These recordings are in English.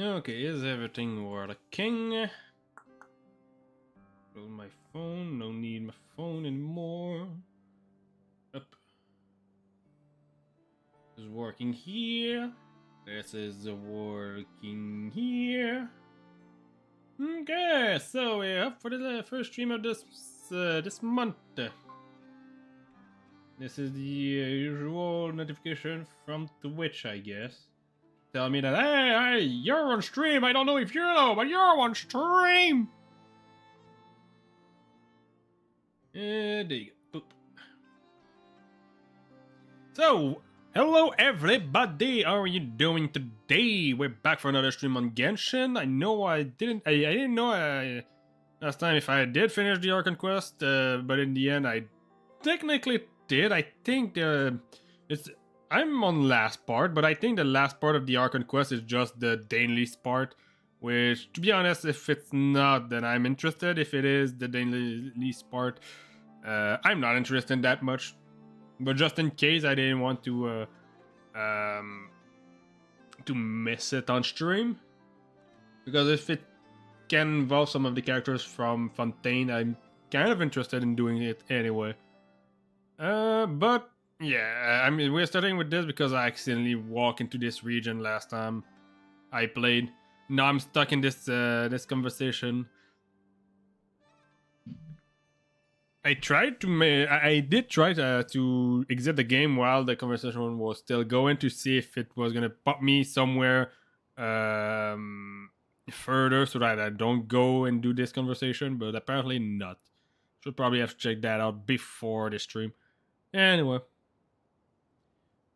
Okay, is everything working? Close my phone, no need my phone anymore. Up. This is working here. This is working here. Okay, so we're up for the first stream of this month. This is the usual notification from Twitch, I guess. Tell me that, hey, you're on stream. I don't know if you know, but you're on stream. There you go. Boop. So, hello everybody. How are you doing today? We're back for another stream on Genshin. I know I didn't know last time if I did finish the Archon quest, but in the end I technically did. I think I'm on last part, but I think the last part of the Archon quest is just the Dainley's part, which, to be honest, if it's not, then I'm interested. If it is the Dainley's part, I'm not interested in that much. But just in case, I didn't want to miss it on stream, because if it can involve some of the characters from Fontaine, I'm kind of interested in doing it anyway. But yeah, I mean, we're starting with this because I accidentally walked into this region last time I played. Now I'm stuck in this conversation. I did try to exit the game while the conversation was still going to see if it was gonna pop me somewhere further so that I don't go and do this conversation, but apparently not. Should probably have to check that out before the stream. Anyway.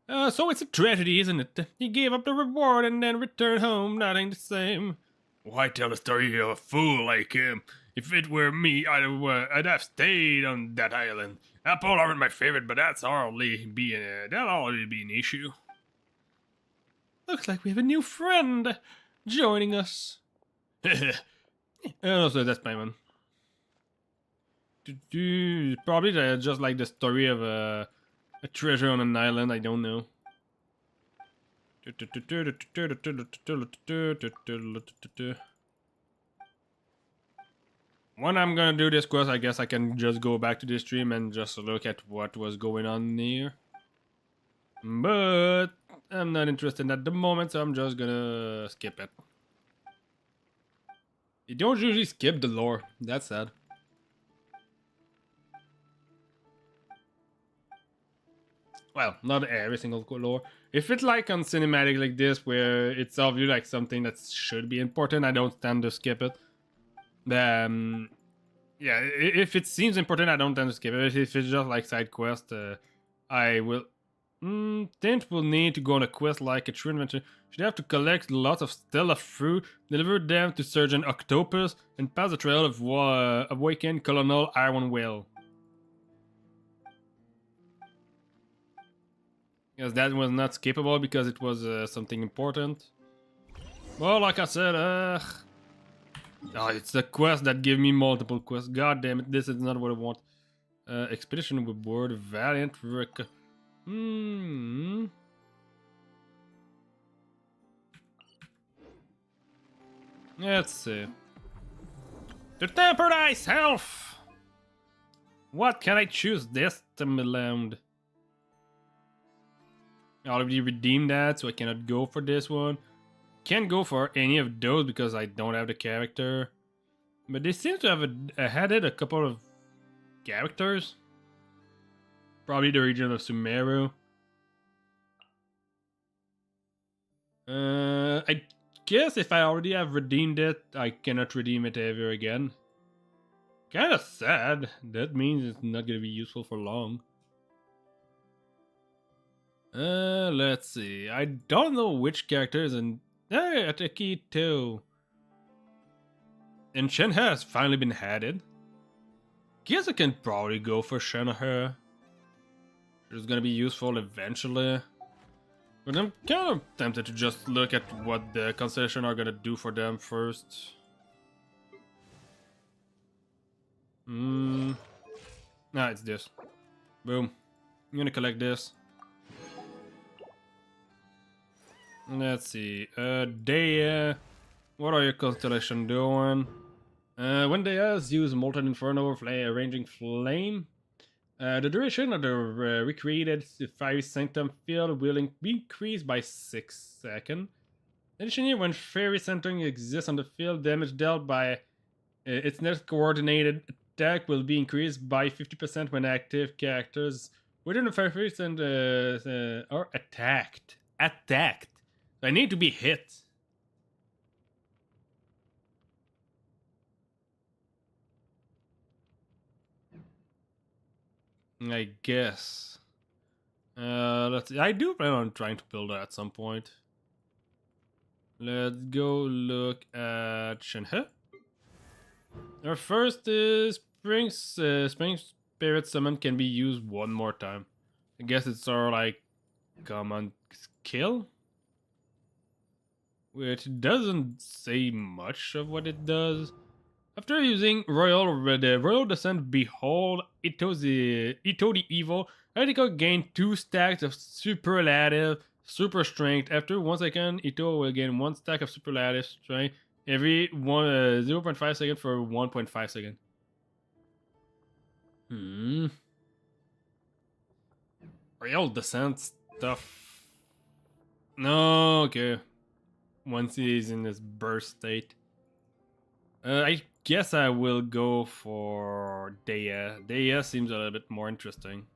So it's a tragedy, isn't it? He gave up the reward and then returned home, nothing the same. Why tell the story of a fool like him? If it were me, I'd have stayed on that island. Apple aren't my favorite, but that'll always be an issue. Looks like we have a new friend joining us. Also, that's my one. Probably just like the story of a treasure on an island, I don't know. When I'm gonna do this quest, I guess I can just go back to this stream and just look at what was going on here. But I'm not interested at the moment, so I'm just gonna skip it. You don't usually skip the lore, that's sad. Well, not every single lore. If it's like on cinematic like this, where it's obviously like something that should be important, I don't tend to skip it. Yeah, if it seems important, I don't tend to skip it. If it's just like side quest, I will. Tint will need to go on a quest like a true adventure. She'd have to collect lots of Stella fruit, deliver them to Surgeon Octopus, and pass the trail of awakened Colonel Ironwell. Yes, that was not skippable because it was something important. Well, like I said, it's the quest that give me multiple quests. God damn it, this is not what I want. Expedition reward, Valiant Rick. Let's see. To temper thyself! What can I choose this time around? I already redeemed that, so I cannot go for this one. Can't go for any of those because I don't have the character. But they seem to have added a couple of characters. Probably the region of Sumeru. I guess if I already have redeemed it, I cannot redeem it ever again. Kinda sad. That means it's not gonna be useful for long. Let's see. I don't know which characters and at the key too. And Shenhe has finally been added. Guess I can probably go for Shenhe. It's gonna be useful eventually. But I'm kind of tempted to just look at what the concession are gonna do for them first. Nah, it's this. Boom. I'm gonna collect this. Let's see. What are your constellation doing? When they use Molten Inferno Ranging Flame, the duration of the recreated Fiery Sanctum field will be increased by 6 seconds. Additionally, when Fairy Sanctum exists on the field, damage dealt by its next coordinated attack will be increased by 50% when active characters within the Fairy Sanctum are attacked. Attacked. So I need to be hit. I guess. Let's see. I do plan on trying to build that at some point. Let's go look at Shenhe. Our first is Spring Spirit Summon can be used one more time. I guess it's our like common skill, which doesn't say much of what it does. After using the Royal Descent, behold Ito the Evil, Radical gain 2 stacks of superlative super strength. After 1 second, Ito will gain 1 stack of superlative strength every 0.5 second for 1.5 second. Royal Descent stuff. No, okay. Once he's in his burst state. I guess I will go for Dea. Dea seems a little bit more interesting.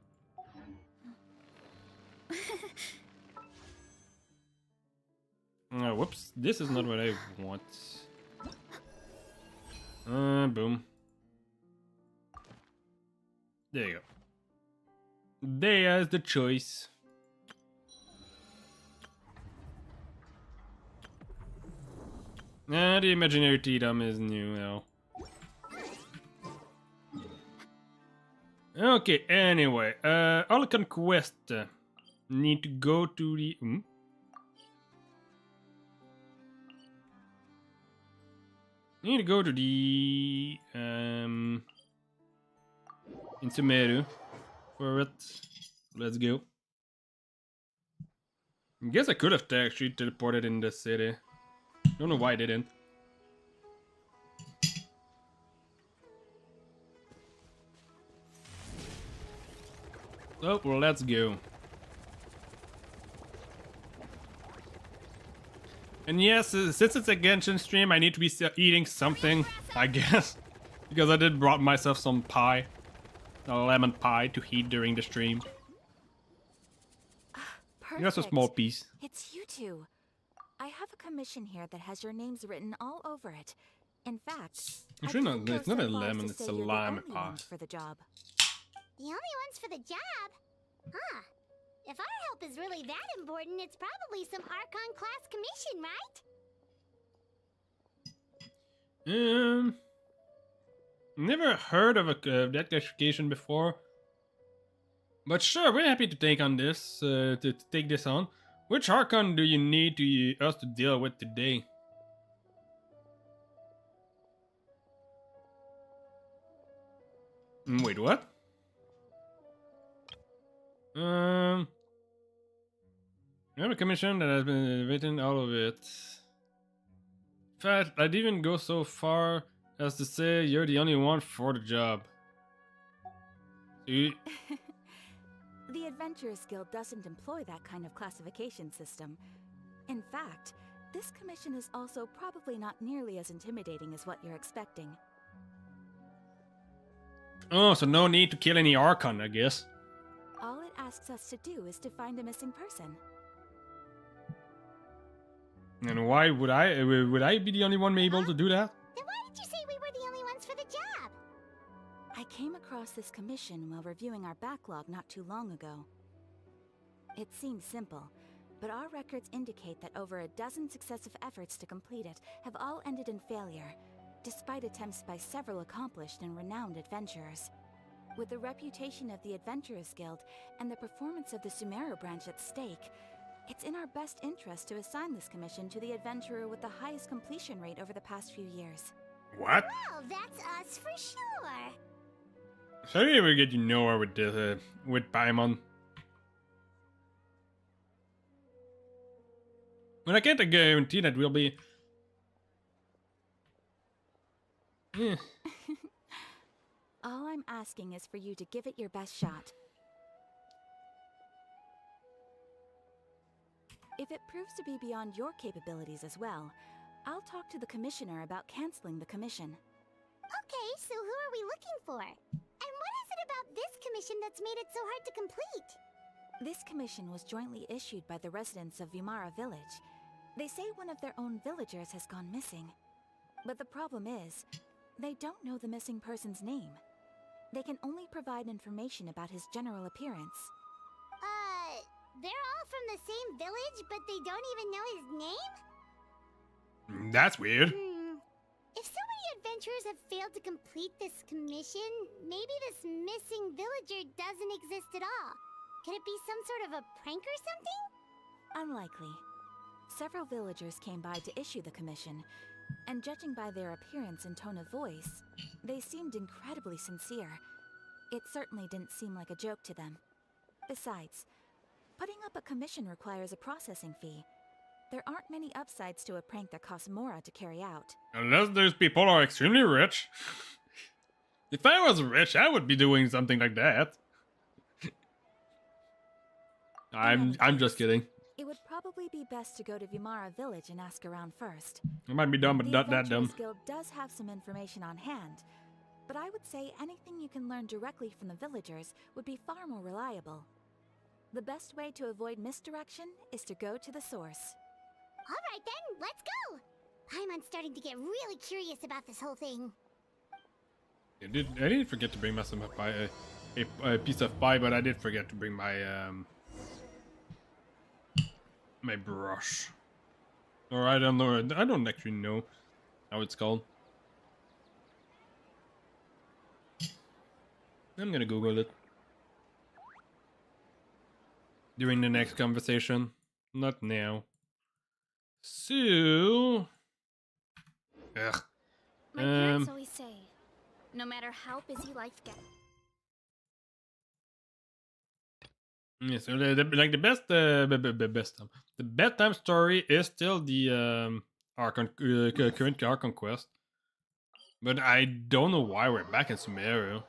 Whoops, this is not what I want. Boom. There you go. Dea is the choice. The imaginary T-Dom is new now. Okay, anyway, all conquest need to go to the need to go to the Insumeru for it. Let's go. I guess I could have actually teleported in the city. Don't know why I didn't. Oh, well, let's go. And yes, since it's a Genshin stream, I need to be eating something, I guess. Because I did brought myself some pie. A lemon pie to eat during the stream. That's a small piece. It's you two. I have a commission here that has your names written all over it. In fact, Actually, no, it's not a lemon, it's a lime pie. For the job. The only ones for the job? Huh. If our help is really that important, it's probably some Archon class commission, right? Never heard of that classification before. But sure, we're happy to take on this, to take this on. Which Archon do you need us to deal with today? Wait, what? I have a commission that has been written out of it. In fact, I'd even go so far as to say you're the only one for the job. The Adventurers Guild doesn't employ that kind of classification system. In fact, this commission is also probably not nearly as intimidating as what you're expecting. Oh, so no need to kill any Archon, I guess. All it asks us to do is to find a missing person. And why would I be the only one able to do that? Then why did you say we were the only ones for the job? I came across this commission while reviewing our backlog not too long ago. It seems simple, but our records indicate that over a dozen successive efforts to complete it have all ended in failure, despite attempts by several accomplished and renowned adventurers. With the reputation of the Adventurers Guild and the performance of the Sumeru branch at stake, it's in our best interest to assign this commission to the adventurer with the highest completion rate over the past few years. What? Well, that's us for sure. So I didn't ever get you nowhere with this, with Paimon. But I can't guarantee that we'll be Eh. All I'm asking is for you to give it your best shot. If it proves to be beyond your capabilities as well, I'll talk to the commissioner about canceling the commission. Okay, so who are we looking for? And what is it about this commission that's made it so hard to complete? This commission was jointly issued by the residents of Vimara Village. They say one of their own villagers has gone missing. But the problem is, they don't know the missing person's name. They can only provide information about his general appearance. They're all from the same village, but they don't even know his name? That's weird. If so many adventurers have failed to complete this commission, maybe this missing villager doesn't exist at all. Could it be some sort of a prank or something? Unlikely. Several villagers came by to issue the commission, and judging by their appearance and tone of voice, they seemed incredibly sincere. It certainly didn't seem like a joke to them. Besides, putting up a commission requires a processing fee. There aren't many upsides to a prank that costs Mora to carry out. Unless those people are extremely rich. If I was rich, I would be doing something like that. I'm just kidding. It would probably be best to go to Vimara Village and ask around first. I might be dumb, but The not that Adventurers dumb. Guild does have some information on hand, but I would say anything you can learn directly from the villagers would be far more reliable. The best way to avoid misdirection is to go to the source. Alright then, let's go! I'm starting to get really curious about this whole thing. I didn't forget to bring myself a piece of pie, but I did forget to bring my my brush. Or I don't know. I don't actually know how it's called. I'm gonna Google it during the next conversation. Not now. So, ugh. My parents always say, no matter how busy life gets. Yeah, so like the best, the bedtime story is still the current Ark Conquest, but I don't know why we're back in Sumeru.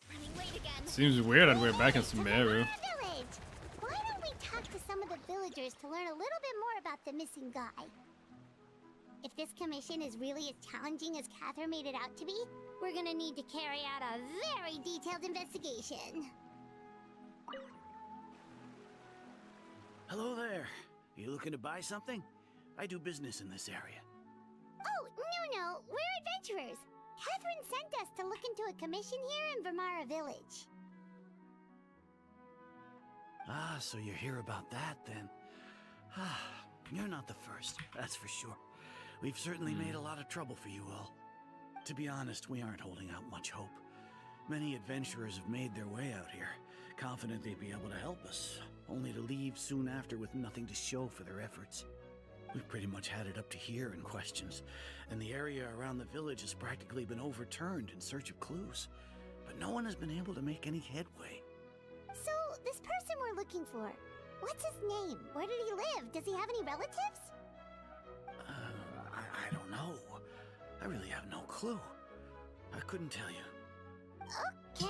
Running late again. Seems weird that we're back in To the Sumeru. Vimara Village! Why don't we talk to some of the villagers to learn a little bit more about the missing guy? If this commission is really as challenging as Catherine made it out to be, we're gonna need to carry out a very detailed investigation. Hello there. You looking to buy something? I do business in this area. Oh, no, we're adventurers. Catherine sent us to look into a commission here in Vimara Village. Ah, so you're here about that then. Ah, you're not the first, that's for sure. We've certainly made a lot of trouble for you all. To be honest, we aren't holding out much hope. Many adventurers have made their way out here, confident they'd be able to help us, only to leave soon after with nothing to show for their efforts. We've pretty much had it up to here in questions, and the area around the village has practically been overturned in search of clues. But no one has been able to make any headway. So, this person we're looking for, what's his name? Where did he live? Does he have any relatives? I don't know. I really have no clue. I couldn't tell you. Okay.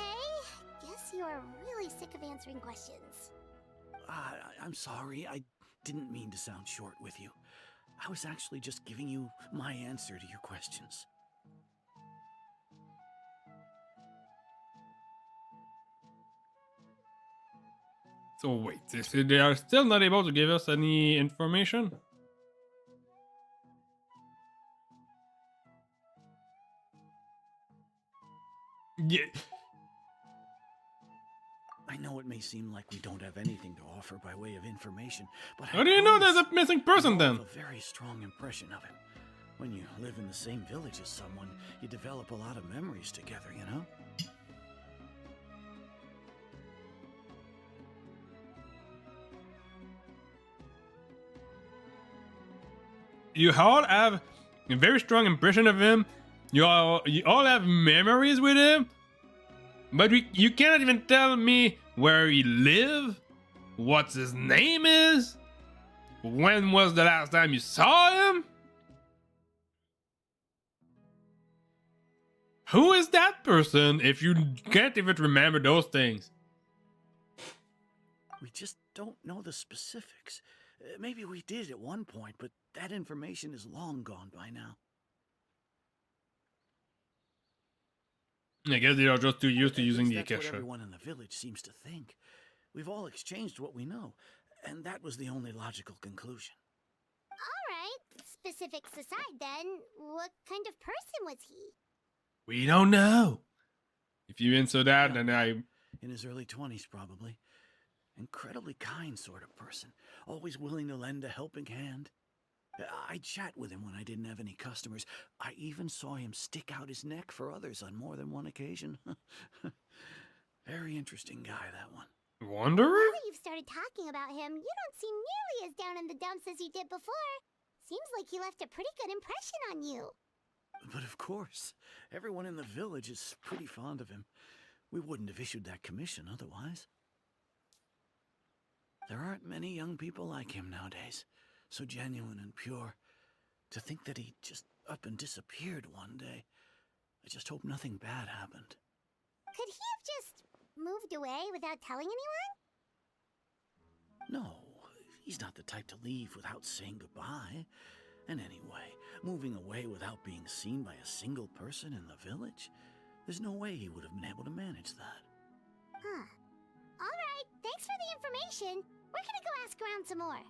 Guess you are really sick of answering questions. I'm sorry. I didn't mean to sound short with you. I was actually just giving you my answer to your questions. So wait, they are still not able to give us any information? Yeah. I know it may seem like we don't have anything to offer by way of information, but How do you know there's a missing person I then? have a very strong impression of him. When you live in the same village as someone, you develop a lot of memories together, you know? You all have a very strong impression of him. You all have memories with him. But you cannot even tell me where he live, what his name is, when was the last time you saw him? Who is that person if you can't even remember those things? We just don't know the specifics. Maybe we did at one point, but that information is long gone by now. I guess they are just too used to At using least the that's what Akasha. everyone in the village seems to think. We've all exchanged what we know, and that was the only logical conclusion. Alright, specifics aside then, what kind of person was he? We don't know. If you answer that, Yeah. then I... In his early 20s, probably. Incredibly kind sort of person, always willing to lend a helping hand. I'd chat with him when I didn't have any customers. I even saw him stick out his neck for others on more than one occasion. Very interesting guy, that one. Wanderer? Now that you've started talking about him, you don't seem nearly as down in the dumps as you did before. Seems like he left a pretty good impression on you. But of course, everyone in the village is pretty fond of him. We wouldn't have issued that commission otherwise. There aren't many young people like him nowadays, so genuine and pure. To think that he just up and disappeared one day. I just hope nothing bad happened. Could he have just moved away without telling anyone? No, he's not the type to leave without saying goodbye. And anyway, moving away without being seen by a single person in the village? There's no way he would have been able to manage that. Huh. Alright, thanks for the information. We're gonna go ask around some more.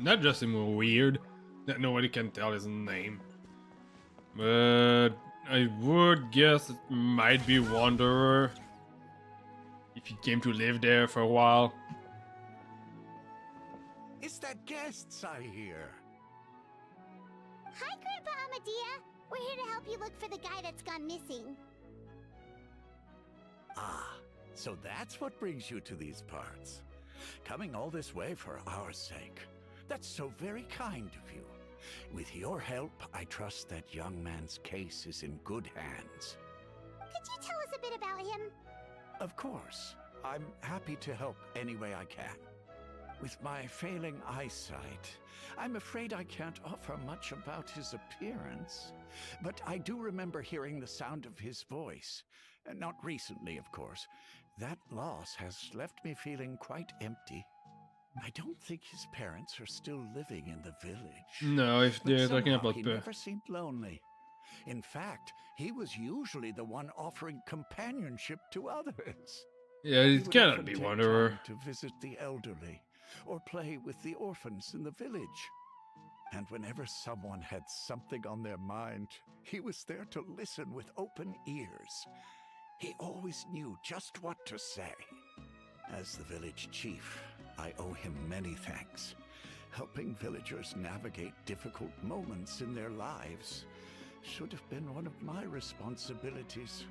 That just seems weird that nobody can tell his name. But I would guess it might be Wanderer. If he came to live there for a while. It's that guests I hear. Hi, Grandpa Amadea. We're here to help you look for the guy that's gone missing. Ah, so that's what brings you to these parts. Coming all this way for our sake. That's so very kind of you. With your help, I trust that young man's case is in good hands. Could you tell us a bit about him? Of course. I'm happy to help any way I can. With my failing eyesight, I'm afraid I can't offer much about his appearance. But I do remember hearing the sound of his voice. Not recently, of course. That loss has left me feeling quite empty. I don't think his parents are still living in the village. No, if But they're talking somehow about he never seemed lonely. In fact, he was usually the one offering companionship to others. yeah, He it would cannot often be take Wanderer. time to visit the elderly or play with the orphans in the village. And whenever someone had something on their mind, he was there to listen with open ears. He always knew just what to say. As the village chief, I owe him many thanks. Helping villagers navigate difficult moments in their lives should have been one of my responsibilities.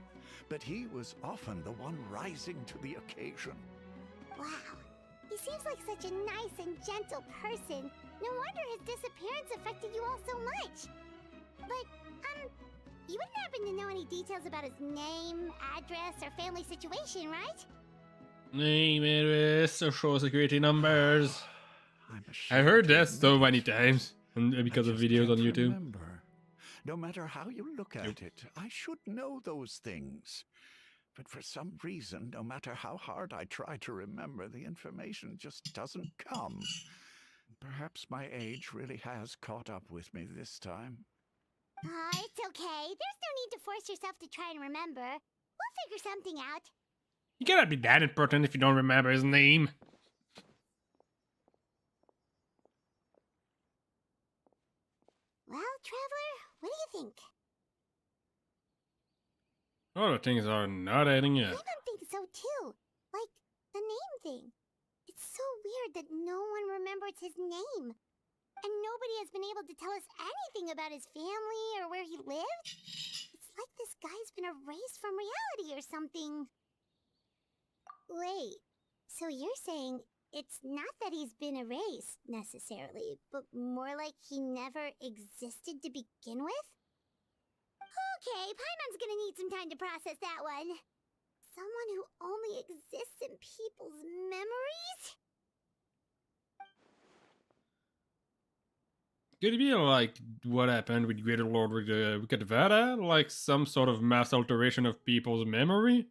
But he was often the one rising to the occasion. Wow. He seems like such a nice and gentle person. No wonder his disappearance affected you all so much. But, you wouldn't happen to know any details about his name, address, or family situation, right? Name, address, social security numbers. I'm I ashamed heard to that so admit many it. times and because I of just videos on can't YouTube. remember. No matter how you look at it, I should know those things. But for some reason, no matter how hard I try to remember, the information just doesn't come. Perhaps my age really has caught up with me this time. It's okay. There's no need to force yourself to try and remember. We'll figure something out. You cannot be that important if you don't remember his name. Well, Traveler, what do you think? Other things are not adding I up. even think so too. Like, the name thing. It's so weird that no one remembers his name. And nobody has been able to tell us anything about his family or where he lived. It's like this guy's been erased from reality or something. Wait, so you're saying it's not that he's been erased, necessarily, but more like he never existed to begin with? Okay, Paimon's gonna need some time to process that one. Someone who only exists in people's memories? Could it be like what happened with Greater Lord Wicked Vada? Like some sort of mass alteration of people's memory?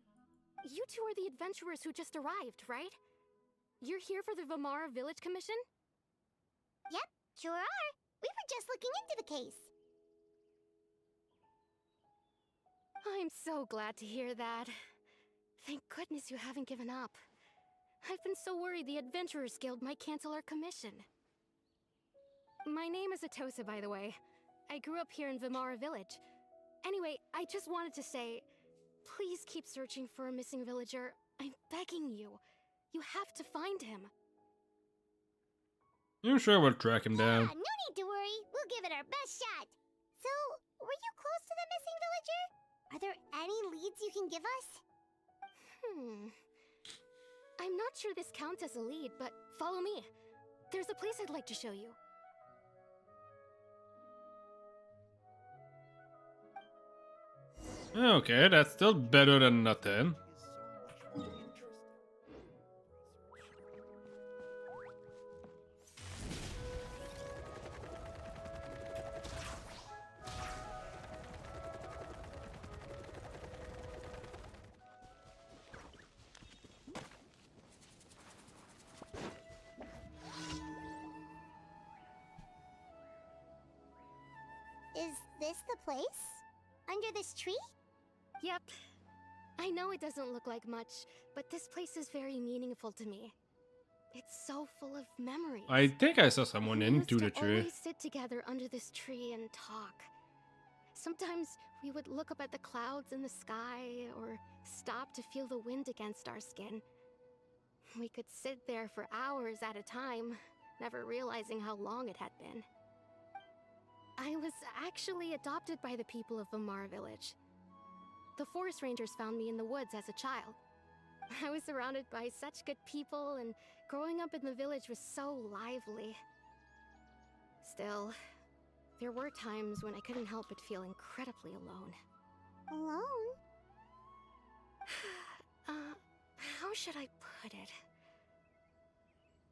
You two are the adventurers who just arrived, right? You're here for the Vamara Village Commission? Yep, sure are. We were just looking into the case. I'm so glad to hear that. Thank goodness you haven't given up. I've been so worried the Adventurers Guild might cancel our commission. My name is Atosa, by the way. I grew up here in Vamara Village. Anyway, I just wanted to say, please keep searching for a missing villager. I'm begging you. You have to find him. I'm sure we'll track him down. Yeah, no need to worry. We'll give it our best shot. So, were you close to the missing villager? Are there any leads you can give us? I'm not sure this counts as a lead, but follow me. There's a place I'd like to show you. Okay, that's still better than nothing. Is this the place? Under this tree? Yep. I know it doesn't look like much, but this place is very meaningful to me. It's so full of memories. I think I saw someone We into the used to tree. always sit together under this tree and talk. Sometimes we would look up at the clouds in the sky or stop to feel the wind against our skin. We could sit there for hours at a time, never realizing how long it had been. I was actually adopted by the people of Vamara Village. The forest rangers found me in the woods as a child. I was surrounded by such good people, and growing up in the village was so lively. Still, there were times when I couldn't help but feel incredibly alone. Alone? How should I put it?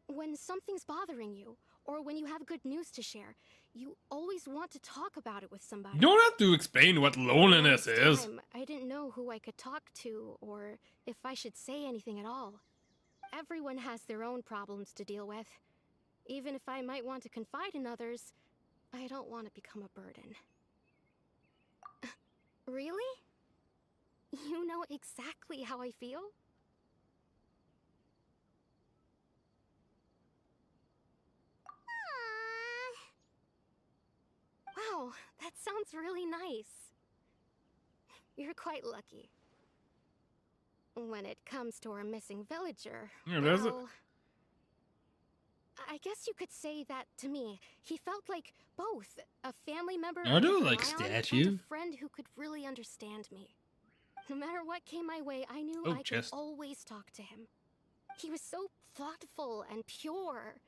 When something's bothering you, or when you have good news to share, you always want to talk about it with somebody. You don't have to explain what loneliness Last is. time, I didn't know who I could talk to, or if I should say anything at all. Everyone has their own problems to deal with. Even if I might want to confide in others, I don't want to become a burden. Really? You know exactly how I feel? Wow, that sounds really nice. You're quite lucky. When it comes to our missing villager, Yeah, there's a- well, I guess you could say that to me. He felt like both a family member I do could like rely on statue. and a friend who could really understand me. No matter what came my way, I knew Oh, I could chest. always talk to him. He was so thoughtful and pure,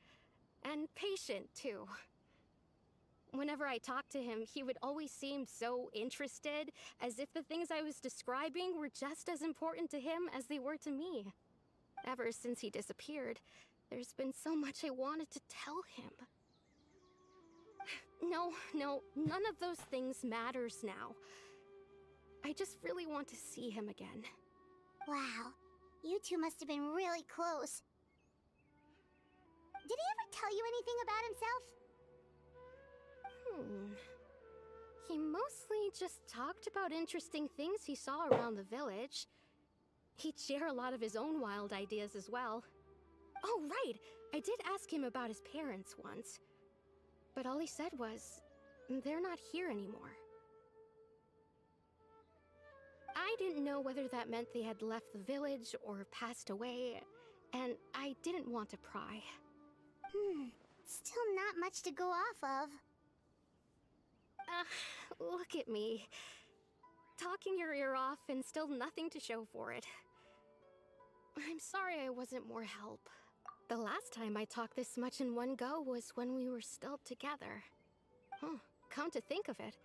and patient too. Whenever I talked to him, he would always seem so interested, as if the things I was describing were just as important to him as they were to me. Ever since he disappeared, there's been so much I wanted to tell him. No, none of those things matters now. I just really want to see him again. Wow, you two must have been really close. Did he ever tell you anything about himself? He mostly just talked about interesting things he saw around the village. He'd share a lot of his own wild ideas as well. Oh, right! I did ask him about his parents once. But all he said was, they're not here anymore. I didn't know whether that meant they had left the village or passed away, and I didn't want to pry. Still not much to go off of. Look at me. Talking your ear off and still nothing to show for it. I'm sorry I wasn't more help. The last time I talked this much in one go was when we were still together. Come to think of it,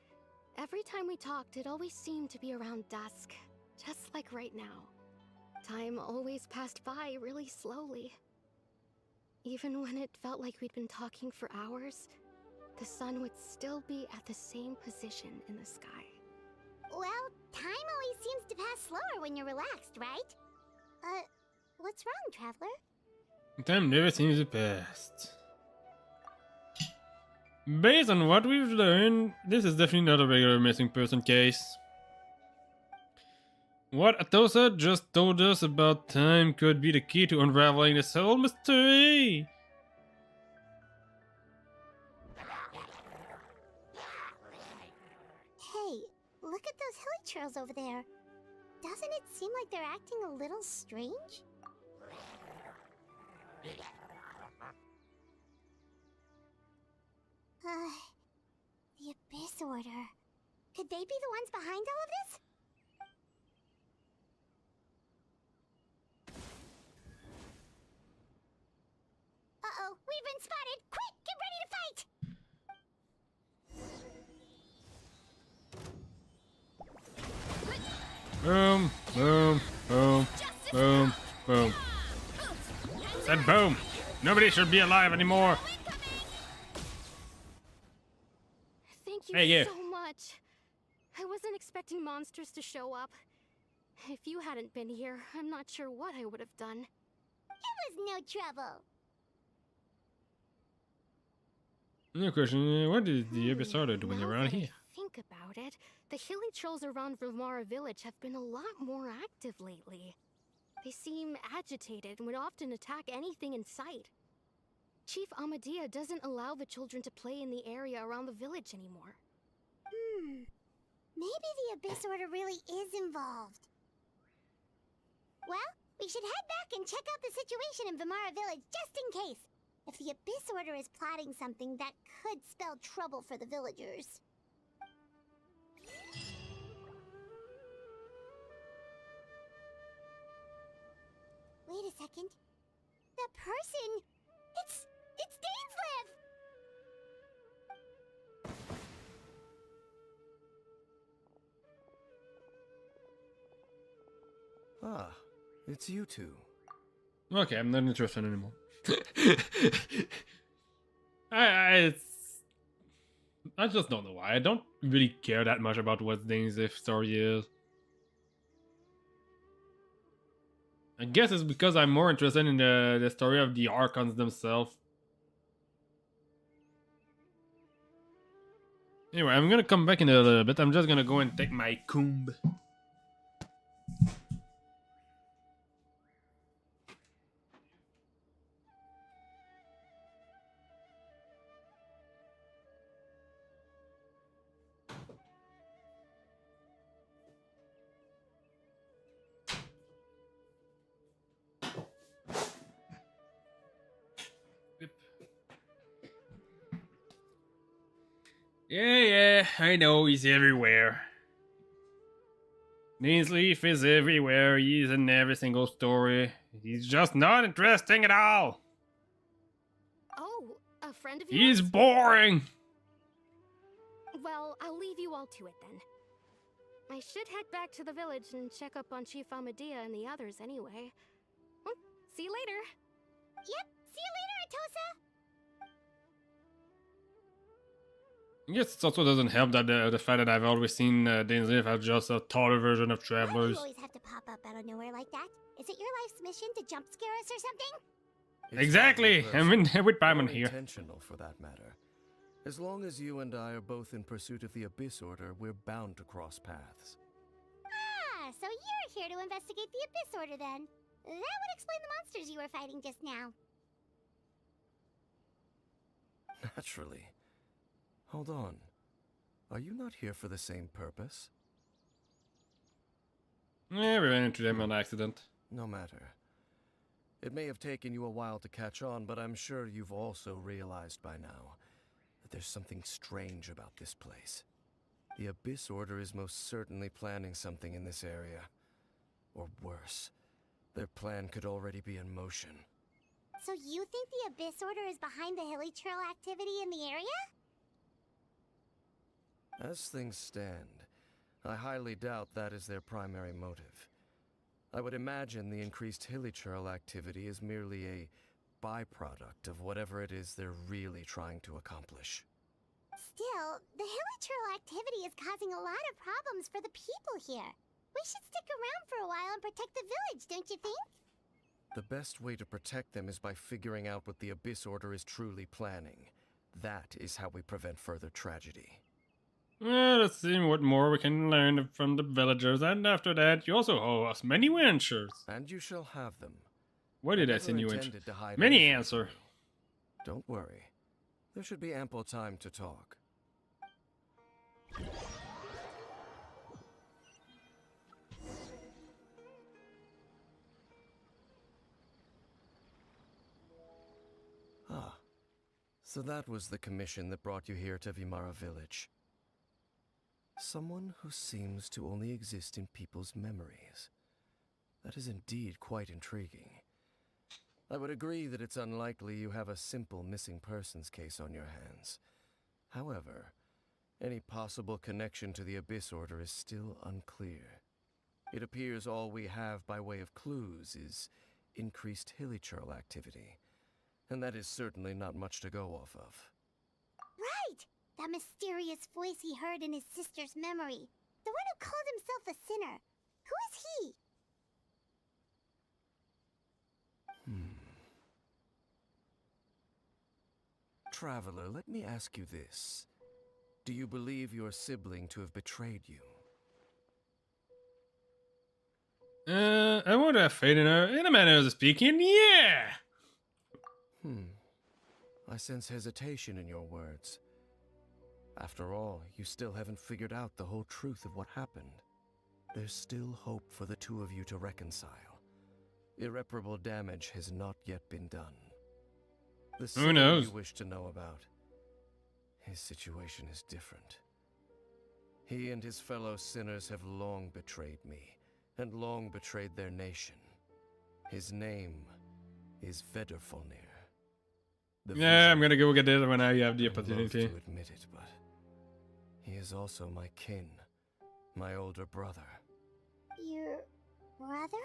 every time we talked, it always seemed to be around dusk, just like right now. Time always passed by really slowly. Even when it felt like we'd been talking for hours, the sun would still be at the same position in the sky. Well, time always seems to pass slower when you're relaxed, right? What's wrong, Traveler? Time never seems to pass. Based on what we've learned, this is definitely not a regular missing person case. What Atosa just told us about time could be the key to unraveling this whole mystery. Hey, look at those hilly trails over there. Doesn't it seem like they're acting a little strange? The Abyss Order. Could they be the ones behind all of this? Uh-oh, we've been spotted! Quick, get ready to fight! Boom, boom, boom, boom, boom. Said boom. Nobody should be alive anymore. Thank you Hey, you. so much. I wasn't expecting monsters to show up. If you hadn't been here, I'm not sure what I would have done. It was no trouble. No question. What is the episode doing Now around that I here? think about it, the hilly trolls around Vilmara village have been a lot more active lately. They seem agitated and would often attack anything in sight. Chief Amadea doesn't allow the children to play in the area around the village anymore. Maybe the Abyss Order really is involved. Well, we should head back and check out the situation in Vilmara village just in case. If the Abyss Order is plotting something that could spell trouble for the villagers. Wait a second. That person... It's Dainsleif! Ah, it's you two. Okay, I'm not interested anymore. I just don't know why. I don't really care that much about what Dainsleif's story is. I guess it's because I'm more interested in the story of the Archons themselves. Anyway, I'm gonna come back in a little bit. I'm just gonna go and take my comb. Yeah, I know he's everywhere. Dainsleif is everywhere. He's in every single story. He's just not interesting at all. Oh, a friend of He's yours? boring. Well, I'll leave you all to it then. I should head back to the village and check up on Chief Amadea and the others anyway. Well, see you later. Yep, see you later, Atosa! I guess it also doesn't help that the fact that I've always seen Dainsleif as just a taller version of Why do you Travelers. always have to pop up out of nowhere like that? Is it your life's mission to jump scare us or something? It's Exactly. hardly I'm in personal with or Paimon here. intentional, for that matter. As long as you and I are both in pursuit of the Abyss Order, we're bound to cross paths. Ah, so you're here to investigate the Abyss Order then. That would explain the monsters you were fighting just now. Naturally. Hold on. Are you not here for the same purpose? Yeah, we ran into them on accident. No matter. It may have taken you a while to catch on, but I'm sure you've also realized by now that there's something strange about this place. The Abyss Order is most certainly planning something in this area. Or worse, their plan could already be in motion. So you think the Abyss Order is behind the hilly trail activity in the area? As things stand, I highly doubt that is their primary motive. I would imagine the increased hilly trail activity is merely a byproduct of whatever it is they're really trying to accomplish. Still, the hilichurl activity is causing a lot of problems for the people here. We should stick around for a while and protect the village, don't you think? The best way to protect them is by figuring out what the Abyss Order is truly planning. That is how we prevent further tragedy. Well, let's see what more we can learn from the villagers, and after that, you also owe us many answers. And you shall have them. What did I never send you in? intended to hide Many anything answer. from you. Don't worry. There should be ample time to talk. Ah, so that was the commission that brought you here to Vimara Village. Someone who seems to only exist in people's memories. That is indeed quite intriguing. I would agree that it's unlikely you have a simple missing persons case on your hands. However, any possible connection to the Abyss Order is still unclear. It appears all we have by way of clues is increased hilichurl activity, and that is certainly not much to go off of. Right! That mysterious voice he heard in his sister's memory. The one who called himself a sinner. Who is he? Traveler, let me ask you this. Do you believe your sibling to have betrayed you? I would have faith in her. In a manner of speaking, yeah! I sense hesitation in your words. After all, you still haven't figured out the whole truth of what happened. There's still hope for the two of you to reconcile. Irreparable damage has not yet been done. The Who sinner knows? you wish to know about, his situation is different. He and his fellow sinners have long betrayed me, and long betrayed their nation. His name is Vedrfolnir. Yeah, I'm gonna go get it when I have the I'm loath opportunity. to admit it, but he is also my kin, my older brother. Your brother?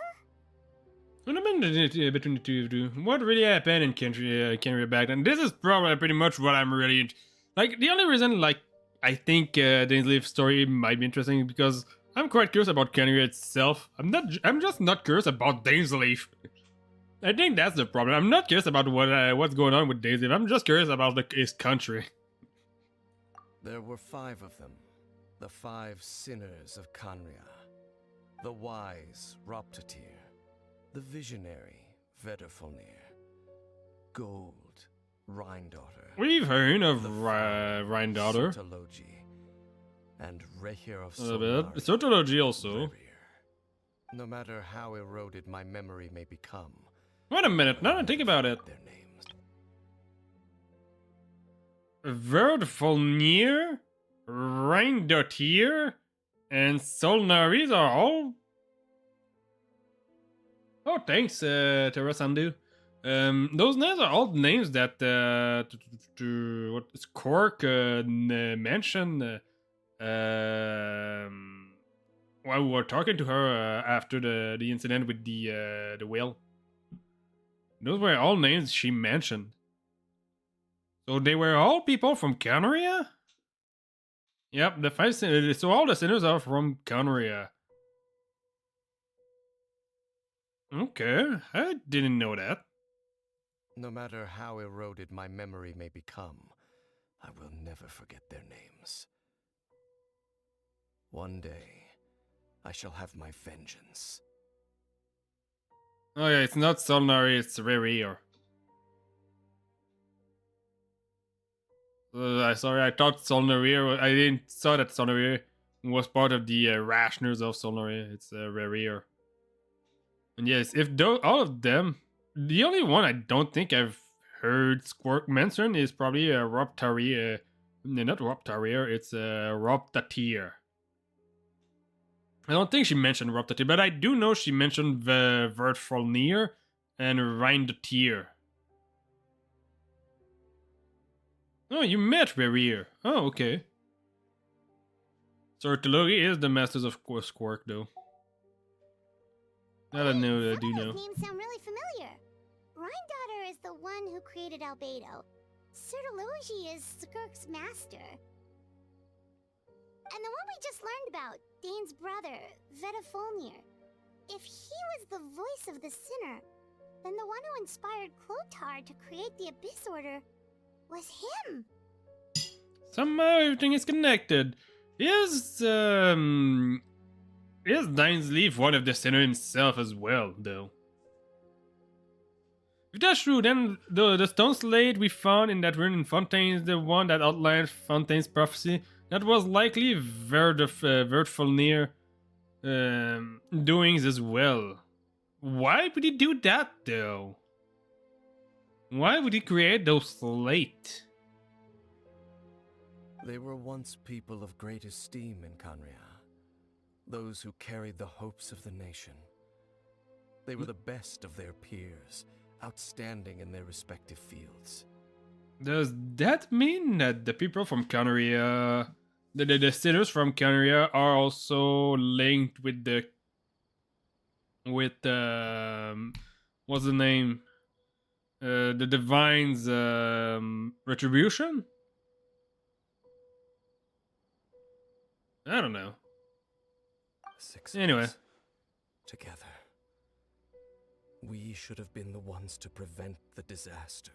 What happened between the two of you? What really happened in Kenria back then? This is probably pretty much what I'm really like. The only reason, like, I think Dainsleif's story might be interesting because I'm quite curious about Kenria itself. I'm just not curious about Dainsleif. I think that's the problem. I'm not curious about what's going on with Dainsleif. I'm just curious about his country. There were 5 of them, the 5 sinners of Kanria. The wise Roptatir, the visionary Vedrfolnir, Gold Rhindaughter, We've heard of the Rhindaughter Sotologi, and Rehir of a little bit. Solari, Sotology also. Rerir. No matter how eroded my memory may become, Wait a minute. Now that I think about it. their names. Verdfolnir, Rheindotir, and Solnaris are all. Oh, thanks, Terrasandu. Those names are all names that what is Cork mentioned while we were talking to her after the incident with the whale. Those were all names she mentioned. So they were all people from Canria? Yep, the 5 sinners. So all the sinners are from Canria. Okay, I didn't know that. No matter how eroded my memory may become, I will never forget their names. One day, I shall have my vengeance. Oh yeah, it's not Solnari, it's Rerir. Sorry, I thought Solnarir. I didn't saw that Solnarir was part of the rationers of Solnarir. It's Rerir. And yes, if all of them, the only one I don't think I've heard Squirk mention is probably Roptarir. Not Roptarir, it's Roptatir. I don't think she mentioned Roptatir, but I do know she mentioned Verdfolnir and Rheindotir. Oh, you met Rerir. Oh, okay. Sortologi is the masters of Squirk, though. That I know, I do Some of know. those names sound really familiar. Rhindaughter is the one who created Albedo. Sir Delugi is Skirk's master. And the one we just learned about, Dane's brother, Vedafulnir. If he was the voice of the sinner, then the one who inspired Clothar to create the Abyss Order was him. Somehow everything is connected. Is Dane's Leaf one of the sinner himself as well, though? If that's true, then the stone slate we found in that ruin in Fontaine is the one that outlined Fontaine's prophecy. That was likely Vedafulnir doings as well. Why would he do that, though? Why would he create those slate? They were once people of great esteem in Canria, those who carried the hopes of the nation. They were the best of their peers, outstanding in their respective fields. Does that mean that the people from Canria, the sinners from Canria, are also linked with what's the name? The Divine's retribution? I don't know. Six Anyway. of us, together. We should have been the ones to prevent the disaster.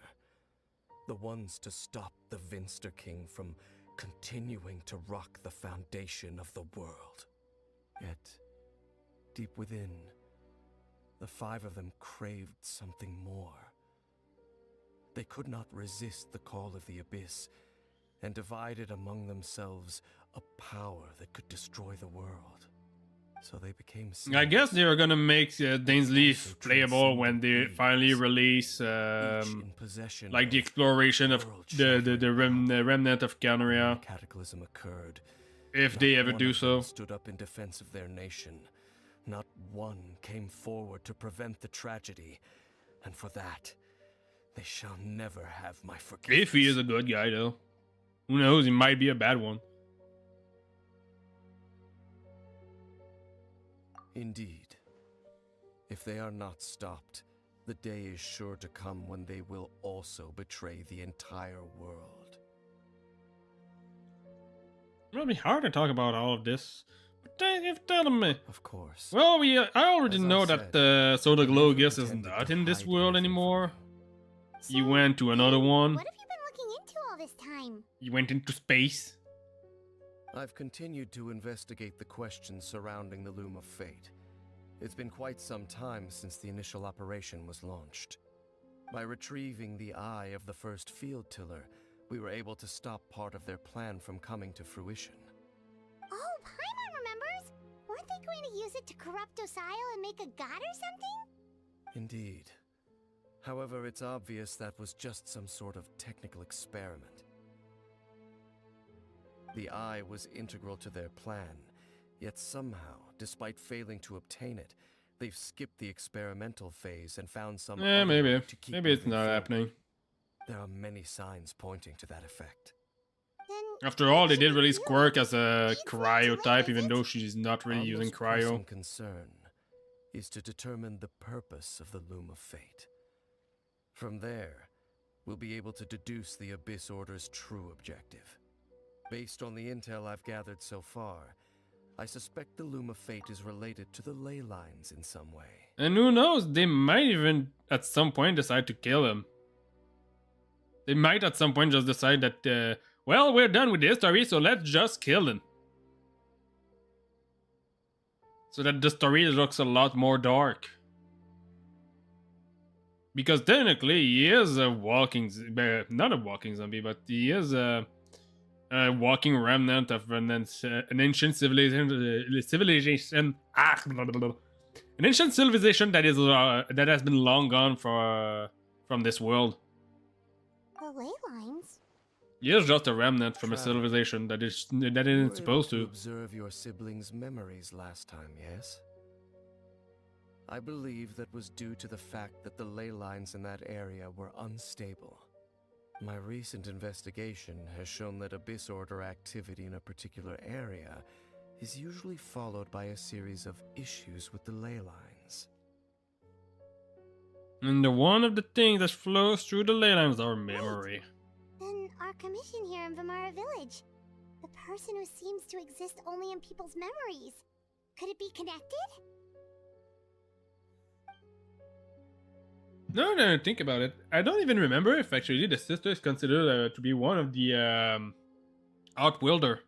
The ones to stop the Vinster King from continuing to rock the foundation of the world. Yet, deep within, the five of them craved something more. They could not resist the call of the Abyss, and divided among themselves a power that could destroy the world. So they became I guess they are gonna make Dane's Leaf Also playable when they transcended finally beings, release each in possession like the of exploration of the world-shattering remnant of When Canria, the cataclysm occurred, if not they ever one do of so. them stood up in defense of their nation. Not one came forward to prevent the tragedy, and for that, they shall never have my forgiveness. If he is a good guy, though, who knows? He might be a bad one. Indeed. If they are not stopped, the day is sure to come when they will also betray the entire world. It'll be hard to talk about all of this, but you've telling me. Of course. Well, I already As I know said, that Soda I Glow never Guess is pretended not to in this hide world anything from anymore. you. You went to another one. What have you been looking into all this time? You went into space. I've continued to investigate the questions surrounding the Loom of Fate. It's been quite some time since the initial operation was launched. By retrieving the eye of the first field tiller, we were able to stop part of their plan from coming to fruition. Oh, Paimon remembers! Weren't they going to use it to corrupt Osial and make a god or something? Indeed. However, it's obvious that was just some sort of technical experiment. The eye was integral to their plan, yet somehow, despite failing to obtain it, they've skipped the experimental phase and found some other Maybe. way to keep Maybe it's moving not forward. happening. There are many signs pointing to that effect. Then After all, they what did should we release do? Quirk as a It's not cryo too late, type, is even it? though she's not really Our using most cryo. pressing concern is to determine the purpose of the Loom of Fate. From there, we'll be able to deduce the Abyss Order's true objective. Based on the intel I've gathered so far, I suspect the Loom of Fate is related to the ley lines in some way. And who knows, they might even at some point decide to kill him. They might at some point just decide that, well, we're done with the story, so let's just kill him. So that the story looks a lot more dark. Because technically, he is a walking, not a walking zombie, but he is a walking remnant of an ancient civilization. An ancient civilization that is that has been long gone from this world. The ley lines? He is just a remnant from a Traveler. civilization that You isn't were supposed able to. observe your siblings' memories last time, yes? I believe that was due to the fact that the ley lines in that area were unstable. My recent investigation has shown that Abyss Order activity in a particular area is usually followed by a series of issues with the ley lines. And one of the things that flows through the ley lines are memory. our commission here in Vamara Village. The person who seems to exist only in people's memories. Could it be connected? No, no, think about it. I don't even remember if actually the sister is considered to be one of the Outworlder.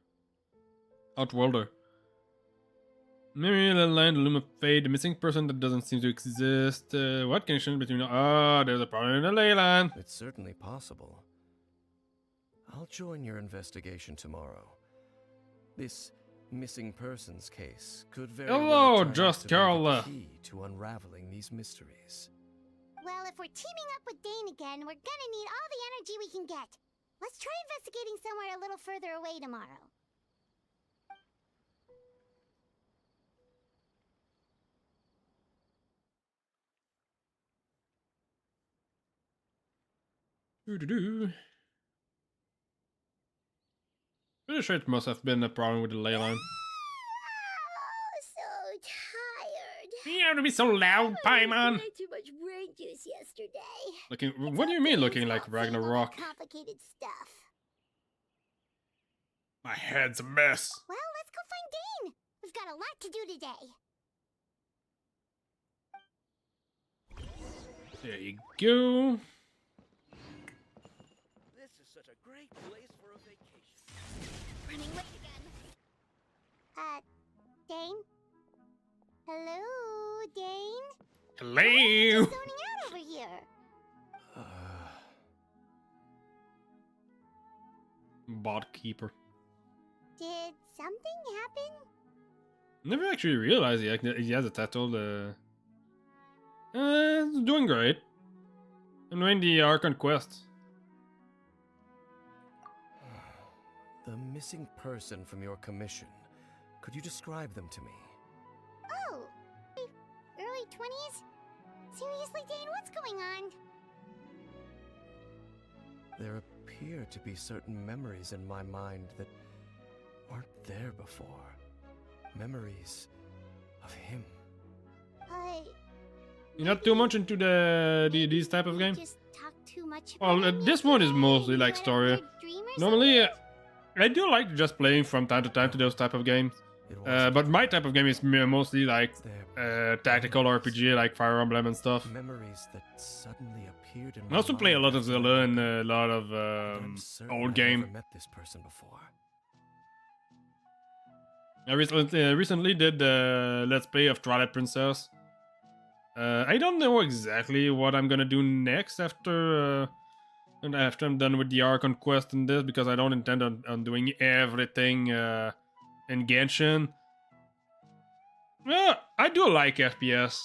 Maybe the line, the loom of fate, the missing person that doesn't seem to exist. What connection between? Oh, there's a problem in the ley line. It's certainly possible. I'll join your investigation tomorrow. This missing persons case could very Hello, well turn out Just to be the Carla. key to unraveling these mysteries. Well, if we're teaming up with Dane again, we're gonna need all the energy we can get. Let's try investigating somewhere a little further away tomorrow. Doo-doo-doo. Pretty sure it must have been a problem with the ley line. Oh, so tired. You have to be so loud, Paimon. Way too much brain juice yesterday. Looking, It's what do all you mean Dane's looking like fault for all Ragnarok? that complicated stuff. My head's a mess. Well, let's go find Dane. We've got a lot to do today. There you go. This is such a great place for a vacation. Running late again. Dane? Hello, Dane? Hello. Zoning out over here. Bot keeper. Did something happen? Never actually realized he has a tattoo. It's doing great. I'm doing the Archon quest. The missing person from your commission. Could you describe them to me? Oh, early 20s? Seriously, Dane, what's going on? There appear to be certain memories in my mind that weren't there before. Memories of him. You're not too much into these type of games. Just talk too much Well, about him this one is yesterday? mostly You like had a story. weird dream or Normally, something? I do like just playing from time to time to those type of games. It wasn't But my type of game is mostly like there. tactical RPG, like Fire Emblem and stuff. Memories that suddenly appeared in I my also play a mind lot of after Zelda I and woke a lot of up, but I'm certain old I've game. never met this person before. I recently did the Let's Play of Twilight Princess. I don't know exactly what I'm gonna do next after I'm done with the Archon quest and this, because I don't intend on doing everything in Genshin. I do like FPS.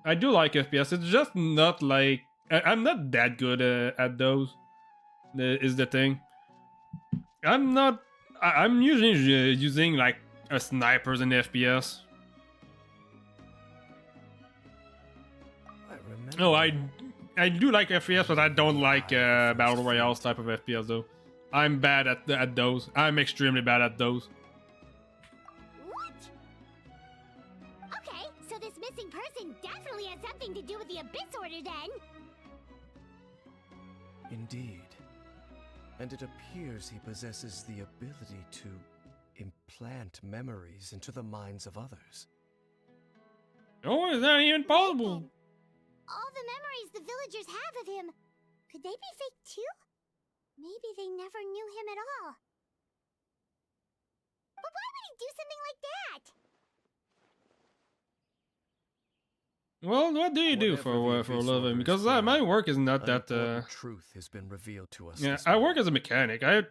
I do like FPS. It's just not like I'm not that good at those. Is the thing. I'm not. I'm usually using like a snipers in FPS. I remember. Oh, I do like FPS, but I don't like battle royales type of FPS though. I'm bad at those. I'm extremely bad at those. What? Okay, so this missing person definitely has something to do with the Abyss Order then. Indeed. And it appears he possesses the ability to implant memories into the minds of others. Oh, is that even possible? All the memories the villagers have of him, could they be fake too? Maybe they never knew him at all. But why would he do something like that? Well, what do you do Whatever for the a Abyss living? Order is Because my planning, work is not an that. important truth has been revealed to us. Yeah, this I work morning. as a mechanic. I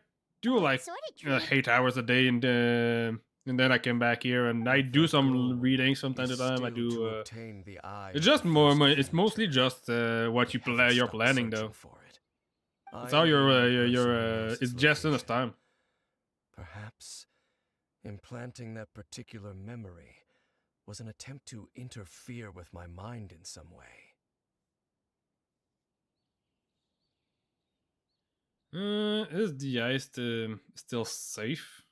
do like Sort of true. 8 hours a day, and then I come back here and I do some Goal reading from time to is time. I still to do. obtain the eye It's of just the more. first It's friend. mostly just what you We haven't play. You're stopped planning searching though. for it. It's I how am you're. the only You're. person who knows It's its just enough location. time. Perhaps implanting that particular memory was an attempt to interfere with my mind in some way. Is the ice still safe?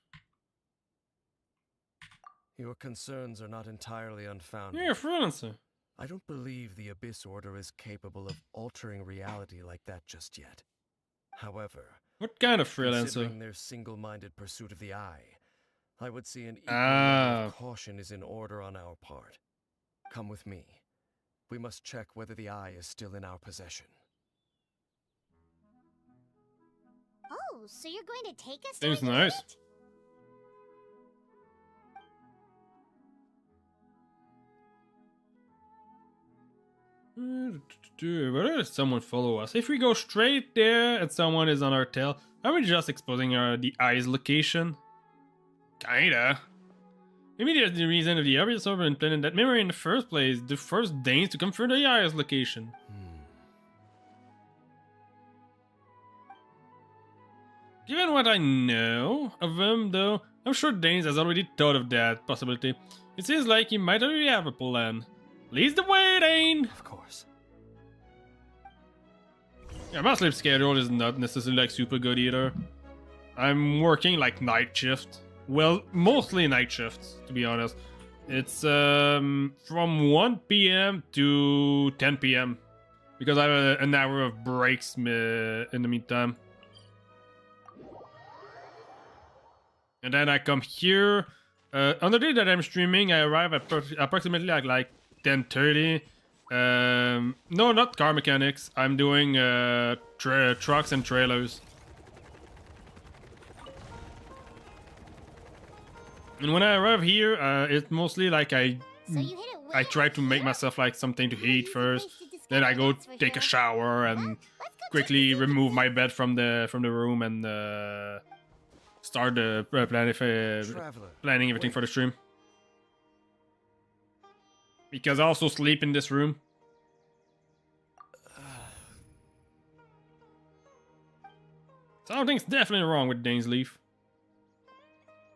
Your concerns are not entirely unfounded. Yeah, freelancer. I don't believe the Abyss Order is capable of altering reality like that just yet. However, What kind of freelancer? considering their single-minded pursuit of the eye, I would see an equal Ah. level of caution is in order on our part. Come with me. We must check whether the eye is still in our possession. Oh, so you're going to take us Seems to a nice. unit? Where does someone follow us? If we go straight there and someone is on our tail, are we just exposing the eye's location? Kinda. Maybe there's the reason of the obvious over and planning that memory in the first place, the first Danes to confirm the eye's location. Given what I know of him, though, I'm sure Danes has already thought of that possibility. It seems like he might already have a plan. Leads the way, Dane! Of course. Yeah, my sleep schedule is not necessarily like super good either. I'm working like night shift. Well, mostly night shifts, to be honest. It's from 1 p.m. to 10 p.m. because I have an hour of breaks in the meantime. And then I come here. On the day that I'm streaming, I arrive at approximately like 10:30. No, not car mechanics. I'm doing trucks and trailers. And when I arrive here, it's mostly like So you hit it I way try out to make here? myself like something to Really eat easy first. place to discover, Then I go that's for take a sure. shower Well, and let's go check quickly to see remove if my it's- bed from the room and start the planning everything for the stream. Because I also sleep in this room. Something's definitely wrong with Dane's Leaf.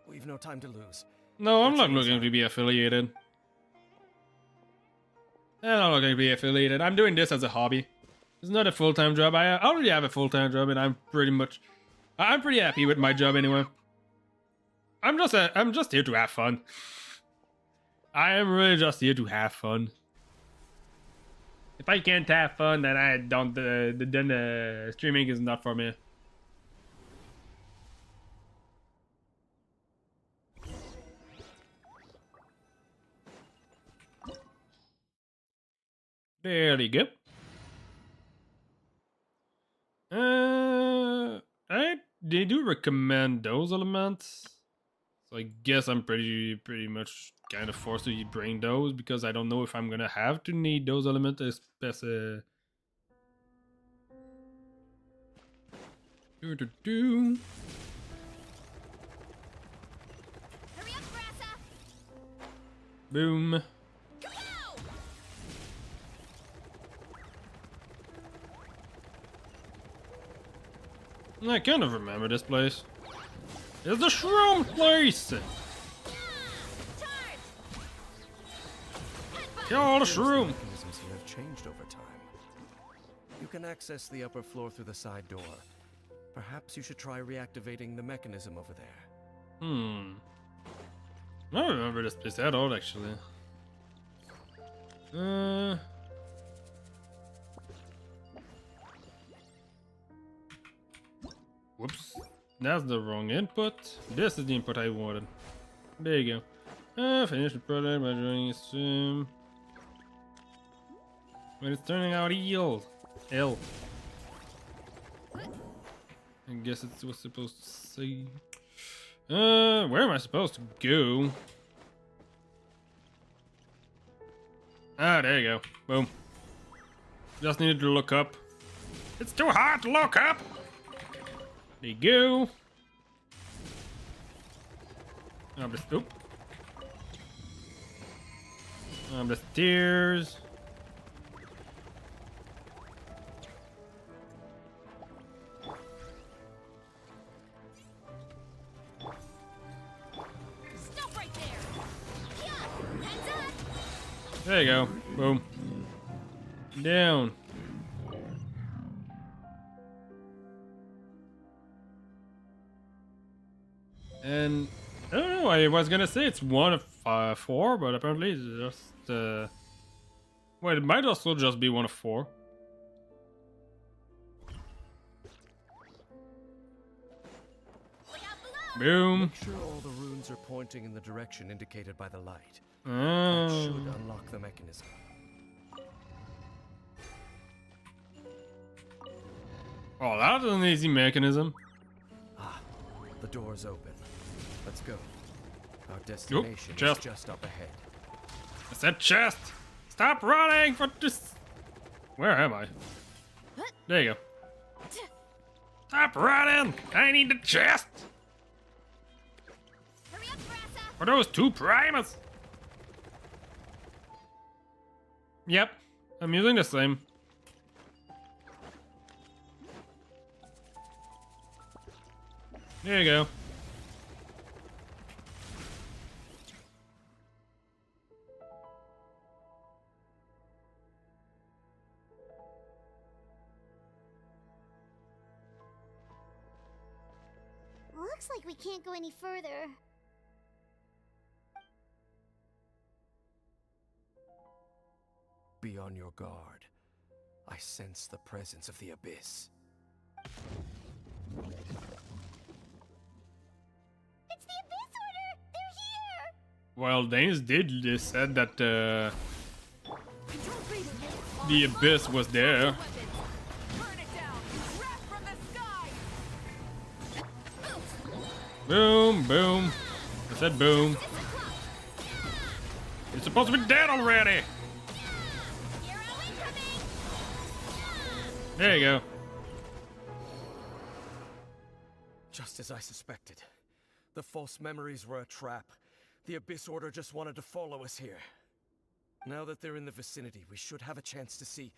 We've no time to lose. No, I'm Let's not head looking inside. to be affiliated. I'm not looking to be affiliated. I'm doing this as a hobby. It's not a full-time job. I already have a full-time job, and I'm pretty happy with my job anyway. I'm just here to have fun. I am really just here to have fun. If I can't have fun, then I don't. Then streaming is not for me. There you go. They do recommend those elements, so I guess I'm pretty much kind of forced to bring those because I don't know if I'm gonna have to need those elements as do. Hurry up, Grassa! Boom. I kind of remember this place. It's the shroom place! Kill the shroom! Mechanisms here have changed over time. You can access the upper floor through the side door. Perhaps you should try reactivating the mechanism over there. I don't remember this place at all, actually. Whoops. That's the wrong input. This is the input I wanted. There you go. Finish the product by joining a sim. But it's turning out ill. I guess it's what's supposed to say. Where am I supposed to go? Ah, there you go. Boom. Just needed to look up. It's too hard to look up! There you go. Up the oop. Up the stairs. Stop right there! Yeah, hands up! There you go. Boom. Down. And I don't know. I was gonna say it's one of 4, but apparently it's just. Wait, it might also just be one of 4. Boom. Make sure all the runes are pointing in the direction indicated by the light. That should unlock the mechanism. Oh, that's an easy mechanism. Ah, the door's open. Let's go. Our destination is chest. just up ahead. I said chest. Stop running for this. Where am I? There you go. Stop running. I need the chest. Hurry up, Brassa! For those 2 primus. Yep, I'm using the same. There you go. Looks like we can't go any further. Be on your guard. I sense the presence of the abyss. It's the Abyss Order! They're here! Well, Danes did just said that the abyss was there. Boom, boom. I said boom. You're supposed to be dead already. There you go. Just as I suspected. The false memories were a trap. The Abyss Order just wanted to follow us here. Now that they're in the vicinity, we should have a chance to see...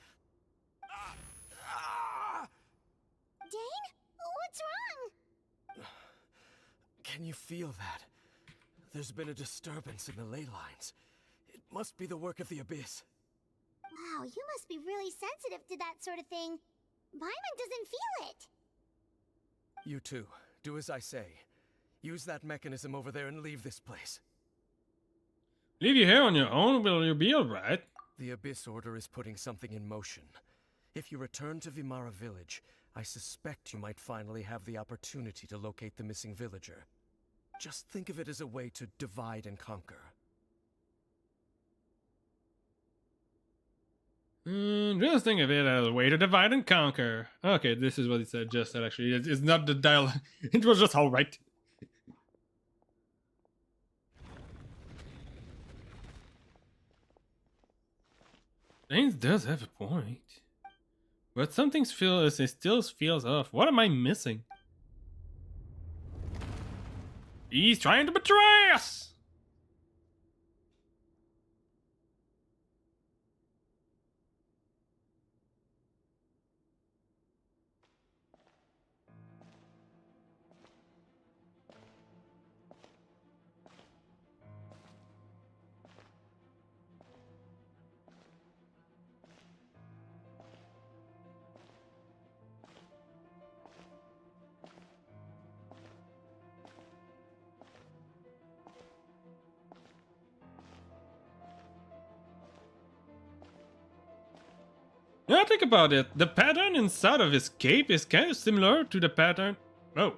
Dane? What's wrong? Can you feel that? There's been a disturbance in the ley lines. It must be the work of the Abyss. Wow, you must be really sensitive to that sort of thing. Paimon doesn't feel it. You too. Do as I say. Use that mechanism over there and leave this place. Leave you here on your own, will you be alright? The Abyss Order is putting something in motion. If you return to Vimara Village, I suspect you might finally have the opportunity to locate the missing villager. Just think of it as a way to divide and conquer. Just think of it as a way to divide and conquer. Okay, this is what he said. Just said actually. It's not the dialogue. It was just all right. James does have a point, but something it still feels off. What am I missing? He's trying to betray us. Now think about it. The pattern inside of his cape is kind of similar to the pattern. Oh.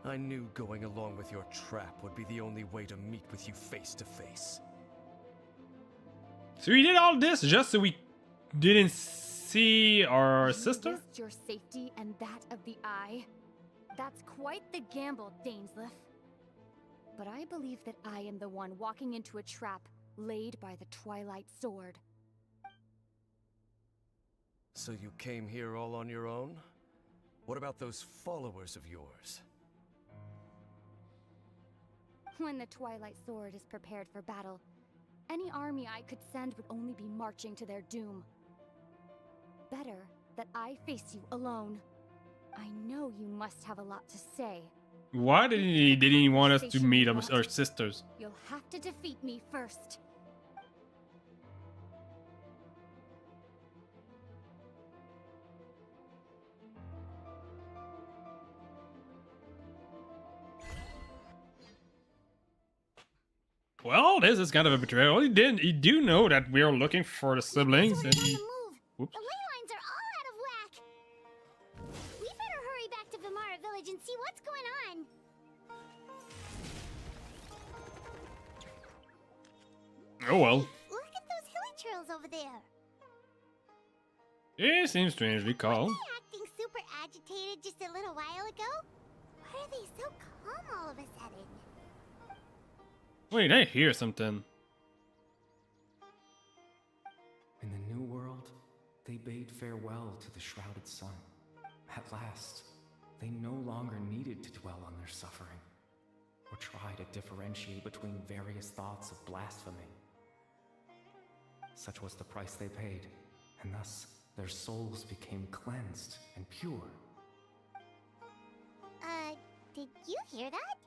I knew going along with your trap would be the only way to meet with you face to face. So we did all this just so we didn't see our sister? Risked your safety and that of the Eye. That's quite the gamble, Dainsleif. But I believe that I am the one walking into a trap laid by the Twilight Sword. So you came here all on your own? What about those followers of yours? When the Twilight Sword is prepared for battle, any army I could send would only be marching to their doom. Better that I face you alone. I know you must have a lot to say. Why didn't he want us to meet our sisters? You'll have to defeat me first. Well, this is kind of a betrayal. He do know that we are looking for the siblings. Sword And on he, the move. whoops. The ley lines are all out of whack. We better hurry back to Vimara Village and see what's going on. Oh well. Look at those hilly churls over there. It seems strangely calm. Weren't they acting super agitated just a little while ago? Why are they so calm all of a sudden? Wait, I hear something. In the New World, they bade farewell to the shrouded sun. At last, they no longer needed to dwell on their suffering, or try to differentiate between various thoughts of blasphemy. Such was the price they paid, and thus their souls became cleansed and pure. Did you hear that?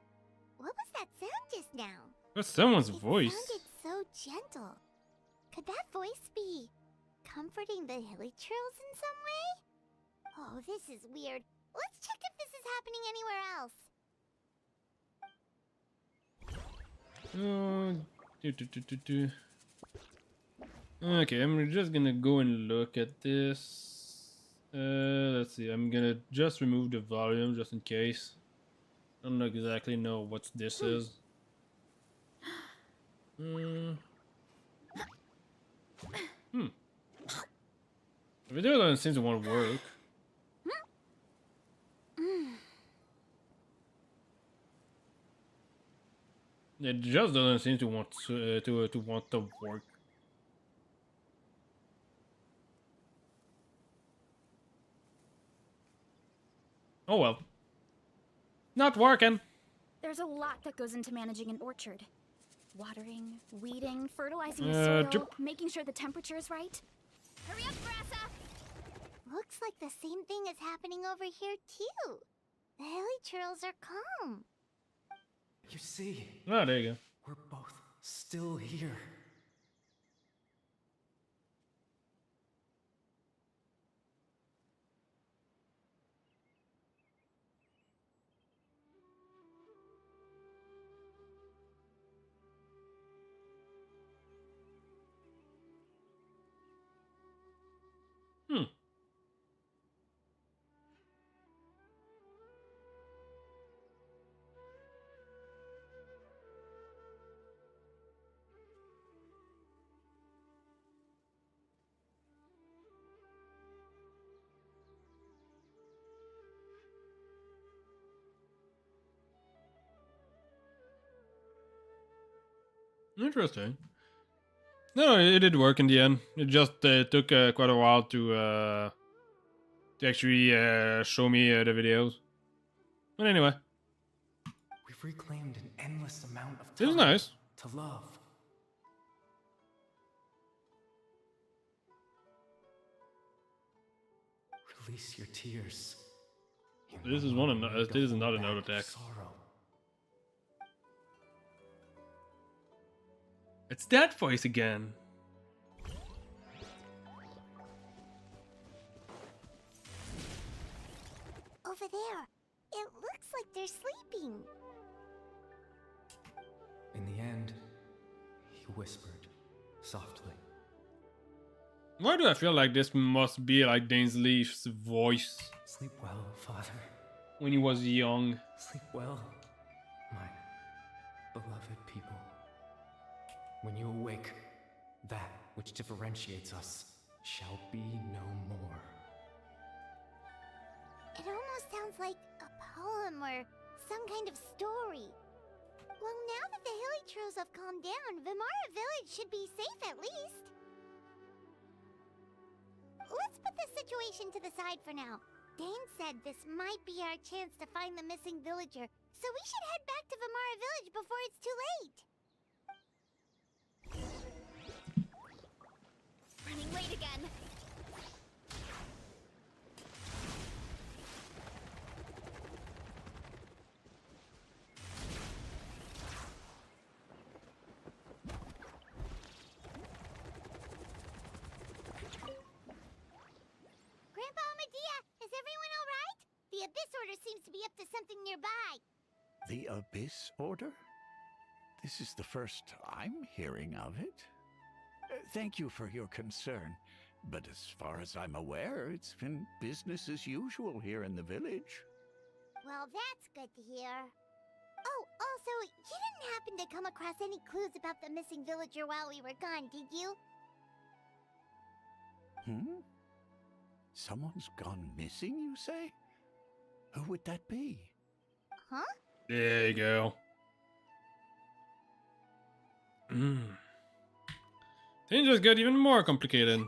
What was that sound just now? That's someone's It voice. sounded so gentle. Could that voice be comforting the hilly churls in some way? Oh, this is weird. Let's check if this is happening anywhere else. Okay, I'm just gonna go and look at this. Let's see. I'm gonna just remove the volume just in case. I don't exactly know what this is. The video doesn't seem to want to work. It just doesn't seem to want to work. Oh well. Not working. There's a lot that goes into managing an orchard. Watering, weeding, fertilizing the soil, making sure the temperature is right. Hurry up, Grassa! Looks like the same thing is happening over here too. The hilly churls are calm. You see, Oh, there you go. we're both still here. Interesting. No, it did work in the end. It just took quite a while to actually show me the videos. But anyway, We've reclaimed an endless amount of it was time nice. to love. Release your tears. You This no is longer one. need to This is hold not back another your text. sorrow. It's that voice again. Over there. It looks like they're sleeping. In the end, he whispered softly. Why do I feel like this must be like Dainsleif's voice Sleep well, Father. when he was young? Sleep well, my beloved people. When you awake, that which differentiates us shall be no more. It almost sounds like a poem or some kind of story. Well, now that the hilly churls have calmed down, Vimara Village should be safe at least. Let's put this situation to the side for now. Dane said this might be our chance to find the missing villager, so we should head back to Vimara Village before it's too late. Running late again. Grandpa Medea, is everyone all right? The Abyss Order seems to be up to something nearby. The Abyss Order? This is the first I'm hearing of it. Thank you for your concern, but as far as I'm aware, it's been business as usual here in the village. Well, that's good to hear. Oh, also, you didn't happen to come across any clues about the missing villager while we were gone, did you? Someone's gone missing, you say? Who would that be? Huh? There you go. Things just get even more complicated. No,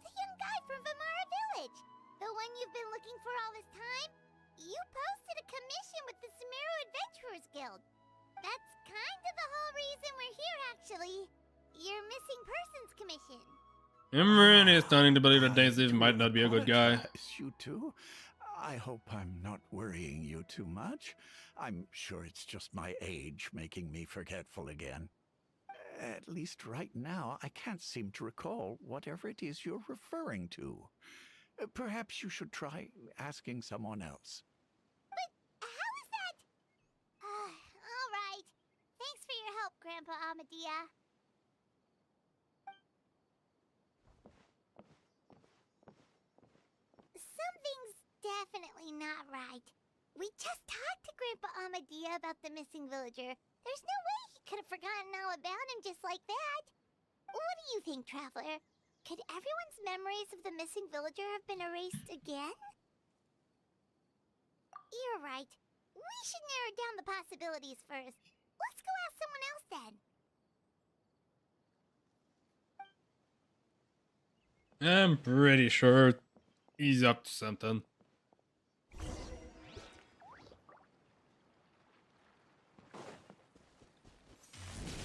the young guy from Vamara Village. The one you've been looking for all this time. You posted a commission with the Sumeru Adventurers Guild. That's kind of the whole reason we're here, actually. Your missing persons commission. I'm really starting to believe that Daisy I might do not be a good guy. apologize, You two. I hope I'm not worrying you too much. I'm sure it's just my age making me forgetful again. At least right now, I can't seem to recall whatever it is you're referring to. Perhaps you should try asking someone else. How is that? All right. Thanks for your help, Grandpa Amadia. Something's definitely not right. We just talked to Grandpa Amadia about the missing villager. There's no way he could have forgotten all about him just like that. What do you think, Traveler? Could everyone's memories of the missing villager have been erased again? You're right. We should narrow down the possibilities first. Let's go ask someone else then. I'm pretty sure he's up to something.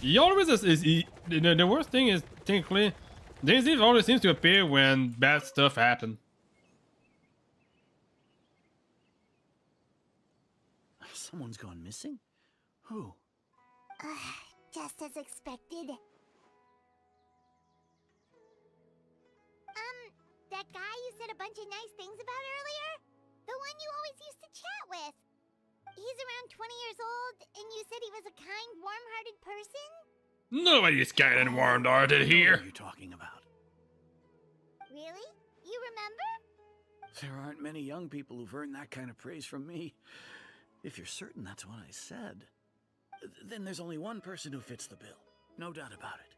He always the worst thing is, technically, Daisy always seems to appear when bad stuff happens. Someone's gone missing? Who? Just as expected. That guy you said a bunch of nice things about earlier? The one you always used to chat with. He's around 20 years old, and you said he was a kind, warm-hearted person? Nobody's kind and warm-hearted What are here. you talking about? Really? You remember? There aren't many young people who've earned that kind of praise from me. If you're certain that's what I said, then there's only one person who fits the bill. No doubt about it.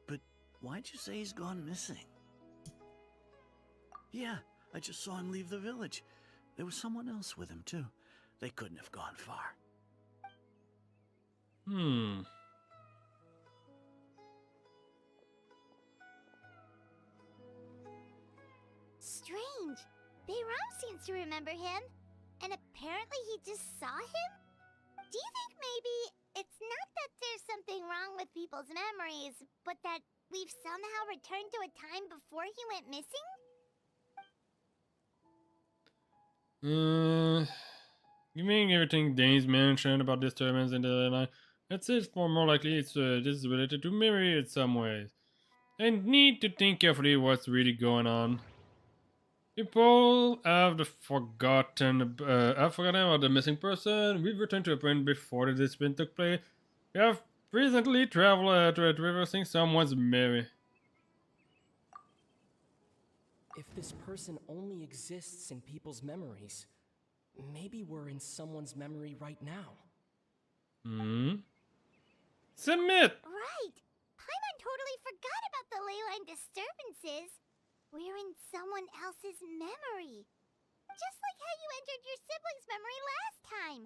But why'd you say he's gone missing? Yeah, I just saw him leave the village. There was someone else with him, too. They couldn't have gone far. Strange. Bayram seems to remember him, and apparently he just saw him? Do you think maybe it's not that there's something wrong with people's memories, but that we've somehow returned to a time before he went missing? Given everything Dane's mentioned about disturbance in the line, I'd say it's more likely this is related to memory in some ways. I need to think carefully what's really going on. People have forgotten about the missing person. We've returned to a point before the discipline took place. We have recently traveled to reversing someone's memory. If this person only exists in people's memories, maybe we're in someone's memory right now. Submit! Right! Paimon totally forgot about the leyline disturbances. We're in someone else's memory. Just like how you entered your sibling's memory last time.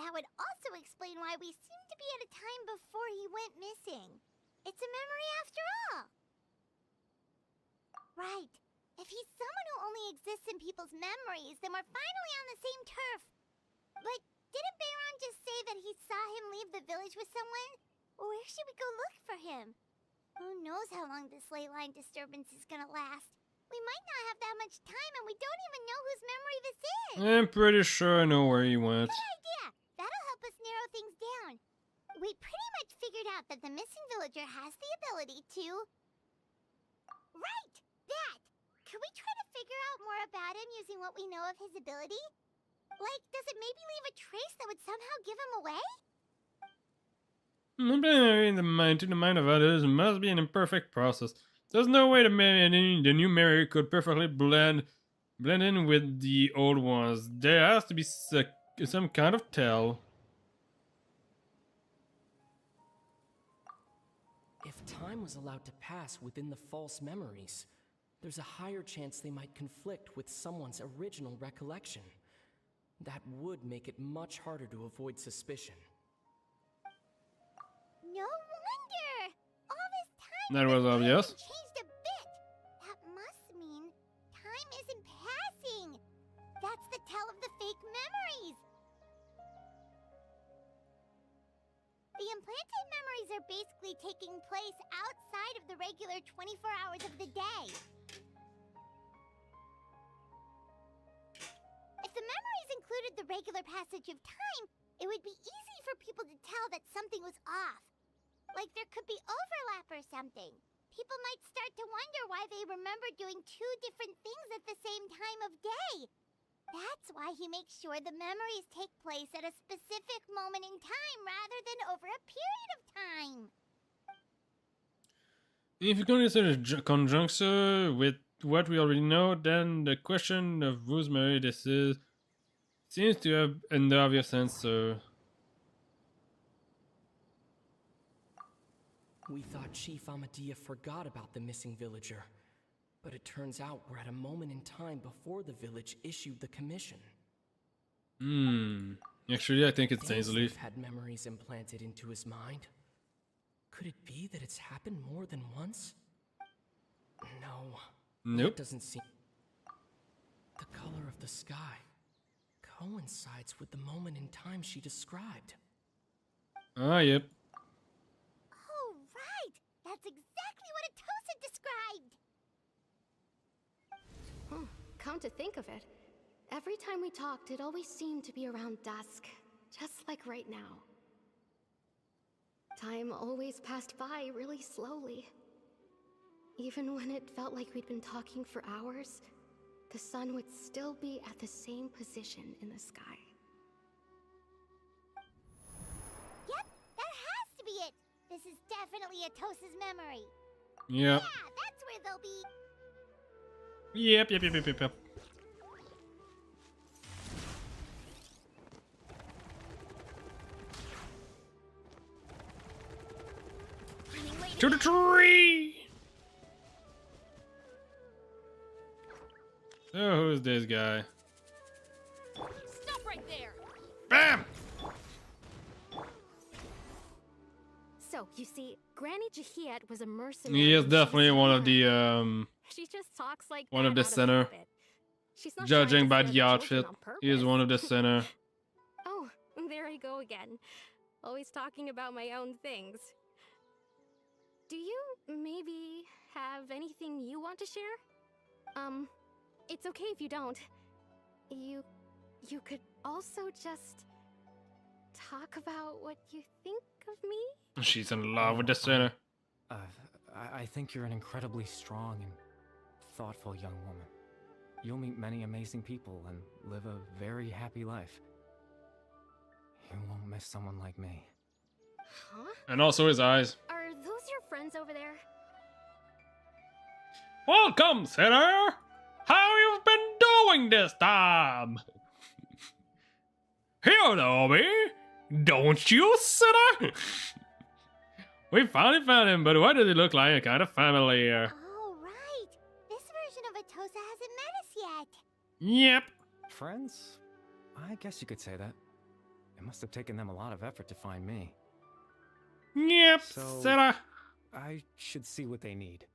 That would also explain why we seem to be at a time before he went missing. It's a memory after all. Right. If he's someone who only exists in people's memories, then we're finally on the same turf. But didn't Bayron just say that he saw him leave the village with someone? Where should we go look for him? Who knows how long this ley line disturbance is gonna last? We might not have that much time, and we don't even know whose memory this is. I'm pretty sure I know where he went. Good idea. That'll help us narrow things down. We pretty much figured out that the missing villager has the ability to... Right! That! Could we try to figure out more about him using what we know of his ability? Like, does it maybe leave a trace that would somehow give him away? In the mind of others must be an imperfect process. There's no way the new Mary could perfectly blend blend in with the old ones. There has to be some kind of tell. If time was allowed to pass within the false memories, there's a higher chance they might conflict with someone's original recollection. That would make it much harder to avoid suspicion. No wonder! All this time That was obvious. hasn't changed a bit. That must mean time isn't passing. That's the tell of the fake memories. The implanted memories are basically taking place outside of the regular 24 hours of the day. If the memories included the regular passage of time, it would be easy for people to tell that something was off. Like there could be overlap or something. People might start to wonder why they remember doing two different things at the same time of day. That's why he makes sure the memories take place at a specific moment in time rather than over a period of time. If you consider conjuncture with what we already know, then the question of whose memory this is seems to have an obvious answer. We thought Chief Amadea forgot about the missing villager, but it turns out we're at a moment in time before the village issued the commission. Actually, I think it's Ainsley Ainsley. had memories implanted into his mind. Could it be that it's happened more than once? No. Nope. It doesn't seem. The color of the sky coincides with the moment in time she described. Ah, yep. Oh, right! That's exactly what Atosa described! Come to think of it, every time we talked, it always seemed to be around dusk, just like right now. Time always passed by really slowly. Even when it felt like we'd been talking for hours, the sun would still be at the same position in the sky. Yep, that has to be it! This is definitely Atosa's memory. Yep. Yeah, that's where they'll be. Yep. To the tree! So who's this guy? Stop right there! Bam! So, you see, Granny Jahiet was a mercenary. He is and definitely she's one of smart. the She just talks like one of that the out center. habit. She's not Judging trying to by scare the children outfit, on he is purpose. one of the center. Oh, there I go again. Always talking about my own things. Do you maybe have anything you want to share? It's okay if you don't. You could also just talk about what you think of me? She's in love with the center. I think you're an incredibly strong and thoughtful young woman. You'll meet many amazing people and live a very happy life. You won't miss someone like me. Huh? And also his eyes. Are those your friends over there? Welcome, sinner! How you've been doing this time? You know me, don't you, sinner? We finally found him, but why does he look like a kind of familiar? Oh, right. This version of Atosa hasn't met us yet. Yep. Friends? I guess you could say that. It must have taken them a lot of effort to find me. Yep, So- sinner. I should see what they need.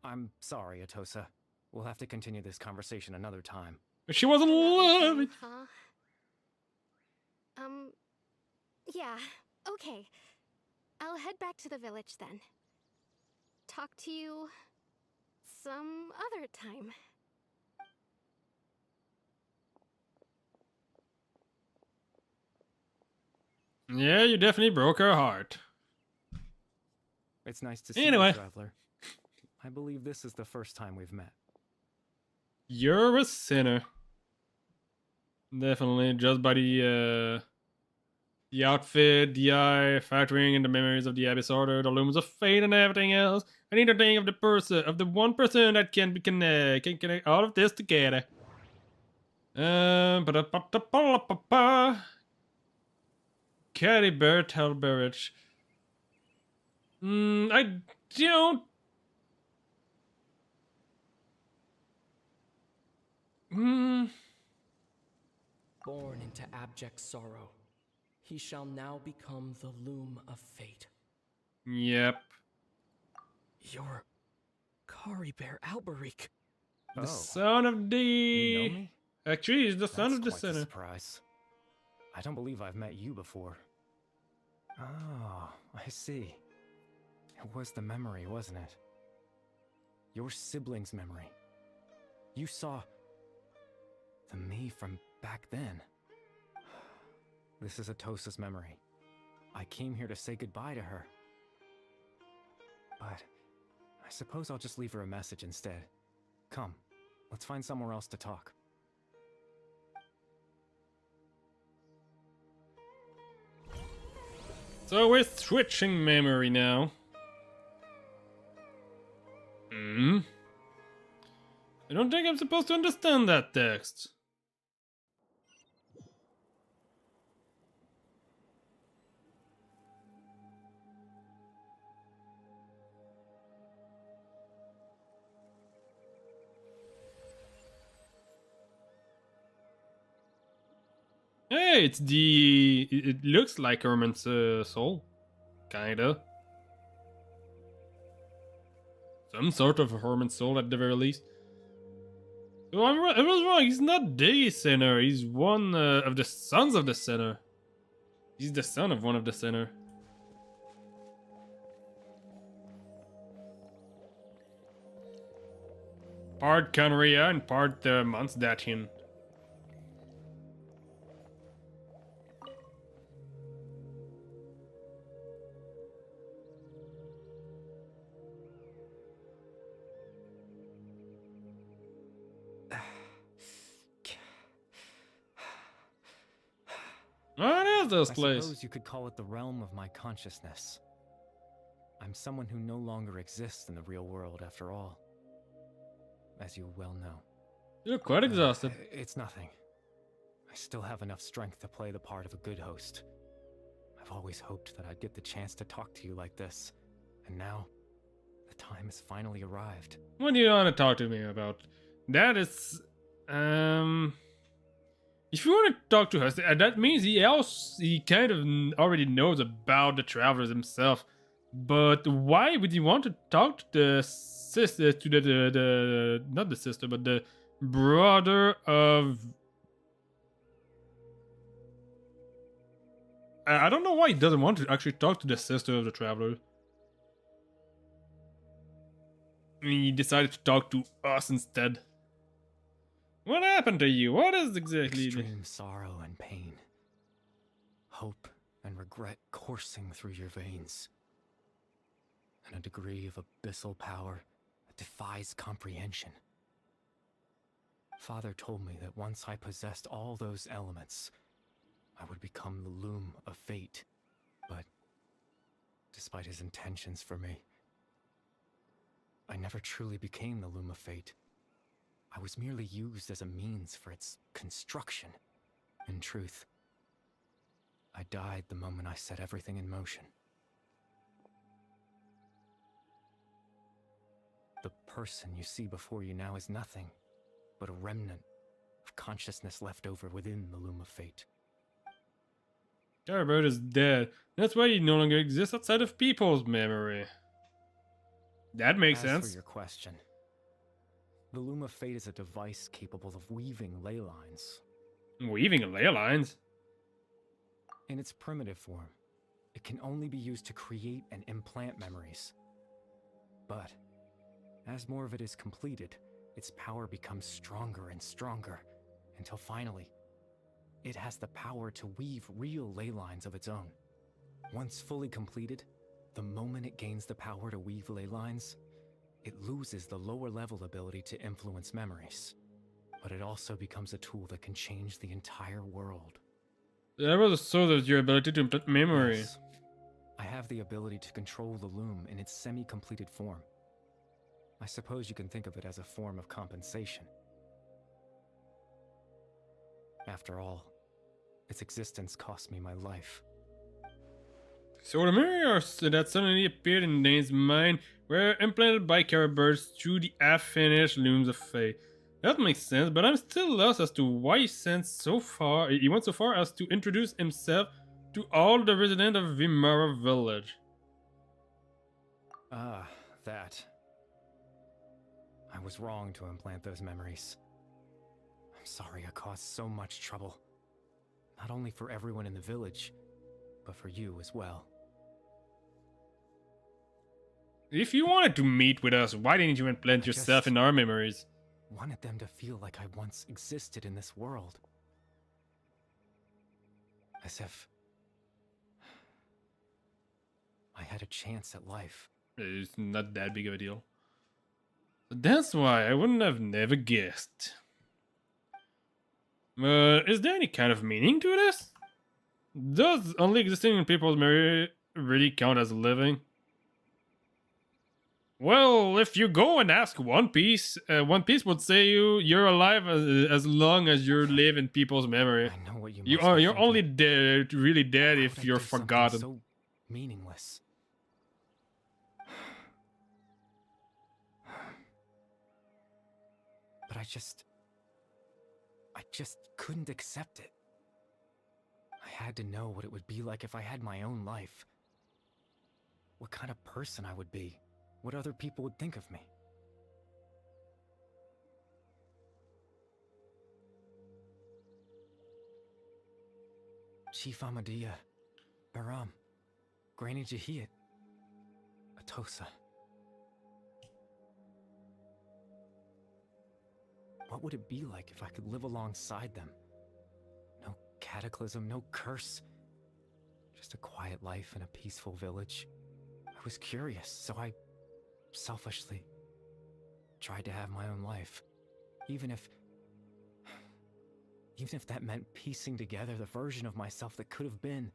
I'm sorry, Atosa. We'll have to continue this conversation another time. She wasn't loving. Huh? Yeah, okay. I'll head back to the village then. Talk to you some other time. Yeah, you definitely broke her heart. It's nice to see Anyway. you, Traveler. I believe this is the first time we've met. You're a sinner. Definitely, just by the outfit, the eye, factoring in the memories of the Abyss Order, the looms of fate, and everything else. I need to think of the one person that can connect all of this together. Ba-da-ba-da-ba-la-ba-ba. Caddy Bear Talberich. I don't. Born into abject sorrow, he shall now become the loom of fate. Yep. You're Kari Bear Alberic. The son of the. You know me? Actually, he's the son of the That's quite a sinner. surprise. I don't believe I've met you before. Oh, I see. It was the memory, wasn't it? Your sibling's memory. You saw the me from back then. This is Atosa's memory. I came here to say goodbye to her. But I suppose I'll just leave her a message instead. Come, let's find somewhere else to talk. So we're switching memory now. I don't think I'm supposed to understand that text. Hey, it's the. It looks like Herman's soul. Kinda. Some sort of Herman's soul at the very least. So I was wrong. He's not the sinner. He's one of the sons of the sinner. He's the son of one of the sinner. Part Conria and part Monsdatian. What is this place? I suppose you could call it the realm of my consciousness. I'm someone who no longer exists in the real world after all. As you well know. You're quite exhausted. It's nothing. I still have enough strength to play the part of a good host. I've always hoped that I'd get the chance to talk to you like this. And now, the time has finally arrived. What do you want to talk to me about? That is... If you want to talk to us, that means he kind of already knows about the travelers himself. But why would he want to talk to the sister, to the not the sister, but the brother of... I don't know why he doesn't want to actually talk to the sister of the traveler. I mean, he decided to talk to us instead. What happened to you? What is exactly... Extreme sorrow and pain. Hope and regret coursing through your veins. And a degree of abyssal power that defies comprehension. Father told me that once I possessed all those elements, I would become the loom of fate. But despite his intentions for me, I never truly became the loom of fate. I was merely used as a means for its construction. In truth, I died the moment I set everything in motion. The person you see before you now is nothing but a remnant of consciousness left over within the loom of fate. Garbert is dead. That's why he no longer exists outside of people's memory. That makes sense. As for your question, the loom of fate is a device capable of weaving ley lines. Weaving ley lines? In its primitive form, it can only be used to create and implant memories. But as more of it is completed, its power becomes stronger and stronger, until finally, it has the power to weave real ley lines of its own. Once fully completed, the moment it gains the power to weave ley lines, it loses the lower level ability to influence memories. But it also becomes a tool that can change the entire world. That was sort of your ability to implant memory. Yes. I have the ability to control the loom in its semi-completed form. I suppose you can think of it as a form of compensation. After all, its existence cost me my life. So the mirrors that suddenly appeared in Dane's mind were implanted by Caribirds through the half-finished looms of fate. That makes sense, but I'm still lost as to why he went so far as to introduce himself to all the residents of Vimara village. Ah, that. I was wrong to implant those memories. I'm sorry I caused so much trouble. Not only for everyone in the village, but for you as well. If you wanted to meet with us, why didn't you implant yourself in our memories? Wanted them to feel like I once existed in this world. As if I had a chance at life. It's not that big of a deal. That's why I wouldn't have never guessed. Is there any kind of meaning to this? Does only existing in people's memory really count as living? Well, if you go and ask One Piece, One Piece would say you're alive as long as you live in people's memory. I know what you You're thinking. only dead, really dead Why if would I you're do something forgotten. So meaningless. But I just couldn't accept it. I had to know what it would be like if I had my own life. What kind of person I would be. What other people would think of me. Chief Ahmadiyya, Baram, Granny Jahiyat, Atosa. What would it be like if I could live alongside them? No cataclysm, no curse. Just a quiet life in a peaceful village. I was curious, so I selfishly tried to have my own life. Even if that meant piecing together the version of myself that could have been.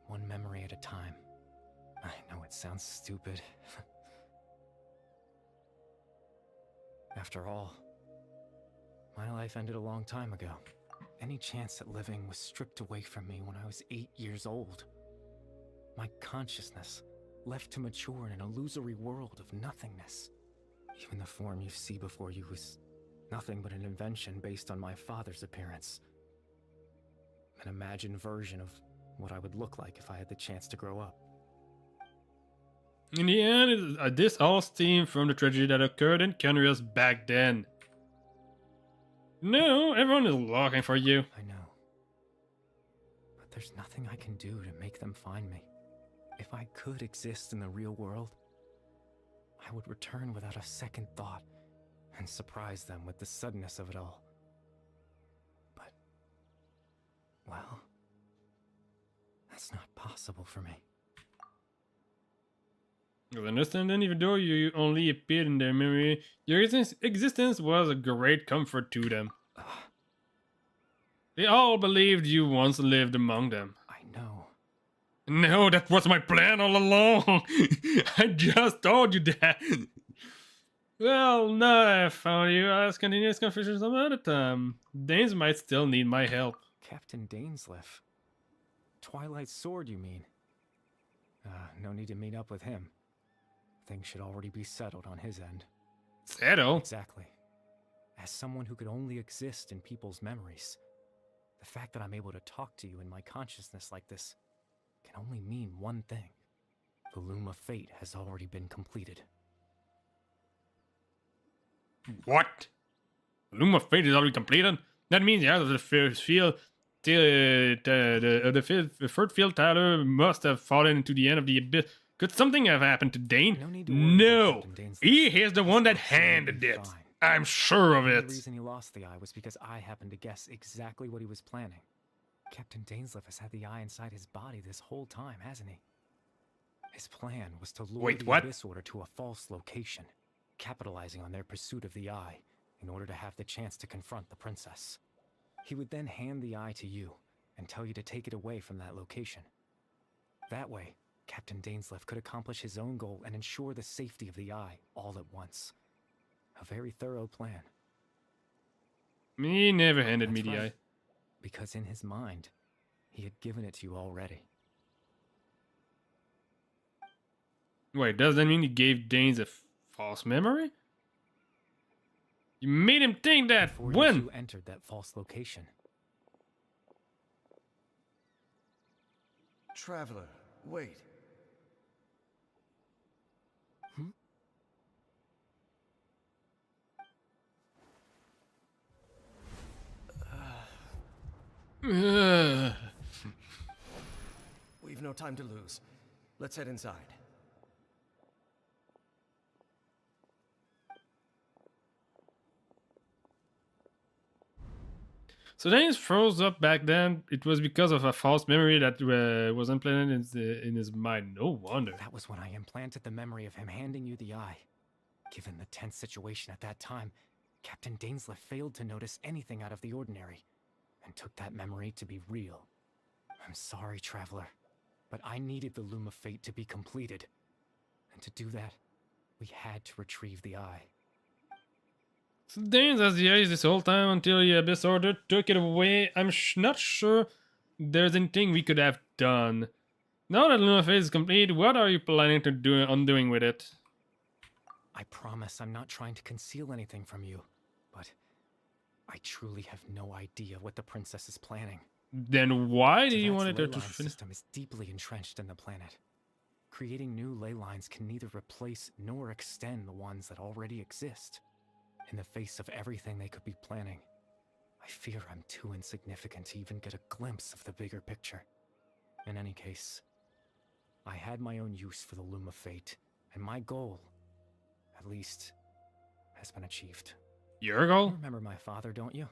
One memory at a time. I know it sounds stupid. After all, my life ended a long time ago. Any chance at living was stripped away from me when I was 8 years old. My consciousness left to mature in an illusory world of nothingness. Even the form you see before you was nothing but an invention based on my father's appearance. An imagined version of what I would look like if I had the chance to grow up. In the end, this all stemmed from the tragedy that occurred in Canrias back then. No, everyone is looking for you. I know. But there's nothing I can do to make them find me. If I could exist in the real world, I would return without a second thought and surprise them with the suddenness of it all. But, well, that's not possible for me. You understand then, even though you only appeared in their memory, your existence was a great comfort to them. They all believed you once lived among them. I know. No, that was my plan all along. I just told you that. Well, now I found you. I'll continue this conversation some other time. Danes might still need my help. Captain Dainsleif. Twilight Sword, you mean? No need to meet up with him. Things should already be settled on his end. Settled? Exactly. As someone who could only exist in people's memories, the fact that I'm able to talk to you in my consciousness like this can only mean one thing. The Loom of Fate has already been completed. What? Loom of Fate is already completed? That means the the first field, the third field Tyler must have fallen into the end of the abyss. Could something have happened to Dane? No need to worry about No! Captain Dainsleif. He is the one that He's absolutely handed it. fine. I'm sure of The it. reason he lost the eye was because I happened to guess exactly what he was planning. Captain Dainsleif has had the eye inside his body this whole time, hasn't he? His plan was to lure Wait, the what? Abyss Order to a false location, capitalizing on their pursuit of the eye in order to have the chance to confront the princess. He would then hand the eye to you and tell you to take it away from that location. That way, Captain Dainsleif could accomplish his own goal and ensure the safety of the eye all at once. A very thorough plan. He never handed me That's the right. eye. Because in his mind, he had given it to you already. Wait, does that mean he gave Danes a false memory? You made him think that Before you when? two entered that false location. Traveler, wait. We've no time to lose. Let's head inside. So Danes froze up back then. It was because of a false memory that was implanted in his mind. No wonder. That was when I implanted the memory of him handing you the eye. Given the tense situation at that time, Captain Dainsleif failed to notice anything out of the ordinary, and took that memory to be real. I'm sorry, Traveler, but I needed the Loom of Fate to be completed. And to do that, we had to retrieve the eye. So Danes has the eyes this whole time until the Abyss Order took it away. I'm not sure there's anything we could have done. Now that Luna Phase is complete, what are you planning to do undoing with it? I promise I'm not trying to conceal anything from you, but I truly have no idea what the princess is planning. Then why do you want Teyvat's her ley to line finish? system is deeply entrenched in the planet. Creating new ley lines can neither replace nor extend the ones that already exist. In the face of everything they could be planning, I fear I'm too insignificant to even get a glimpse of the bigger picture. In any case, I had my own use for the Loom of Fate, and my goal, at least, has been achieved. Your You goal? remember my father, don't you?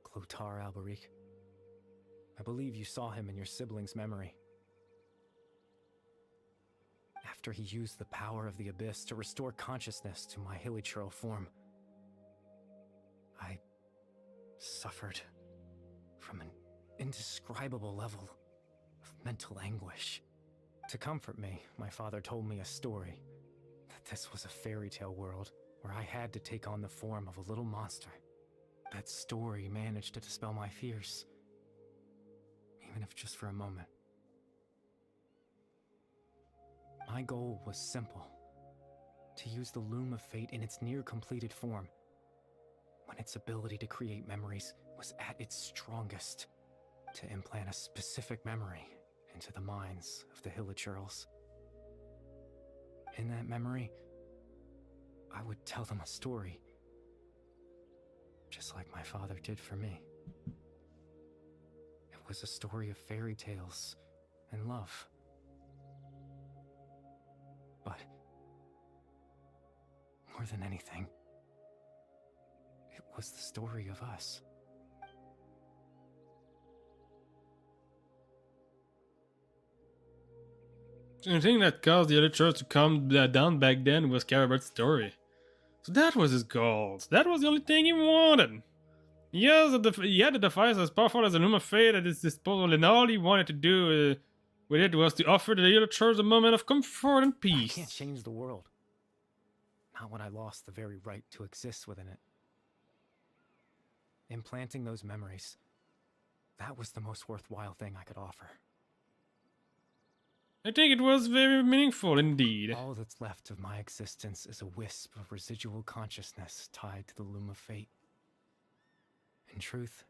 Clotar Alberic. I believe you saw him in your sibling's memory. After he used the power of the Abyss to restore consciousness to my hilichurl form, I suffered from an indescribable level of mental anguish. To comfort me, my father told me a story, that this was a fairy tale world where I had to take on the form of a little monster. That story managed to dispel my fears, even if just for a moment. My goal was simple: to use the Loom of Fate in its near-completed form, when its ability to create memories was at its strongest, to implant a specific memory into the minds of the hilichurls. In that memory, I would tell them a story, just like my father did for me. It was a story of fairy tales and love. But more than anything, it was the story of us. The thing that caused the other church to come down back then was Carabert's story. So that was his goal. That was the only thing he wanted. He had the device as powerful as a Loom of Fate at his disposal, and all he wanted to do with it was to offer the other church a moment of comfort and I peace. can't change the world. Not when I lost the very right to exist within it. Implanting those memories, that was the most worthwhile thing I could offer. I think it was very meaningful indeed. All that's left of my existence is a wisp of residual consciousness tied to the Loom of Fate. In truth,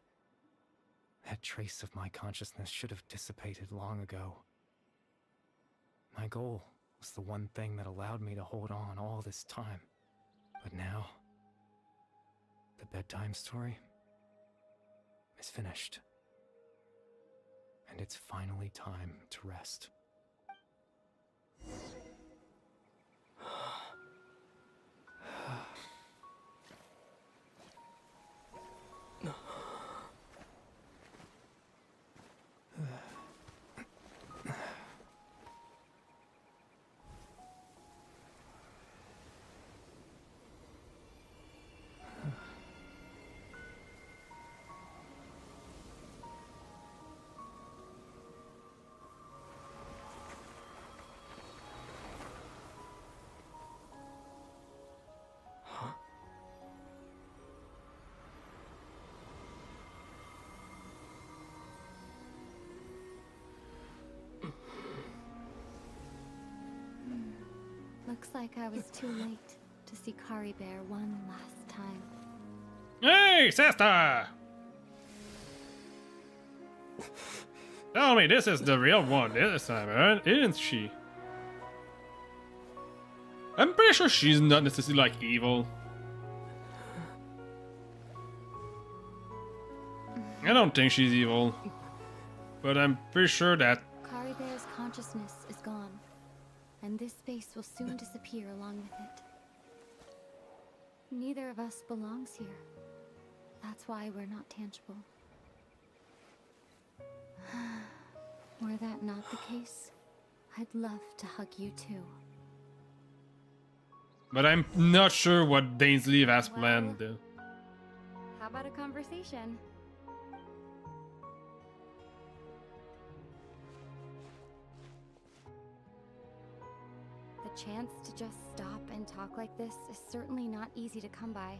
that trace of my consciousness should have dissipated long ago. My goal was the one thing that allowed me to hold on all this time. But now, the bedtime story is finished. And it's finally time to rest. Looks like I was too late to see Kari Bear one last time. Hey, sister! Tell me this is the real one this time, isn't she? I'm pretty sure she's not necessarily like evil. I don't think she's evil, but I'm pretty sure that Kari Bear's consciousness is gone, and this space will soon disappear along with it. Neither of us belongs here. That's why we're not tangible. Were that not the case, I'd love to hug you too. but I'm not sure what Dainsleif has planned though. How about a conversation? The chance to just stop and talk like this is certainly not easy to come by.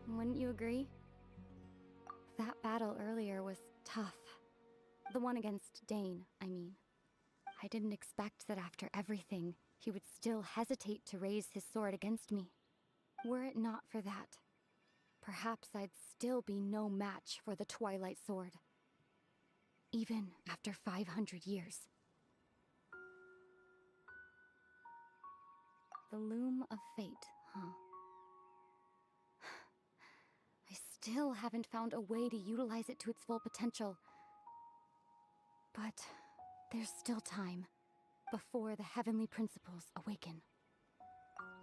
Wouldn't you agree? That battle earlier was tough. The one against Dane, I mean. I didn't expect that after everything, he would still hesitate to raise his sword against me. Were it not for that, perhaps I'd still be no match for the Twilight Sword. Even after 500 years. The loom of fate, huh? I still haven't found a way to utilize it to its full potential. But there's still time before the heavenly principles awaken.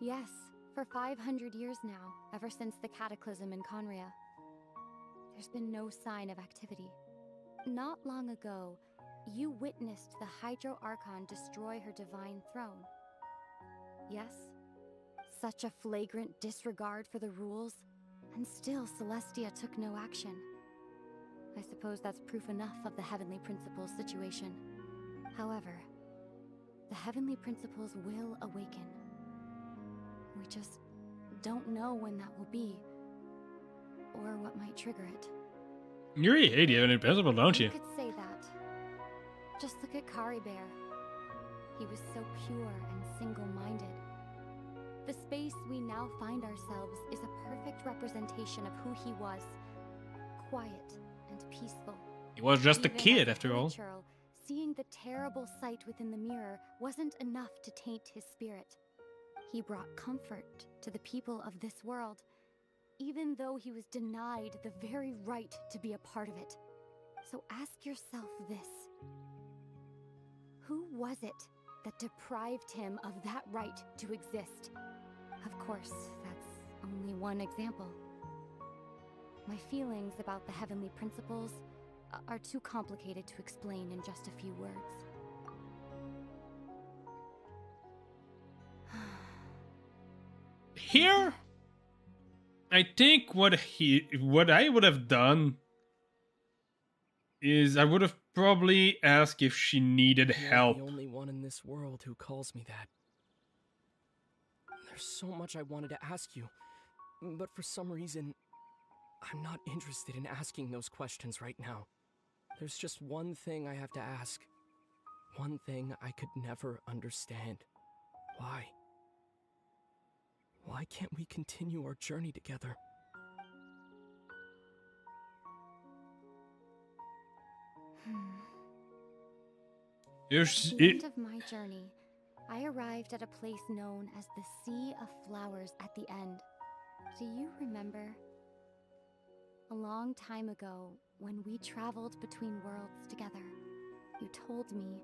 Yes, for 500 years now, ever since the cataclysm in Conria, there's been no sign of activity. Not long ago, you witnessed the Hydro Archon destroy her divine throne. Yes, such a flagrant disregard for the rules, and still Celestia took no action. I suppose that's proof enough of the Heavenly Principles situation. However, the Heavenly Principles will awaken. We just don't know when that will be, or what might trigger it. You really hate the Heavenly Principle, don't you? You could say that. Just look at Kari Bear. He was so pure and single-minded. The space we now find ourselves is a perfect representation of who he was. Quiet and peaceful. He was just a Even kid, as a after all. holy churl, seeing the terrible sight within the mirror wasn't enough to taint his spirit. He brought comfort to the people of this world, even though he was denied the very right to be a part of it. So ask yourself this. Who was it that deprived him of that right to exist? Of course, that's only one example. My feelings about the Heavenly Principles are too complicated to explain in just a few words. Here, I think what I would have done is I would have probably asked if she needed help. You're the only one in this world who calls me that. There's so much I wanted to ask you, but for some reason, I'm not interested in asking those questions right now. There's just one thing I have to ask. One thing I could never understand. Why? Why can't we continue our journey together? There's At the end of my journey, I arrived at a place known as the Sea of Flowers at the end. Do you remember? A long time ago, when we traveled between worlds together, you told me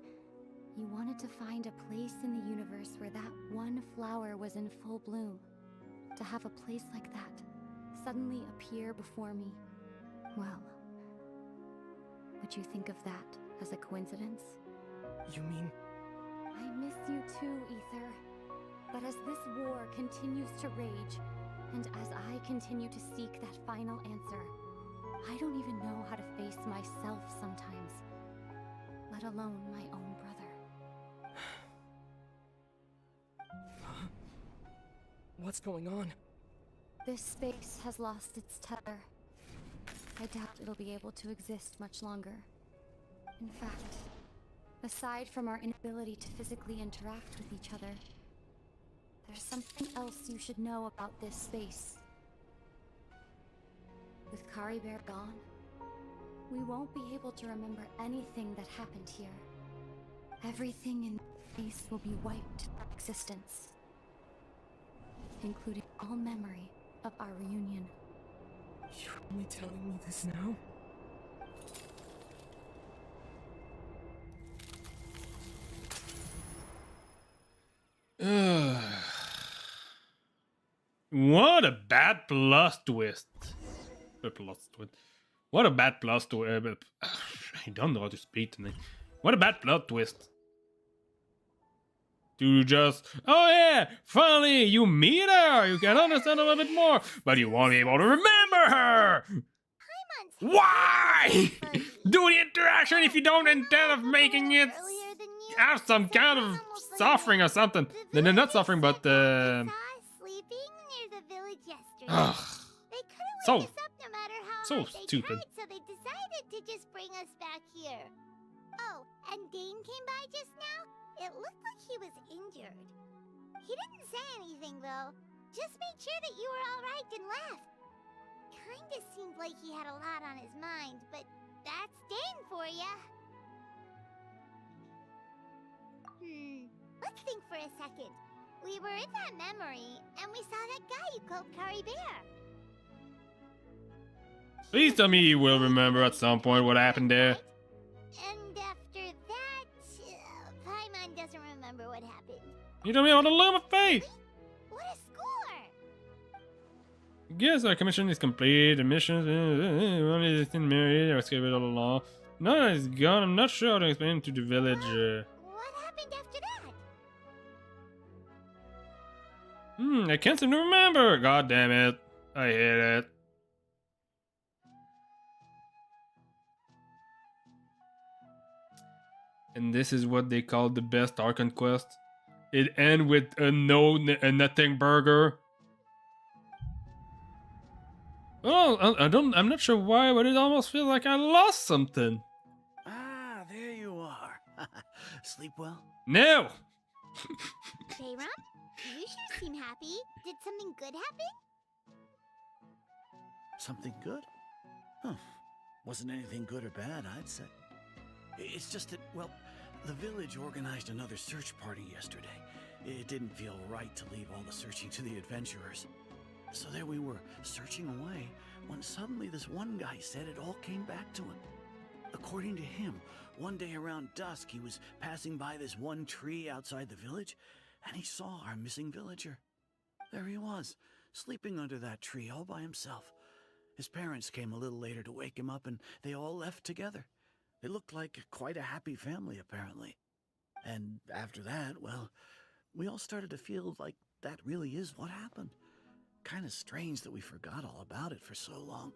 you wanted to find a place in the universe where that one flower was in full bloom. To have a place like that suddenly appear before me. Well, would you think of that as a coincidence? You mean... I miss you too, Ether. But as this war continues to rage, and as I continue to seek that final answer, I don't even know how to face myself sometimes, let alone my own brother. What's going on? This space has lost its tether. I doubt it'll be able to exist much longer. In fact, aside from our inability to physically interact with each other, There's something else you should know about this space. With Kari Bear gone, we won't be able to remember anything that happened here. Everything in space will be wiped from existence, including all memory of our reunion. You're only telling me this now? What a bad plot twist. What a bad plot twist. I don't know how to speak tonight. What a bad plot twist. To just, oh yeah, finally you meet her, you can understand a little bit more, but you won't be able to remember her. Why? Do the interaction if you don't intend of making it have some kind of suffering or something. Then not suffering, but sleeping near the village yesterday. ugh, They couldn't so- wake us up no matter how so hard they stupid. tried, so they decided to just bring us back here. Oh, and Dane came by just now. It looked like he was injured. He didn't say anything though. Just made sure that you were all right and left. Kinda seemed like he had a lot on his mind, but that's Dane for ya. Let's think for a second. We were in that memory, and we saw that guy you called Kari Bear. Please tell me you will remember at some point what happened there. And after that, Paimon doesn't remember what happened. You told me about the loom of faith. What a score! Guess our commission is complete. The mission only is in married or escaped all along. No, that is gone. I'm not sure how to explain to the village. What happened after that? I can't seem to remember. God damn it. I hate it. And this is what they call the best Archon quest. It ends with a nothing burger. Oh, I'm not sure why, but it almost feels like I lost something. Ah, there you are. Sleep well? No! Bayram, you sure seem happy. Did something good happen? Something good? Huh. Wasn't anything good or bad, I'd say. It's just that, well, the village organized another search party yesterday. It didn't feel right to leave all the searching to the adventurers. So there we were, searching away, when suddenly this one guy said it all came back to him. According to him, one day around dusk, he was passing by this one tree outside the village, and he saw our missing villager. There he was, sleeping under that tree all by himself. His parents came a little later to wake him up, and they all left together. They looked like quite a happy family, apparently. And after that, well, we all started to feel like that really is what happened. Kind of strange that we forgot all about it for so long.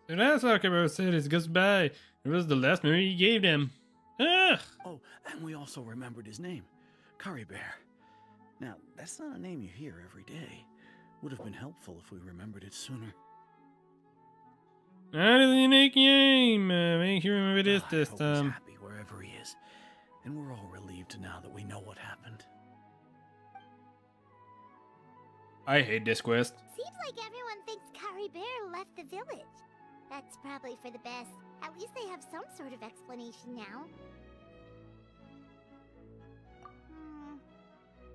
The last Archibald said his goodbye. It was the last memory he gave them. Ah! Oh, and we also remembered his name, Kari Bear. Now, that's not a name you hear every day. Would have been helpful if we remembered it sooner. That is a unique name. Make you remember this I hope time. he's happy wherever he is. And we're all relieved now that we know what happened. I hate this quest. Seems like everyone thinks Kari Bear left the village. That's probably for the best. At least they have some sort of explanation now.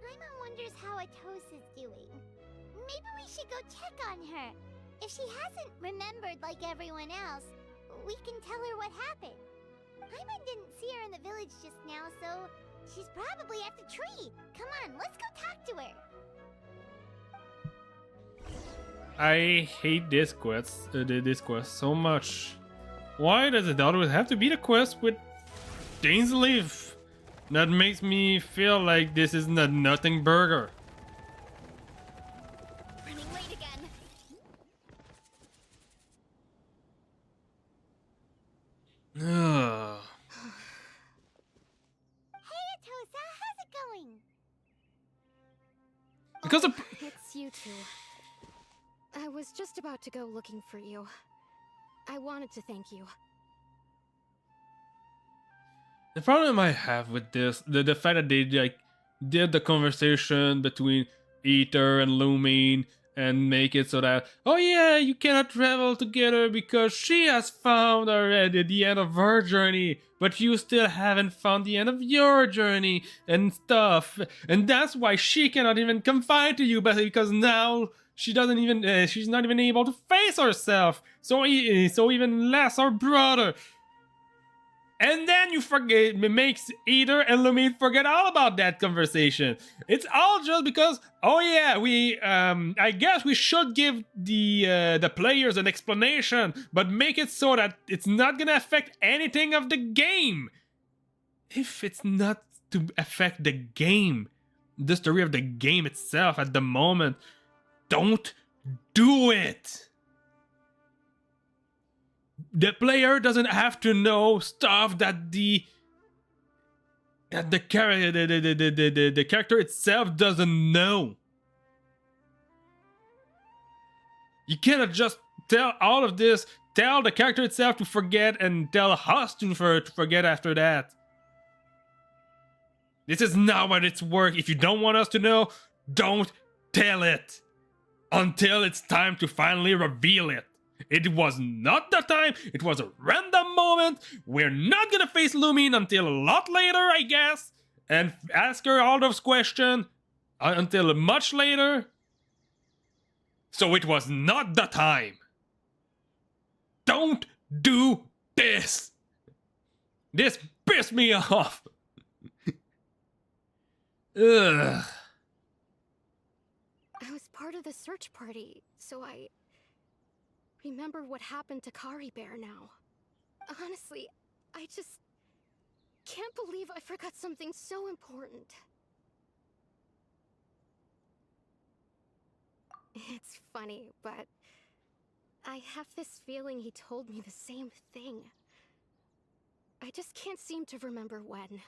Paimon wonders how Atos is doing. Maybe we should go check on her. If she hasn't remembered like everyone else, we can tell her what happened. Paimon didn't see her in the village just now, so she's probably at the tree. Come on, let's go talk to her. I hate this quest so much. Why does it always have to be the quest with Dane's Leaf? That makes me feel like this isn't a nothing burger. Running late again. Ugh. Hey, Atosa, how's it going? Because of It's you two. I was just about to go looking for you. I wanted to thank you. the problem I have with this, the fact that they like did the conversation between Ether and Lumine and make it so that, oh yeah, you cannot travel together because she has found already the end of her journey, but you still haven't found the end of your journey and stuff. And that's why she cannot even confide to you, but because now she doesn't even, she's not even able to face herself. So even less her brother. And then you forget, makes Ether and Lumine forget all about that conversation. It's all just because, oh yeah, I guess we should give the players an explanation, but make it so that it's not gonna affect anything of the game. If it's not to affect the game, the story of the game itself at the moment, don't do it. The player doesn't have to know stuff that the character itself doesn't know. You cannot just tell all of this, tell the character itself to forget, and tell us to forget after that. This is not what it's work. If you don't want us to know, don't tell it until it's time to finally reveal it. It was not the time, it was a random moment. We're not gonna face Lumine until a lot later, I guess, and ask her all those questions until much later. So it was not the time. Don't do this. This pissed me off. Ugh. I was part of the search party, so I remember what happened to Kari Bear now. Honestly, I just can't believe I forgot something so important. It's funny, but I have this feeling he told me the same thing. I just can't seem to remember when.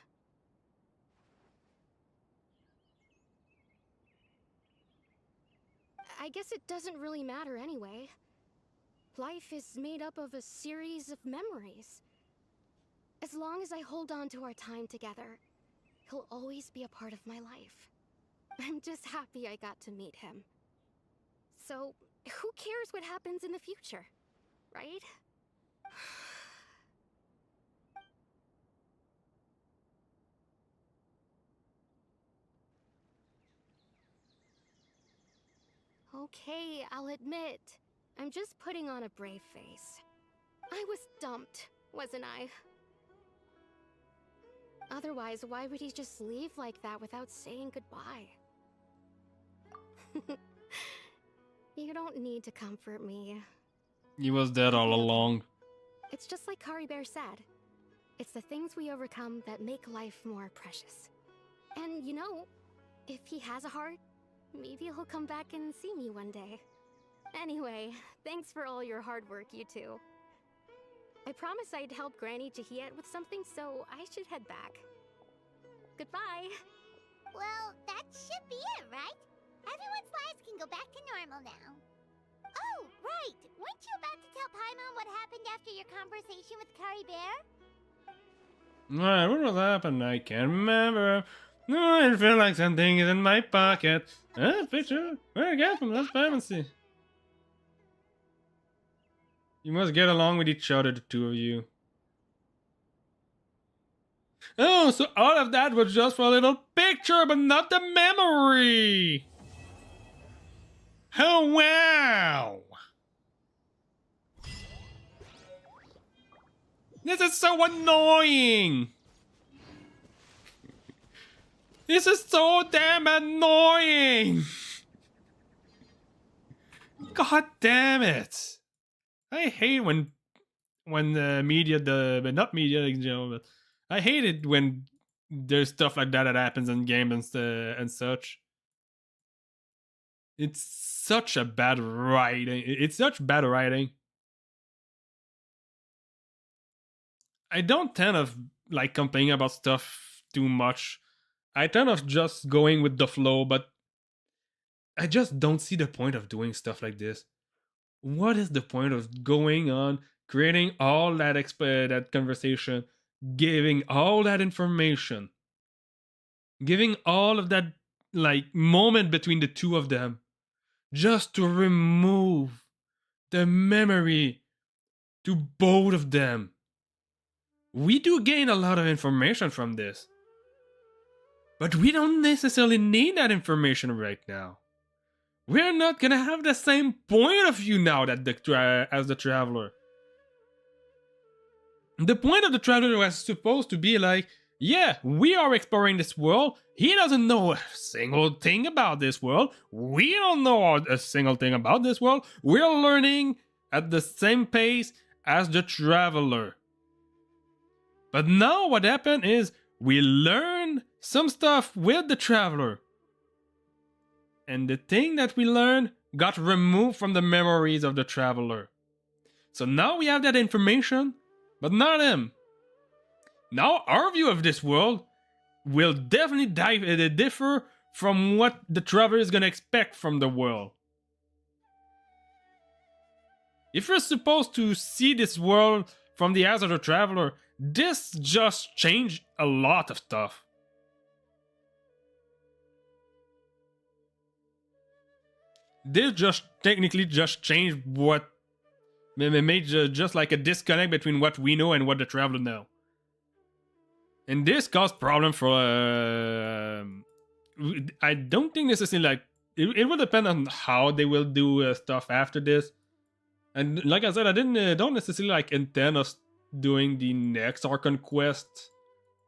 I guess it doesn't really matter anyway. Life is made up of a series of memories. As long as I hold on to our time together, he'll always be a part of my life. I'm just happy I got to meet him. So, who cares what happens in the future, right? Okay, I'll admit, I'm just putting on a brave face. I was dumped, wasn't I? Otherwise, why would he just leave like that without saying goodbye? You don't need to comfort me. He was dead all along. It's just like Kari Bear said. It's the things we overcome that make life more precious. And you know, if he has a heart, maybe he'll come back and see me one day. Anyway, thanks for all your hard work, you two. I promised I'd help Granny Jahiet with something, so I should head back. Goodbye! Well, that should be it, right? Everyone's lives can go back to normal now. Oh, right! Weren't you about to tell Paimon what happened after your conversation with Kari Bear? Alright, what was happened? I can't remember. No, I feel like something is in my pocket. Picture? Where I got from? Let's find and see. You must get along with each other, the two of you. Oh, so all of that was just for a little picture, but not the memory! Oh, wow! This is so annoying! This is so damn annoying! God damn it! I hate when the media, but not media in general, but I hate it when there's stuff like that happens in games and such. It's such a bad writing. It's such bad writing. I don't tend of like complaining about stuff too much. I tend of just going with the flow, but I just don't see the point of doing stuff like this. What is the point of going on, creating all that that conversation, giving all that information, Giving all of that like moment between the two of them just to remove the memory to both of them. We do gain a lot of information from this, but we don't necessarily need that information right now. We're not gonna have the same point of view now that as the traveler. The point of the traveler was supposed to be like, yeah, we are exploring this world. He doesn't know a single thing about this world. We don't know a single thing about this world. We're learning at the same pace as the traveler. But now what happened is we learn some stuff with the traveler. And the thing that we learned got removed from the memories of the traveler. So now we have that information, but not him. Now our view of this world will definitely differ from what the traveler is going to expect from the world. If you're supposed to see this world from the eyes of the traveler, this just changed a lot of stuff. This just technically just changed what made just like a disconnect between what we know and what the traveler know. And this caused problem for I don't think necessarily like it will depend on how they will do stuff after this. And like I said, I don't necessarily like intend us doing the next Archon quest,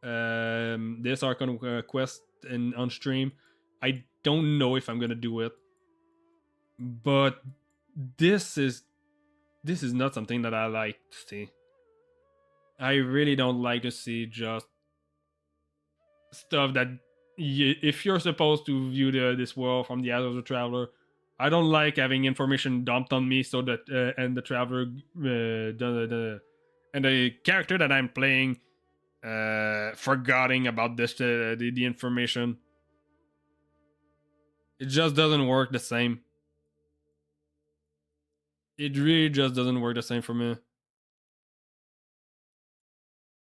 this Archon quest on stream. I don't know if I'm gonna do it, but this is not something that I like to see. I really don't like to see just stuff that if you're supposed to view this world from the eyes of the traveler, I don't like having information dumped on me so that and the traveler and the character that I'm playing forgetting about this the information. It just doesn't work the same. It really just doesn't work the same for me.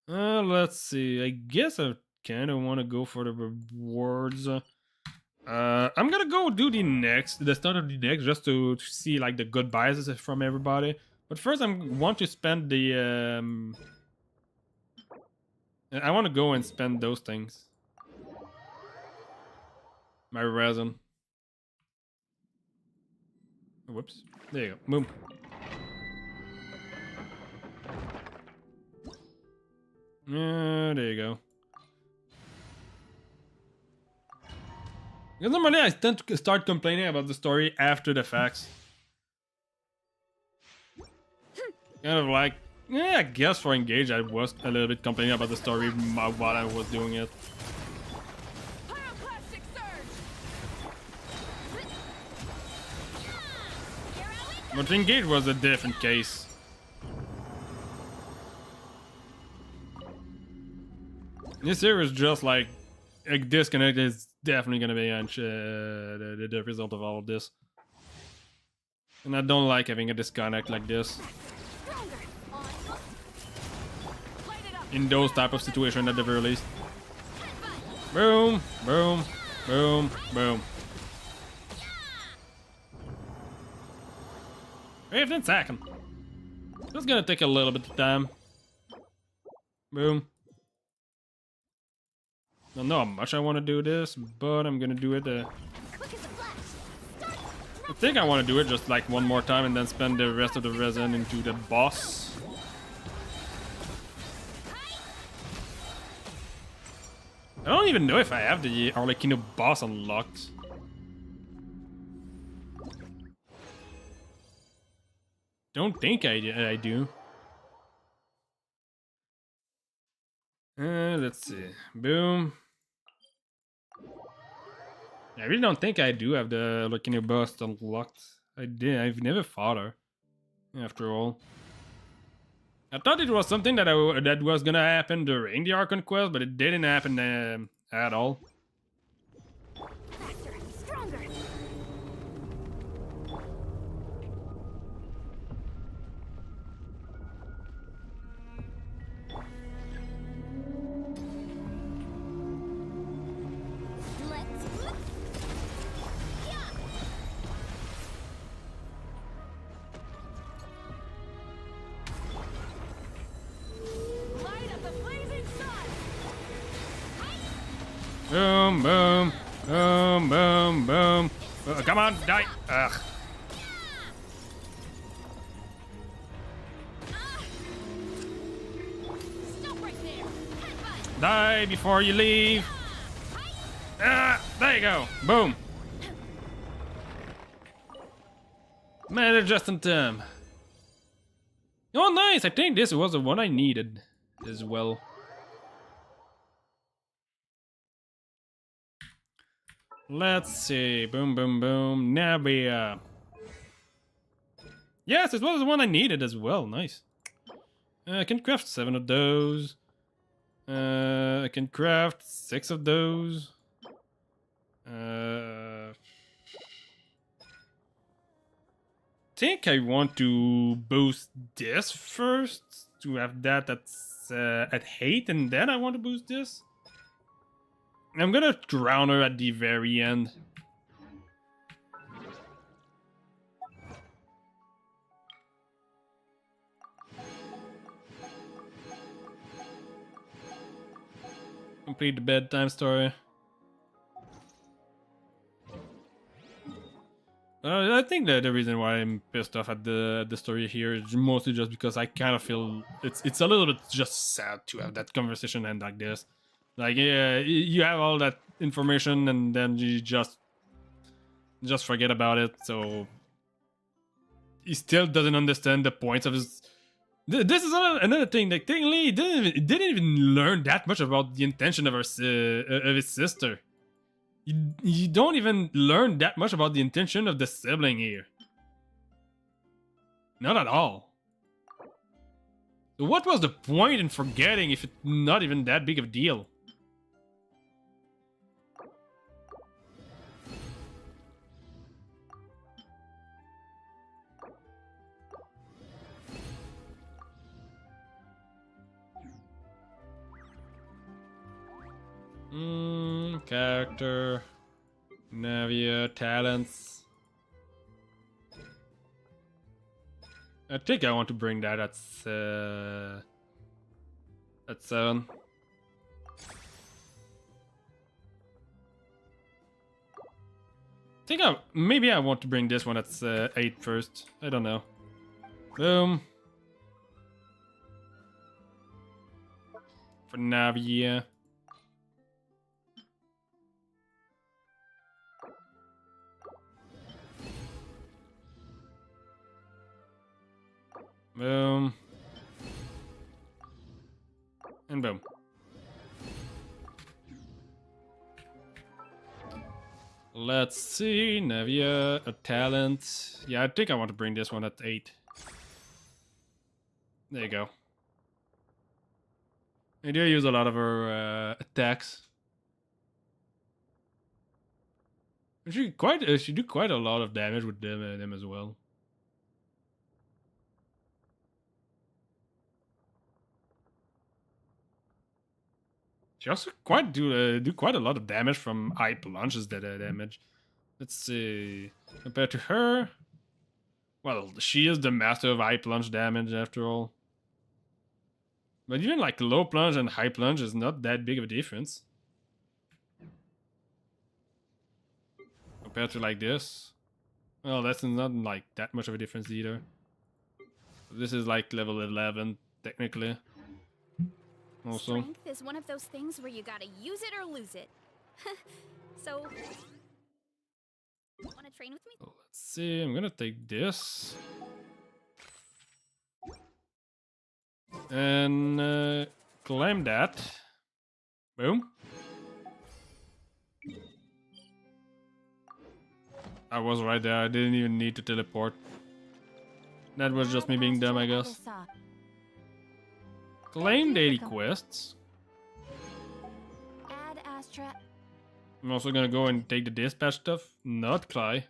Let's see. I guess I kind of want to go for the rewards. I'm gonna go do the start of the next, just to see like the goodbyes from everybody. But first, I want to spend the I want to go and spend those things. My resin. Whoops. There you go. Boom. There you go. Because normally I tend to start complaining about the story after the facts. Kind of like, yeah, I guess for Engage I was a little bit complaining about the story while I was doing it. But Engage was a different case. This here is just like a disconnect is definitely gonna be the result of all of this. And I don't like having a disconnect like this. In those type of situations at the very least. Boom, boom, boom, boom. 15 seconds. It's gonna take a little bit of time. Boom. Don't know how much I want to do this, but I'm gonna do it. I think I want to do it just like one more time and then spend the rest of the resin into the boss. I don't even know if I have the Arlecchino boss unlocked. Don't think I do. Let's see. Boom. I really don't think I do have the Arlecchino boss unlocked. I've never fought her. After all. I thought it was something that that was gonna happen during the Archon quest, but it didn't happen at all. Faster, stronger. Boom, boom, boom, boom, boom. Come on, die. Ugh. Die before you leave. There you go. Boom. Man, it's just in time. Oh, nice. I think this was the one I needed as well. Let's see. Boom, boom, boom. Navia. Yes, it was the one I needed as well. Nice. I can craft 7 of those. I can craft 6 of those. Think I want to boost this first to have that at 8, and then I want to boost this. I'm gonna drown her at the very end. Complete the bedtime story. I think that the reason why I'm pissed off at the story here is mostly just because I kind of feel it's a little bit just sad to have that conversation end like this. Like, yeah, you have all that information and then you just forget about it. So he still doesn't understand the points of his. This is another thing. Like, technically, he didn't even learn that much about the intention of his sister. You don't even learn that much about the intention of the sibling here. Not at all. So what was the point in forgetting if it's not even that big of a deal? Character, Navia, talents. I think I want to bring that at 7. Maybe I want to bring this one at 8 first. I don't know. Boom. For Navia. Boom. And boom. Let's see, Navia, a talent. Yeah, I think I want to bring this one at 8. There you go. I do use a lot of her attacks. She do quite a lot of damage with them as well. She also do quite a lot of damage from high plunges that damage. Let's see. Compared to her, well, she is the master of high plunge damage after all. But even like low plunge and high plunge is not that big of a difference. Compared to like this. Well, that's not like that much of a difference either. This is like level 11 technically. Also. Strength is one of those things where you gotta use it or lose it. So, wanna train with me? Let's see, I'm gonna take this. And claim that. Boom. I was right there, I didn't even need to teleport. That was just me being dumb, I guess. Claim daily quests. Add Astra. I'm also gonna go and take the dispatch stuff. Not Cly.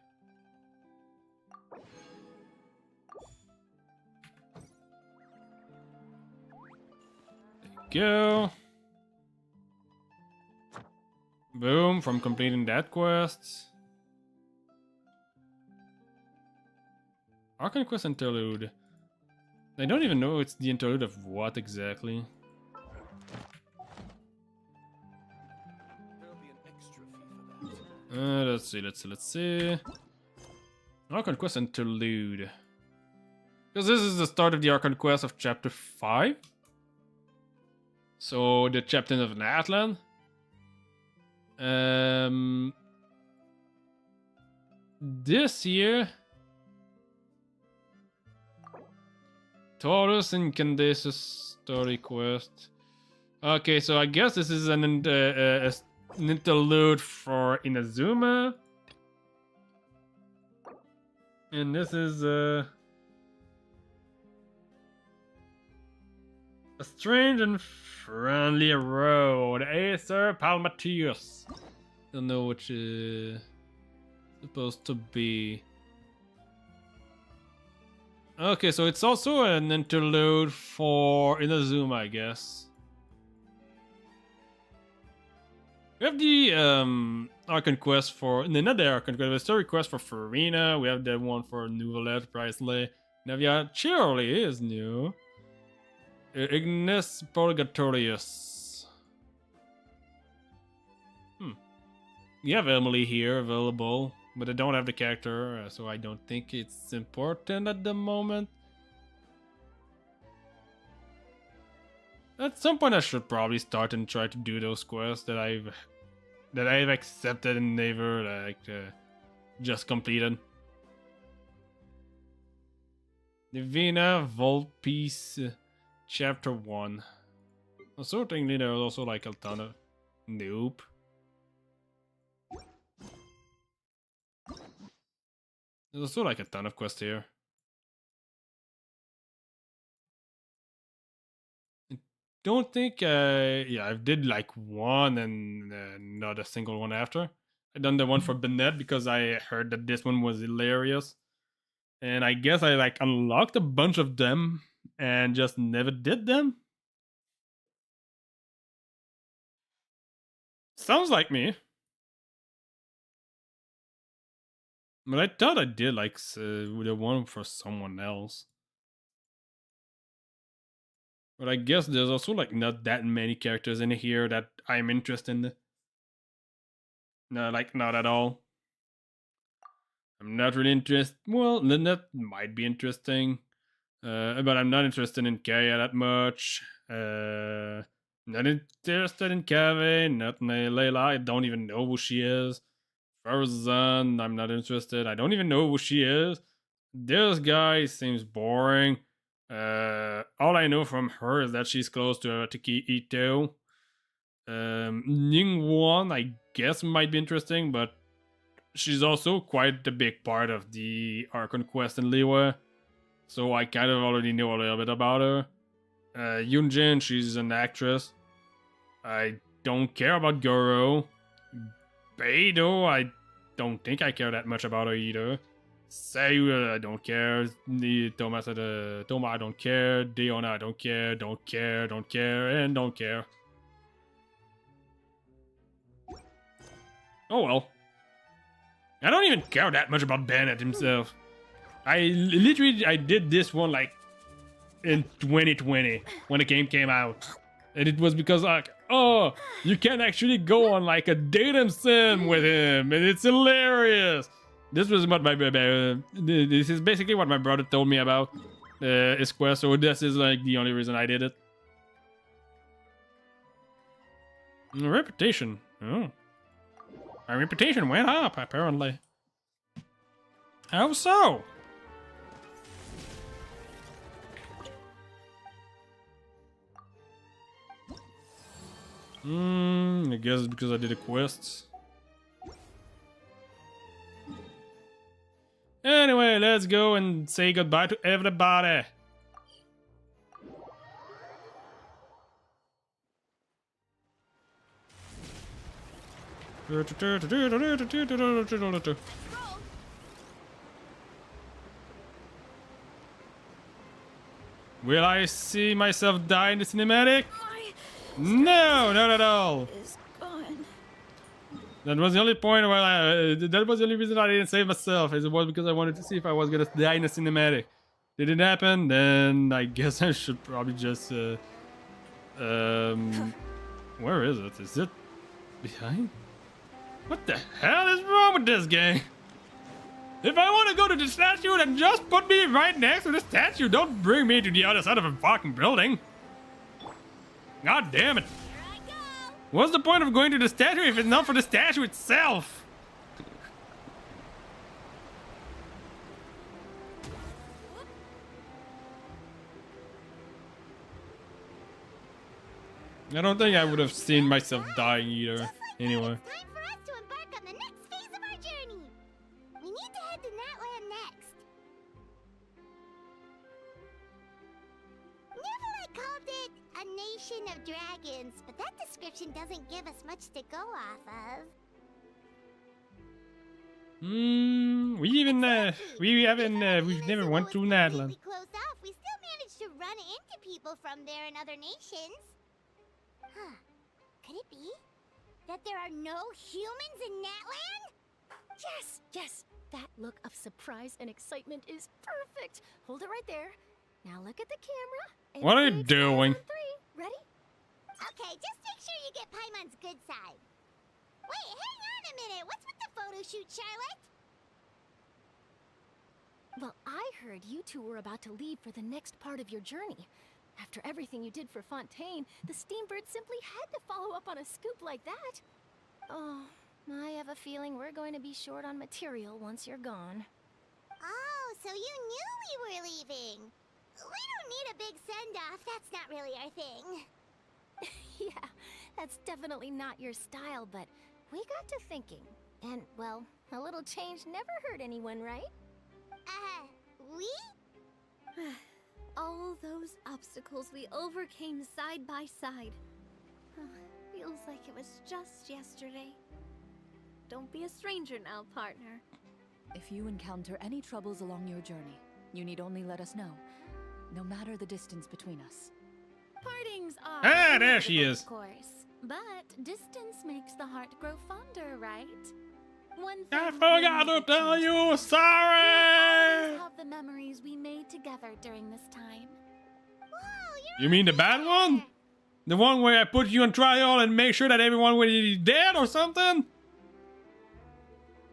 There you go. Boom, from completing that quest. Arcane Quest Interlude. I don't even know it's the interlude of what exactly. There'll be an extra Let's see. Archon Quest Interlude. Because this is the start of the Archon Quest of Chapter 5. So, the Captain of Natlan. This year... Taurus and Candace's story quest. Okay, so I guess this is an interlude for Inazuma. And this is a strange and friendly road. Acer Palmatius. Don't know which is supposed to be. Okay, so it's also an interlude for Inazuma, I guess. We have the Archon Quest for... not the Archon Quest, the story quest for Farina. We have the one for Nouvelle Priceley. Navia Cheerly is new. Ignis Purgatorius. You have Emily here available, but I don't have the character, so I don't think it's important at the moment. At some point I should probably start and try to do those quests that I've accepted and never just completed. Divina Volpice Chapter 1. Certainly there's also like a ton of... Nope. There's also like a ton of quests here. I don't think, yeah, I did like one and not a single one after. I done the one for Bennett because I heard that this one was hilarious. And I guess I like unlocked a bunch of them and just never did them. Sounds like me. But I thought I did like the one for someone else. But I guess there's also like not that many characters in here that I'm interested in. No, like not at all. I'm not really interested. Well, Lynette might be interesting. But I'm not interested in Kaya that much. Not interested in Kaveh, not in Layla. I don't even know who she is. Farzan, I'm not interested. I don't even know who she is. This guy seems boring. All I know from her is that she's close to Tiki Ito. Ningguan, I guess, might be interesting, but she's also quite a big part of the Archon Quest in Liyue. So I kind of already know a little bit about her. Yunjin, she's an actress. I don't care about Goro. Beidou, I don't think I care that much about her either. Sayu, I don't care. Toma, I don't care. Diona, I don't care. And don't care. Oh well. I don't even care that much about Bennett himself. I did this one like in 2020 when the game came out. And it was because like, oh, you can actually go on like a dating sim with him, and it's hilarious. This was what this is basically what my brother told me about his quest, so this is like the only reason I did it. Reputation. Oh. My reputation went up, apparently. How so? I guess it's because I did the quests. Anyway, let's go and say goodbye to everybody. Will I see myself die in the cinematic? No, not at all. That was the only point where that was the only reason I didn't save myself. It was because I wanted to see if I was gonna die in the cinematic. Did it happen? Then I guess I should probably just where is it? Is it behind? What the hell is wrong with this game? If I want to go to the statue, then just put me right next to the statue. Don't bring me to the other side of a fucking building. God damn it. What's the point of going to the statue if it's not for the statue itself? I don't think I would have seen myself dying either. Anyway. It's time for us to embark on the next phase of our journey. We need to head to Natland next. Neverlight called it a nation of dragons, but that description doesn't give us much to go off of. We've never went through Natland. Closed off, we still managed to run into people from there in other nations. Huh. Could it be that there are no humans in Natland? Yes, yes. That look of surprise and excitement is perfect. Hold it right there. Now look at the camera. And What are you wave smiles doing? on 3. Ready? Okay, just make sure you get Paimon's good side. Wait, hang on a minute. What's with the photo shoot, Charlotte? Well, I heard you two were about to leave for the next part of your journey. After everything you did for Fontaine, the Steambird simply had to follow up on a scoop like that. Oh, I have a feeling we're going to be short on material once you're gone. Oh, so you knew we were leaving. We don't need a big send-off. That's not really our thing. Yeah, that's definitely not your style, but we got to thinking. And, well, a little change never hurt anyone, right? We? All those obstacles we overcame side by side. Feels like it was just yesterday. Don't be a stranger now, partner. If you encounter any troubles along your journey, you need only let us know, no matter the distance between us. Partings are Ah, there she inevitable, is. Of course, but distance makes the heart grow fonder, right? One I thing forgot will to tell never change. you, We'll sorry! always have the memories we made together during this time. Whoa, You mean the bad one? The one where I put you on trial and make sure that everyone will be dead or something?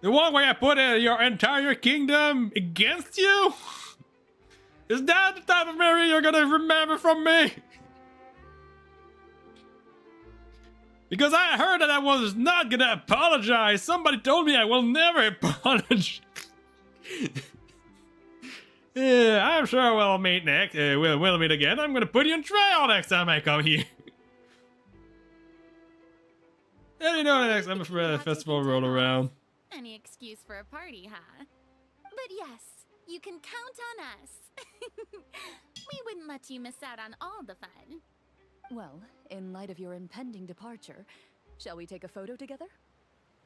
The one where I put your entire kingdom against you? Is that the type of memory you're gonna remember from me? Because I heard that I was not gonna apologize. Somebody told me I will never apologize. Yeah, I'm sure we'll meet next. We'll meet again. I'm gonna put you on trial next time I come here. And you know, the next time the festival roll around. Any excuse for a party, huh? But yes, you can count on us. We wouldn't let you miss out on all the fun. Well, in light of your impending departure, shall we take a photo together?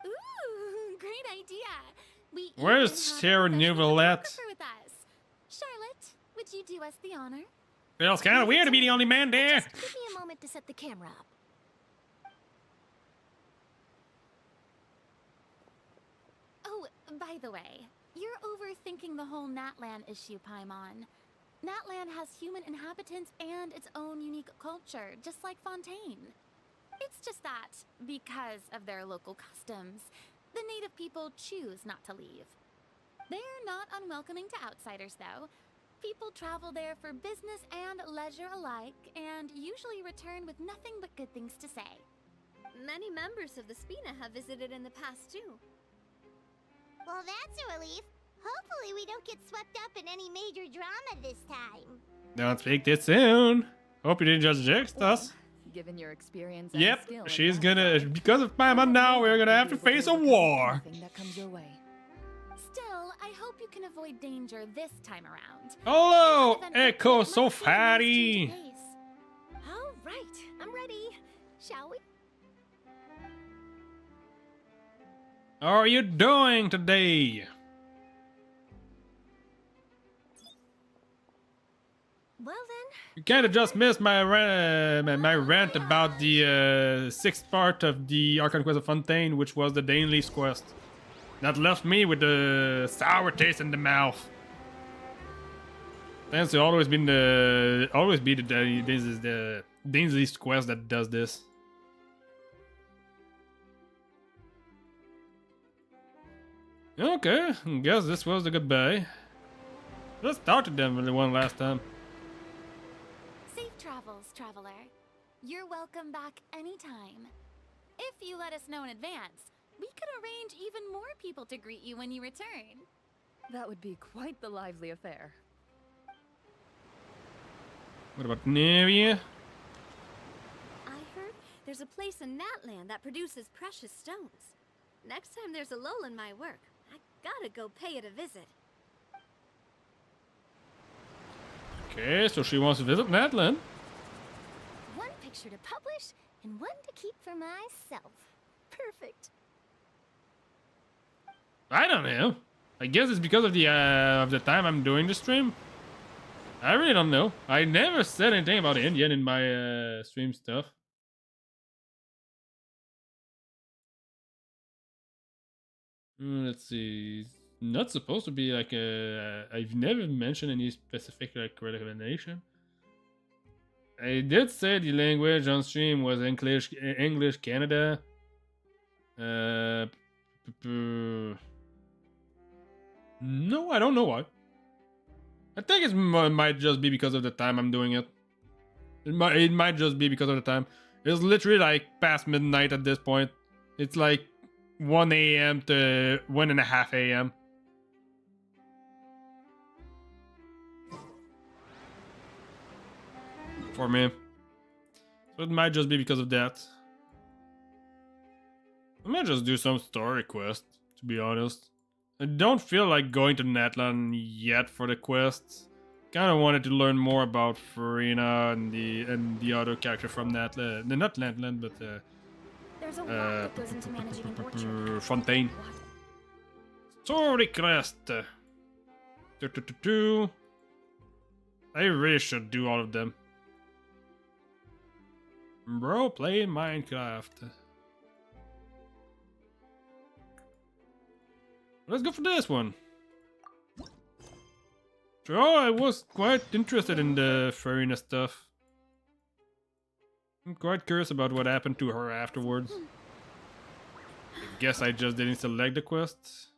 Ooh, great idea. We Where's even have a Sarah professional Neuvillette? photographer with us. Charlotte, would you do us the honor? Feels kind of weird to be the only man there. Just give me a moment to set the camera up. Oh, by the way, you're overthinking the whole Natland issue, Paimon. Natland has human inhabitants and its own unique culture, just like Fontaine. It's just that, because of their local customs, the native people choose not to leave. They're not unwelcoming to outsiders, though. People travel there for business and leisure alike, and usually return with nothing but good things to say. Many members of the Spina have visited in the past, too. Well, that's a relief. Hopefully we don't get swept up in any major drama this time. Don't speak this soon. Hope you didn't just jinx us. Given your experience and Yep, skill, she's in gonna, that because of Paimon now, we're gonna have to face a war. anything that comes your way. Still, I hope you can avoid danger this time around. Hello, Event Echo might so change fatty. pace. All right, I'm ready. Shall we? How are you doing today? Well then, You kind of just missed my rant about the sixth part of the Archon Quest of Fontaine, which was the Dainley's quest. That left me with the sour taste in the mouth. Tends to always be the this is the Dainley's quest that does this. Okay, I guess this was the goodbye. Let's talk to them really one last time. Safe travels, traveler. You're welcome back anytime. If you let us know in advance, we could arrange even more people to greet you when you return. That would be quite the lively affair. What about Navia? I heard there's a place in Natland that produces precious stones. Next time there's a lull in my work, I gotta go pay it a visit. Okay, so she wants to visit Natland. One picture to publish and one to keep for myself. Perfect. I don't know. I guess it's because of the time I'm doing the stream. I really don't know. I never said anything about Indian in my stream stuff. Let's see. It's not supposed to be like I've never mentioned any specific like recommendation. I did say the language on stream was English Canada. No, I don't know why. I think it might just be because of the time I'm doing it. It might just be because of the time. It's literally like past midnight at this point. It's like 1 a.m. to 1:30 a.m. For me. So it might just be because of that. I might just do some story quest, to be honest. I don't feel like going to Natland yet for the quests. Kind of wanted to learn more about Farina and the other character from Natland. Not Natland, but There's a lot that goes into managing an orchard. Fontaine. Story quest. I really should do all of them. Bro, play Minecraft. Let's go for this one. So I was quite interested in the Farina stuff. I'm quite curious about what happened to her afterwards. I guess I just didn't select the quest.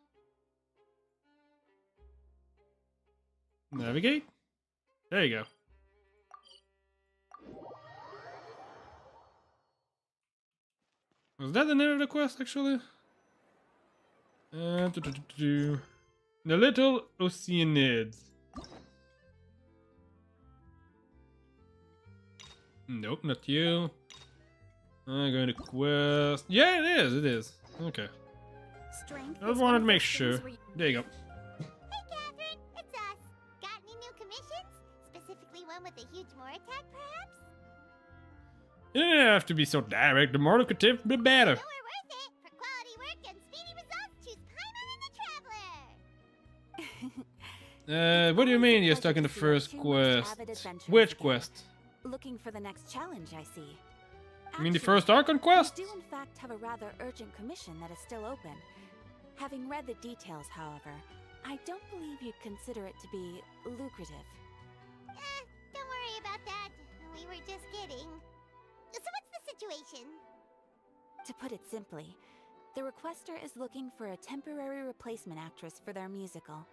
Navigate. There you go. Was that the name of the quest actually? The Little Oceanids. Nope, not you. I'm going to quest. Yeah, it is. It is. Okay. Strength I just wanted to make sure. There you go. Hey, Catherine, it's us. Got any new commissions? Specifically one with a huge more attack, perhaps? You don't have to be so direct. The more lucrative, the better. No, we're worth it. For quality work and speedy results, choose Paimon and the Traveler. What do you mean you're stuck in the first quest? Which quest? Looking for the next challenge, I see. You mean the Actually, first Archon quest? we do in fact have a rather urgent commission that is still open. Having read the details, however, I don't believe you'd consider it to be lucrative. Don't worry about that. We were just kidding. So what's the situation? To put it simply, the requester is looking for a temporary replacement actress for their musical.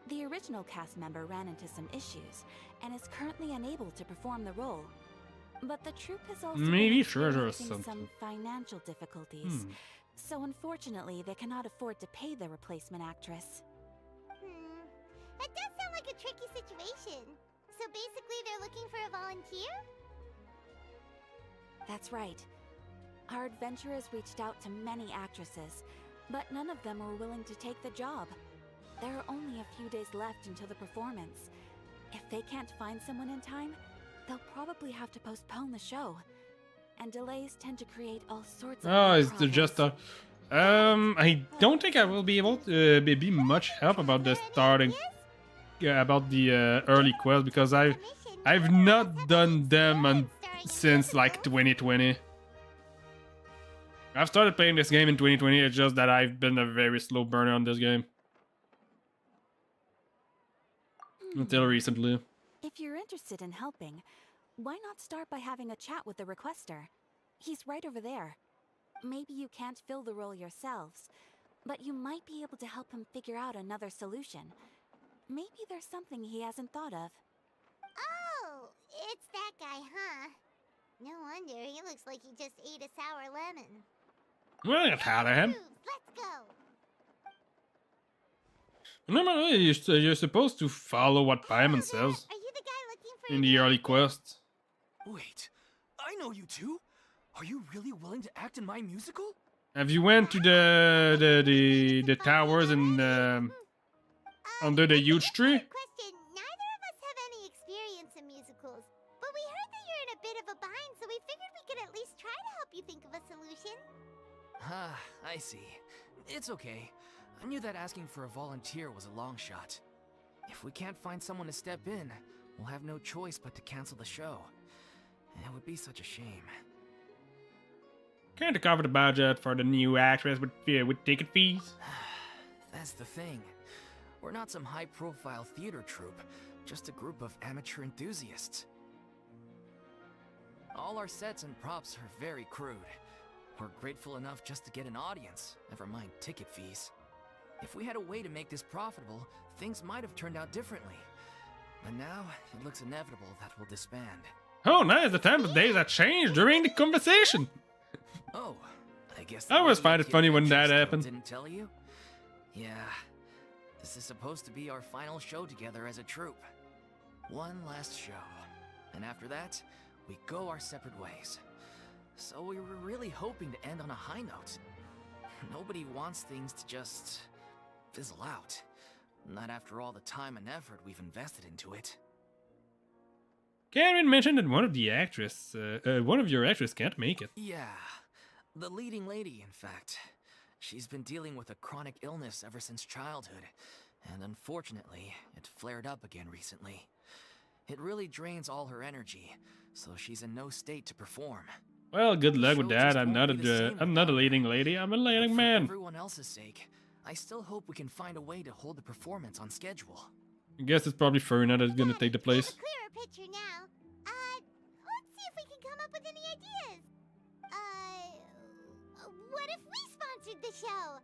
The original cast member ran into some issues and is currently unable to perform the role. But the troupe has also Maybe been treasure or experiencing something. some financial difficulties. So unfortunately, they cannot afford to pay the replacement actress. That does sound like a tricky situation. So basically they're looking for a volunteer? That's right. Our adventurers reached out to many actresses, but none of them were willing to take the job. There are only a few days left until the performance. If they can't find someone in time, they'll probably have to postpone the show. And delays tend to create all sorts of It's problems. just I don't think I will be able to be much help about the starting, about the early quest because I've not done them since like 2020. I've started playing this game in 2020. It's just that I've been a very slow burner on this game until recently. If you're interested in helping, why not start by having a chat with the requester? He's right over there. Maybe you can't fill the role yourselves, but you might be able to help him figure out another solution. Maybe there's something he hasn't thought of. Oh, it's that guy, huh? No wonder, he looks like he just ate a sour lemon. Well, get out of him. Let's go! No, you're supposed to follow what Paimon says Are you the guy looking for in the early quests. Wait, I know you two. Are you really willing to act in my musical? Have you went to the towers and under the huge tree? Question, neither of us have any experience in musicals, but we heard that you're in a bit of a bind, so we figured we could at least try to help you think of a solution. Ah, I see. It's okay. I knew that asking for a volunteer was a long shot. If we can't find someone to step in, we'll have no choice but to cancel the show. It would be such a shame. Can't cover the budget for the new actress with ticket fees. That's the thing. We're not some high-profile theater troupe, just a group of amateur enthusiasts. All our sets and props are very crude. We're grateful enough just to get an audience, never mind ticket fees. If we had a way to make this profitable, things might have turned out differently. But now, it looks inevitable that we'll disband. Oh, nice. The time of day that changed during the conversation. Oh, I guess I always find it funny when that happens. Didn't tell you? Yeah. This is supposed to be our final show together as a troupe. One last show. And after that, we go our separate ways. So we were really hoping to end on a high note. Nobody wants things to just fizzle out. Not after all the time and effort we've invested into it. Karen mentioned that one of your actresses can't make it. Yeah, the leading lady, in fact. She's been dealing with a chronic illness ever since childhood, and unfortunately, it flared up again recently. It really drains all her energy, so she's in no state to perform. Well, good luck with that. I'm not a leading lady. I'm a leading man. For everyone else's sake, I still hope we can find a way to hold the performance on schedule. I guess it's probably Farina that's gonna take the place. Clearer picture now. Let's see if we can come up with any ideas. What if we sponsored the show?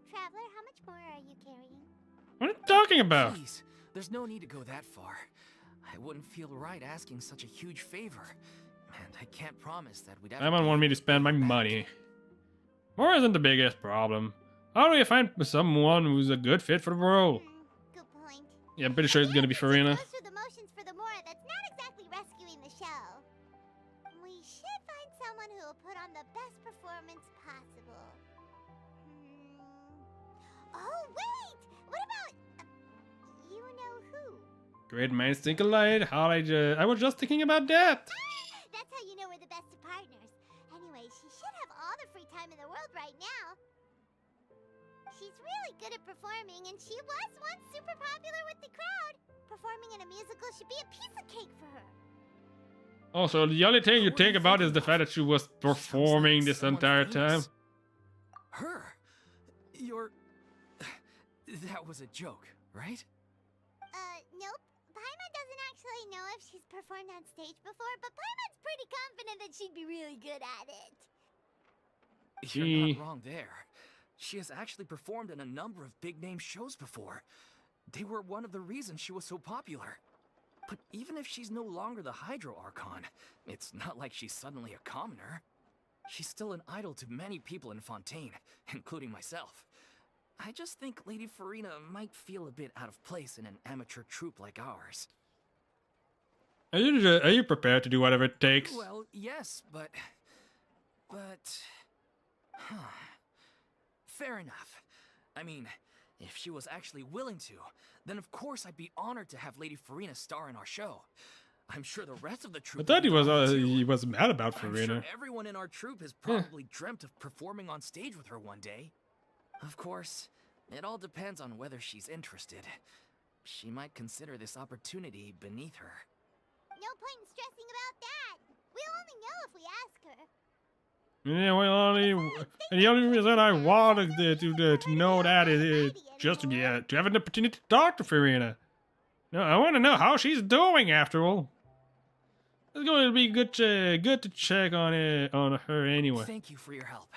Traveler, how much more are you carrying? What are you talking about? Please, there's no need to go that far. I wouldn't feel right asking such a huge favor. And I can't promise that we'd ever... Paimon want me to spend my money. More isn't the biggest problem. How do you find someone who's a good fit for the role? Good point. Yeah, I'm pretty sure it's gonna be Farina. Goes through the motions for the Mora, that's not exactly rescuing the show. We should find someone who will put on the best performance possible. Oh, wait! What about... you know who? Great minds think alike. I was just thinking about that. That's how you know we're the best of partners. Anyway, she should have all the free time in the world right now. She's really good at performing, and she was once super popular with the crowd. Performing in a musical should be a piece of cake for her. Also, the only thing you think about is the fact that she was performing this entire time. Her? You're... That was a joke, right? Nope. Paimon doesn't actually know if she's performed on stage before, but Paimon's pretty confident that she'd be really good at it. You're not wrong there. She has actually performed in a number of big-name shows before. They were one of the reasons she was so popular. But even if she's no longer the Hydro Archon, it's not like she's suddenly a commoner. She's still an idol to many people in Fontaine, including myself. I just think Lady Farina might feel a bit out of place in an amateur troupe like ours. Are you prepared to do whatever it takes? Well, yes, but... Fair enough. I mean, if she was actually willing to, then of course I'd be honored to have Lady Farina star in our show. I'm sure the rest of the troupe... I thought he was mad about Farina. I'm sure everyone in our troupe has probably dreamt of performing on stage with her one day. Of course, it all depends on whether she's interested. She might consider this opportunity beneath her. No point in stressing about that. We'll only know if we ask her. Yeah, well, the only reason I wanted to know that is just to have an opportunity to talk to Farina. No, I want to know how she's doing after all. It's going to be good to check on her anyway. Thank you for your help.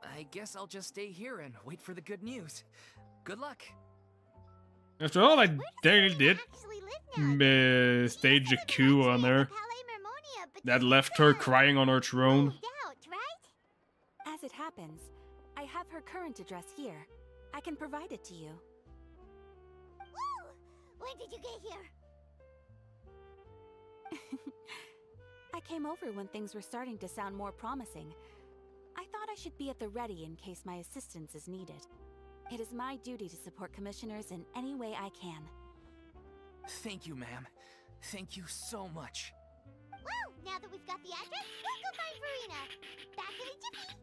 I guess I'll just stay here and wait for the good news. Good luck. After all, I did stage a coup on her that left her crying on her throne. As it happens, I have her current address here. I can provide it to you. Woo! When did you get here? I came over when things were starting to sound more promising. I thought I should be at the ready in case my assistance is needed. It is my duty to support commissioners in any way I can. Thank you, ma'am. Thank you so much. Well, now that we've got the address, let's go find Farina. Back in a jiffy.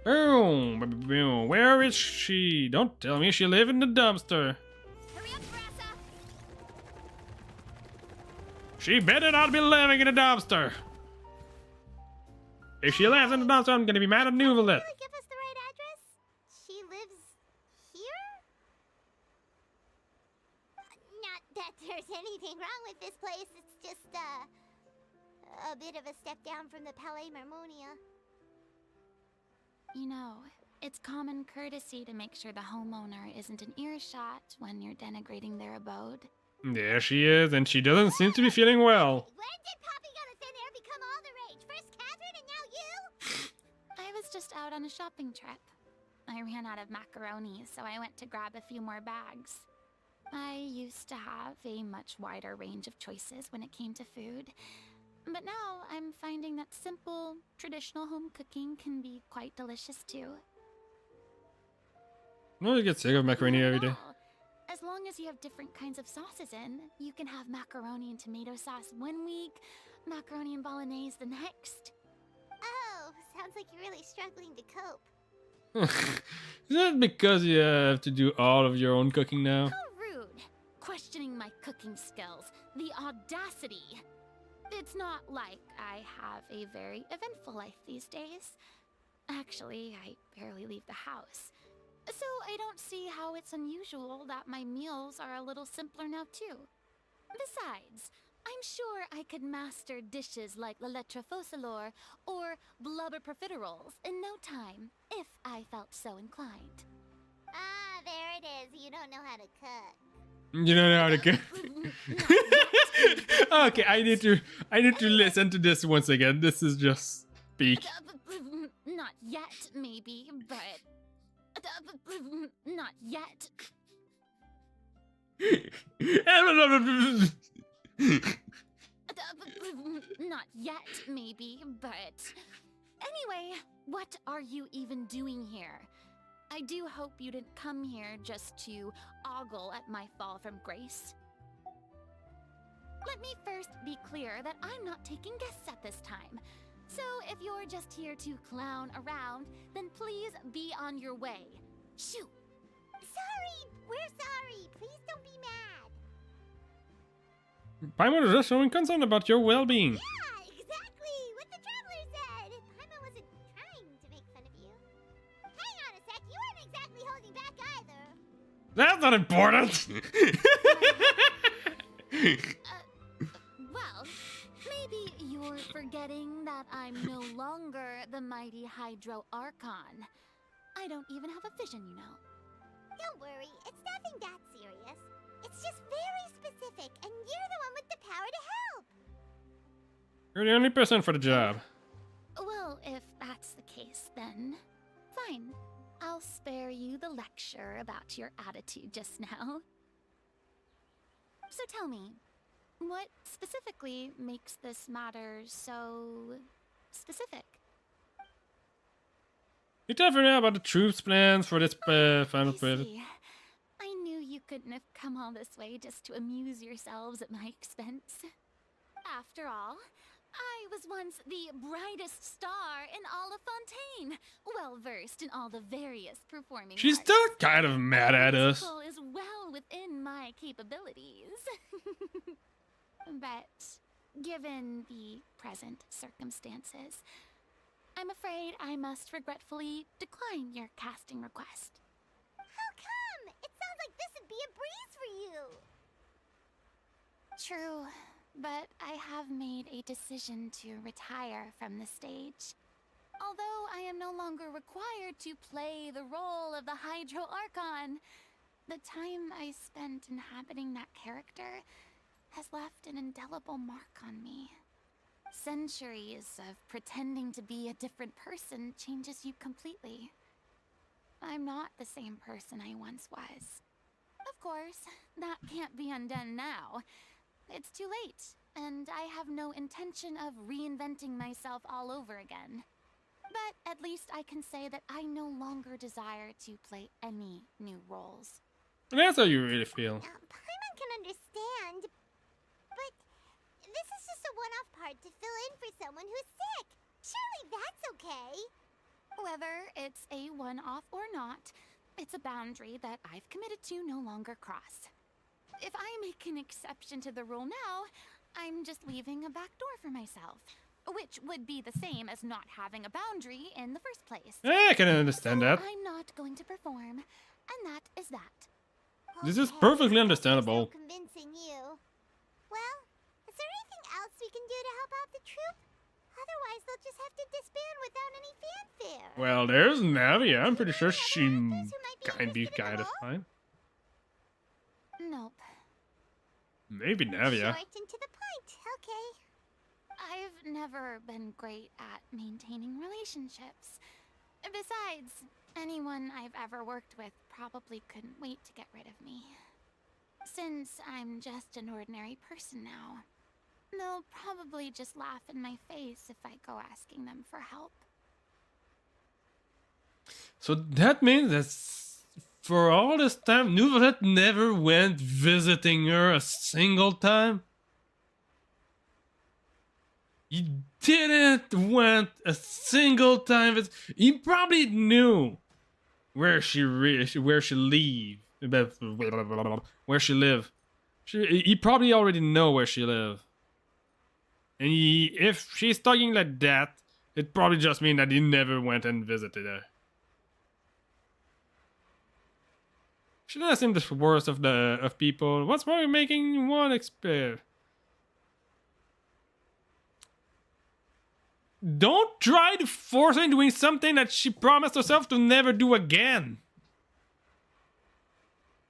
Boom, boom. Where is she? Don't tell me she lives in the dumpster. She better not be living in a dumpster. If she lives in the dumpster, I'm gonna be mad at Nuvalet. Give us the right address? She lives here? Not that there's anything wrong with this place. It's just, a bit of a step down from the Palais Mermonia. You know, it's common courtesy to make sure the homeowner isn't in earshot when you're denigrating their abode. There she is, and she doesn't seem to be feeling well. When did Poppy Got a Thin Air become all the rage? First Catherine and now you? I was just out on a shopping trip. I ran out of macaroni, so I went to grab a few more bags. I used to have a much wider range of choices when it came to food. But now I'm finding that simple, traditional home cooking can be quite delicious too. No, you get sick of macaroni every day. As long as you have different kinds of sauces in, you can have macaroni and tomato sauce one week, macaroni and bolognese the next. Oh, sounds like you're really struggling to cope. Is that because you have to do all of your own cooking now? How rude! Questioning my cooking skills. The audacity! It's not like I have a very eventful life these days. Actually, I barely leave the house. So I don't see how it's unusual that my meals are a little simpler now too. Besides, I'm sure I could master dishes like la lettre faucilor or blubber profiteroles in no time, if I felt so inclined. Ah, there it is. You don't know how to cook. You don't know how to cook. Okay, I need to listen to this once again. This is just peak. Not yet, maybe, but not yet. Not yet, maybe, but anyway, what are you even doing here? I do hope you didn't come here just to ogle at my fall from grace. Let me first be clear that I'm not taking guests at this time. So if you're just here to clown around, then please be on your way. Shoot! Sorry! We're sorry! Please don't be mad! Paimon is just showing concern about your well-being. Yeah, exactly! What the Traveler said! Paimon wasn't trying to make fun of you. Hang on a sec, you weren't exactly holding back either. That's not important! Well, maybe you're forgetting that I'm no longer the mighty Hydro Archon. I don't even have a vision, you know. Don't worry, it's nothing that serious. It's just very specific, and you're the one with the power to help. You're the only person for the job. Well, if that's the case, then fine. I'll spare you the lecture about your attitude just now. So tell me, what specifically makes this matter so specific? You tell me now about the troops' plans for this final project. I knew you couldn't have come all this way just to amuse yourselves at my expense. After all, I was once the brightest star in all of Fontaine, well versed in all the various performing She's arts. still kind of mad at us. Musical is well within my capabilities. But given the present circumstances, I'm afraid I must regretfully decline your casting request. How come? It sounds like this would be a breeze for you. True, but I have made a decision to retire from the stage. Although I am no longer required to play the role of the Hydro Archon, the time I spent inhabiting that character has left an indelible mark on me. Centuries of pretending to be a different person changes you completely. I'm not the same person I once was. Of course, that can't be undone now. It's too late, and I have no intention of reinventing myself all over again. But at least I can say that I no longer desire to play any new roles. That's how you really feel. Paimon can understand, but this is just a one-off part to fill in for someone who's sick. Surely that's okay. Whether it's a one-off or not, it's a boundary that I've committed to no longer cross. If I make an exception to the rule now, I'm just leaving a back door for myself, which would be the same as not having a boundary in the first place. I can understand So that. I'm not going to perform, and that is that. This is perfectly understandable. So convincing you. Well, is there anything else we can do to help out the troupe? Otherwise, they'll just have to disband without any fanfare. Well, there's Navia. I'm pretty sure she can be kind of fine. Nope. Maybe Navia. Short and to the point. Okay. I've never been great at maintaining relationships. Besides, anyone I've ever worked with probably couldn't wait to get rid of me. Since I'm just an ordinary person now, they'll probably just laugh in my face if I go asking them for help. So that means that for all this time, Nouvellette never went visiting her a single time? He didn't went a single time. He probably knew where she lived. He probably already know where she lived. And if she's talking like that, it probably just means that he never went and visited her. She doesn't seem the worst of people. What's more making one expert? Don't try to force her into doing something that she promised herself to never do again.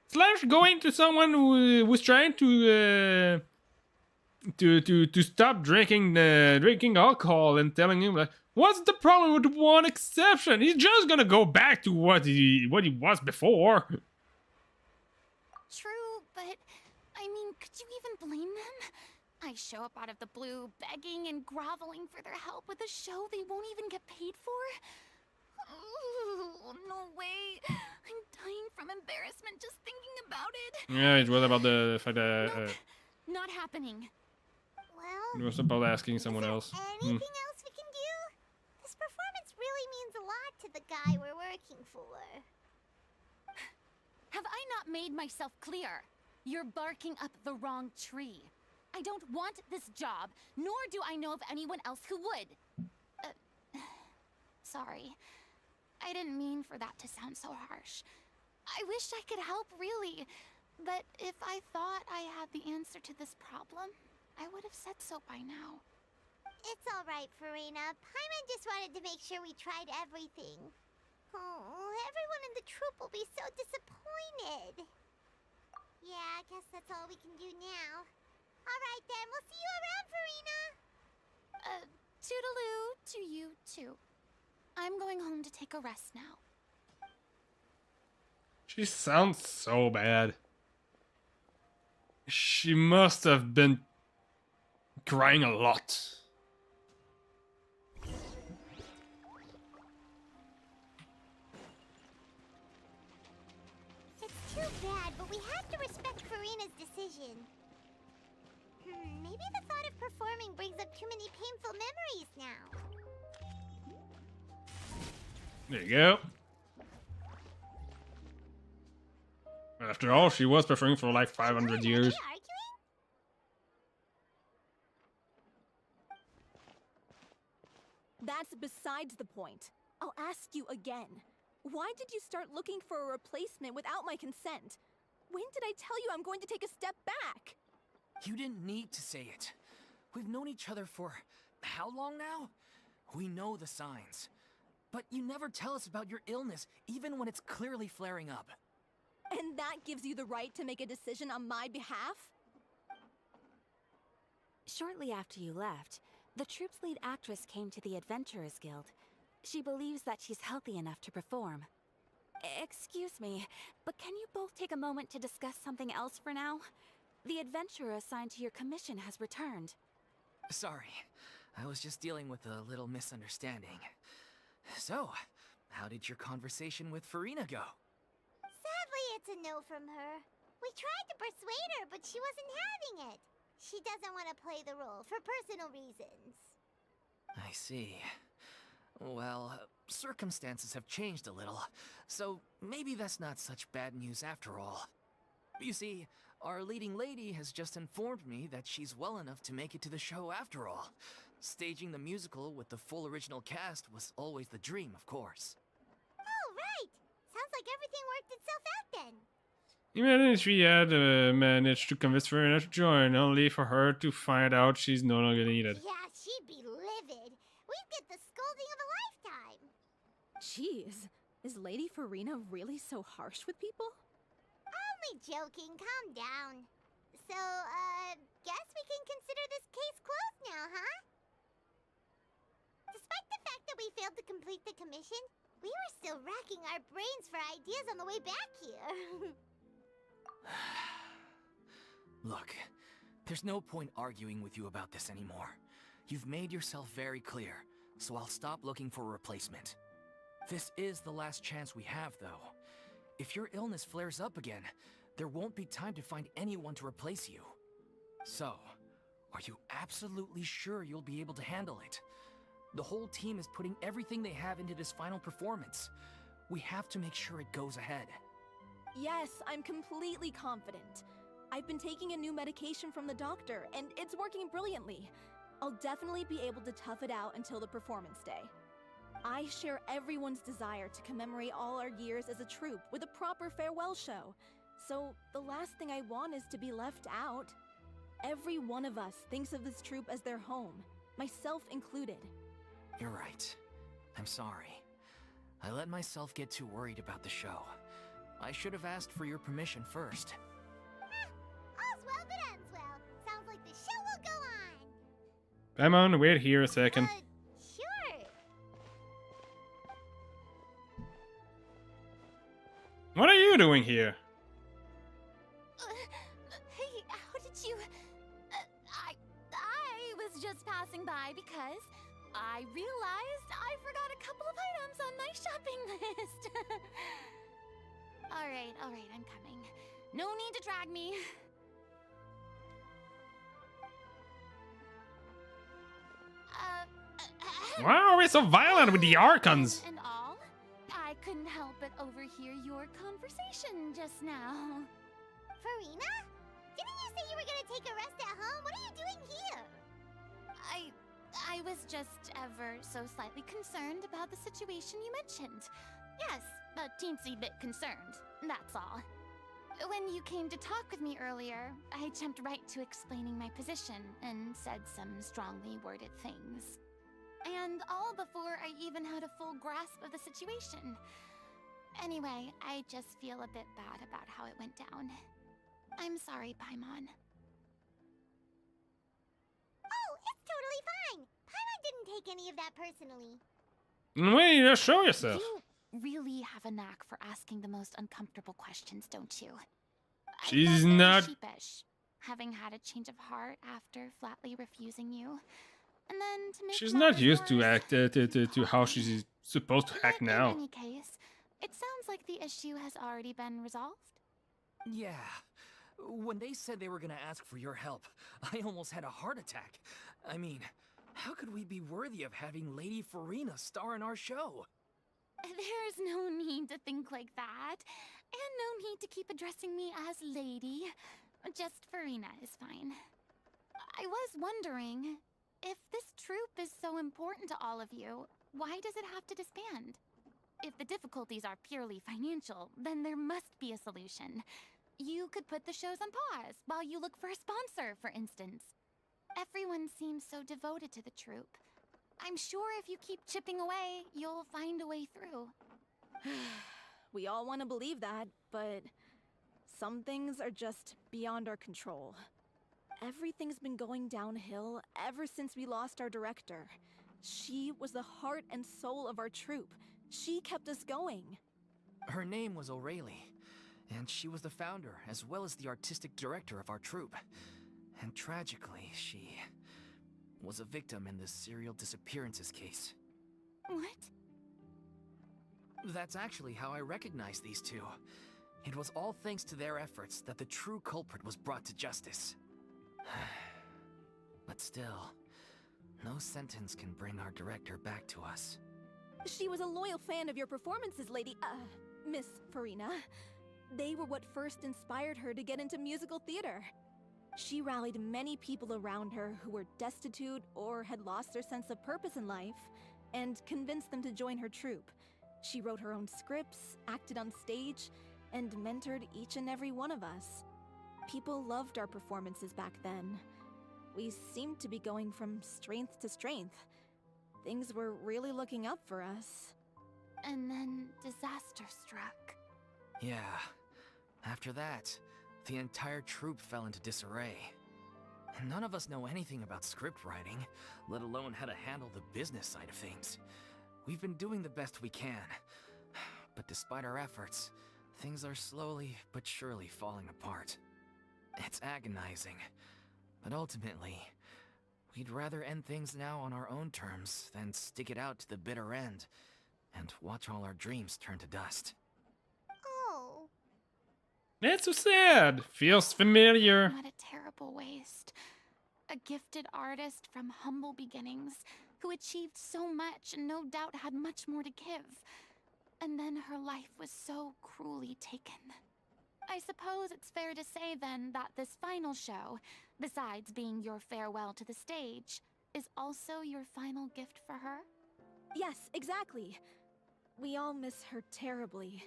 Slash going to someone who's trying to stop drinking alcohol and telling him like, what's the problem with one exception? He's just gonna go back to what he was before. True, but I mean, could you even blame them? I show up out of the blue, begging and groveling for their help with a show they won't even get paid for? Ooh, no way. I'm dying from embarrassment just thinking about it. Yeah, it was about the fact that Nope, not happening. Well, it was about asking someone else. anything else we can do? This performance really means a lot to the guy we're working for. Have I not made myself clear? You're barking up the wrong tree. I don't want this job, nor do I know of anyone else who would. Sorry. I didn't mean for that to sound so harsh. I wish I could help, really. But if I thought I had the answer to this problem, I would have said so by now. It's all right, Farina. Paimon just wanted to make sure we tried everything. Oh, everyone in the troupe will be so disappointed. Yeah, I guess that's all we can do now. All right then, we'll see you around, Farina. Toodaloo to you too. I'm going home to take a rest now. She sounds so bad. She must have been crying a lot. It's too bad, but we have to respect Farina's decision. Maybe the thought of performing brings up too many painful memories now. There you go. After all, she was performing for like 500 years. That's besides the point. I'll ask you again. Why did you start looking for a replacement without my consent? When did I tell you I'm going to take a step back? You didn't need to say it. We've known each other for how long now? We know the signs. But you never tell us about your illness, even when it's clearly flaring up. And that gives you the right to make a decision on my behalf? Shortly after you left, the troupe's lead actress came to the Adventurers Guild. She believes that she's healthy enough to perform. Excuse me, but can you both take a moment to discuss something else for now? The adventurer assigned to your commission has returned. Sorry, I was just dealing with a little misunderstanding. So, how did your conversation with Farina go? Sadly, it's a no from her. We tried to persuade her, but she wasn't having it. She doesn't want to play the role for personal reasons. I see. Well, circumstances have changed a little, so maybe that's not such bad news after all. You see, our leading lady has just informed me that she's well enough to make it to the show after all. Staging the musical with the full original cast was always the dream, of course. Oh, right! Sounds like everything worked itself out then. Imagine if she had managed to convince Farina to join, only for her to find out she's no longer needed. Yeah, she'd be livid. We'd get the scolding of a lifetime. Jeez, is Lady Farina really so harsh with people? Only joking, calm down. So, guess we can consider this case closed now, huh? Despite the fact that we failed to complete the commission, we were still racking our brains for ideas on the way back here. Look, there's no point arguing with you about this anymore. You've made yourself very clear, so I'll stop looking for a replacement. This is the last chance we have, though. If your illness flares up again, there won't be time to find anyone to replace you. So, are you absolutely sure you'll be able to handle it? The whole team is putting everything they have into this final performance. We have to make sure it goes ahead. Yes, I'm completely confident. I've been taking a new medication from the doctor, and it's working brilliantly. I'll definitely be able to tough it out until the performance day. I share everyone's desire to commemorate all our years as a troupe with a proper farewell show. So the last thing I want is to be left out. Every one of us thinks of this troupe as their home, myself included. You're right. I'm sorry. I let myself get too worried about the show. I should have asked for your permission first. All's well that ends well. Sounds like the show will go on. Paimon, wait here a second. Sure. What are you doing here? Hey, how did you... I was just passing by because I realized I forgot a couple of items on my shopping list. Alright, I'm coming. No need to drag me. Why are we so violent with the Archons? And all, I couldn't help but overhear your conversation just now. Farina? Didn't you say you were gonna take a rest at home? What are you doing here? I was just ever so slightly concerned about the situation you mentioned. Yes, a teensy bit concerned, that's all. When you came to talk with me earlier, I jumped right to explaining my position and said some strongly worded things. And all before I even had a full grasp of the situation. Anyway, I just feel a bit bad about how it went down. I'm sorry, Paimon. Oh, it's totally fine. Paimon didn't take any of that personally. Wait, just show yourself. You really have a knack for asking the most uncomfortable questions, don't you? She's I felt very not- sheepish, having had a change of heart after flatly refusing you. And then to make She's not matters used to worse, act to how she's supposed to act but now. in any case, it sounds like the issue has already been resolved. Yeah. When they said they were gonna ask for your help, I almost had a heart attack. I mean, how could we be worthy of having Lady Farina star in our show? There's no need to think like that, and no need to keep addressing me as lady. Just Farina is fine. I was wondering, if this troupe is so important to all of you, why does it have to disband? If the difficulties are purely financial, then there must be a solution. You could put the shows on pause while you look for a sponsor, for instance. Everyone seems so devoted to the troupe. I'm sure if you keep chipping away, you'll find a way through. We all want to believe that, but some things are just beyond our control. Everything's been going downhill ever since we lost our director. She was the heart and soul of our troupe. She kept us going. Her name was O'Reilly, and she was the founder as well as the artistic director of our troupe. And tragically, she was a victim in the serial disappearances case. What? That's actually how I recognized these two. It was all thanks to their efforts that the true culprit was brought to justice. But still, no sentence can bring our director back to us. She was a loyal fan of your performances, Miss Farina. They were what first inspired her to get into musical theater. She rallied many people around her who were destitute or had lost their sense of purpose in life, and convinced them to join her troupe. She wrote her own scripts, acted on stage, and mentored each and every one of us. People loved our performances back then. We seemed to be going from strength to strength. Things were really looking up for us. And then disaster struck. Yeah. After that, the entire troupe fell into disarray. None of us know anything about script writing, let alone how to handle the business side of things. We've been doing the best we can. But despite our efforts, things are slowly but surely falling apart. It's agonizing. But ultimately, we'd rather end things now on our own terms than stick it out to the bitter end and watch all our dreams turn to dust. Oh. That's so sad. Feels familiar. What a terrible waste. A gifted artist from humble beginnings who achieved so much and no doubt had much more to give. And then her life was so cruelly taken. I suppose it's fair to say then that this final show, besides being your farewell to the stage, is also your final gift for her? Yes, exactly. We all miss her terribly.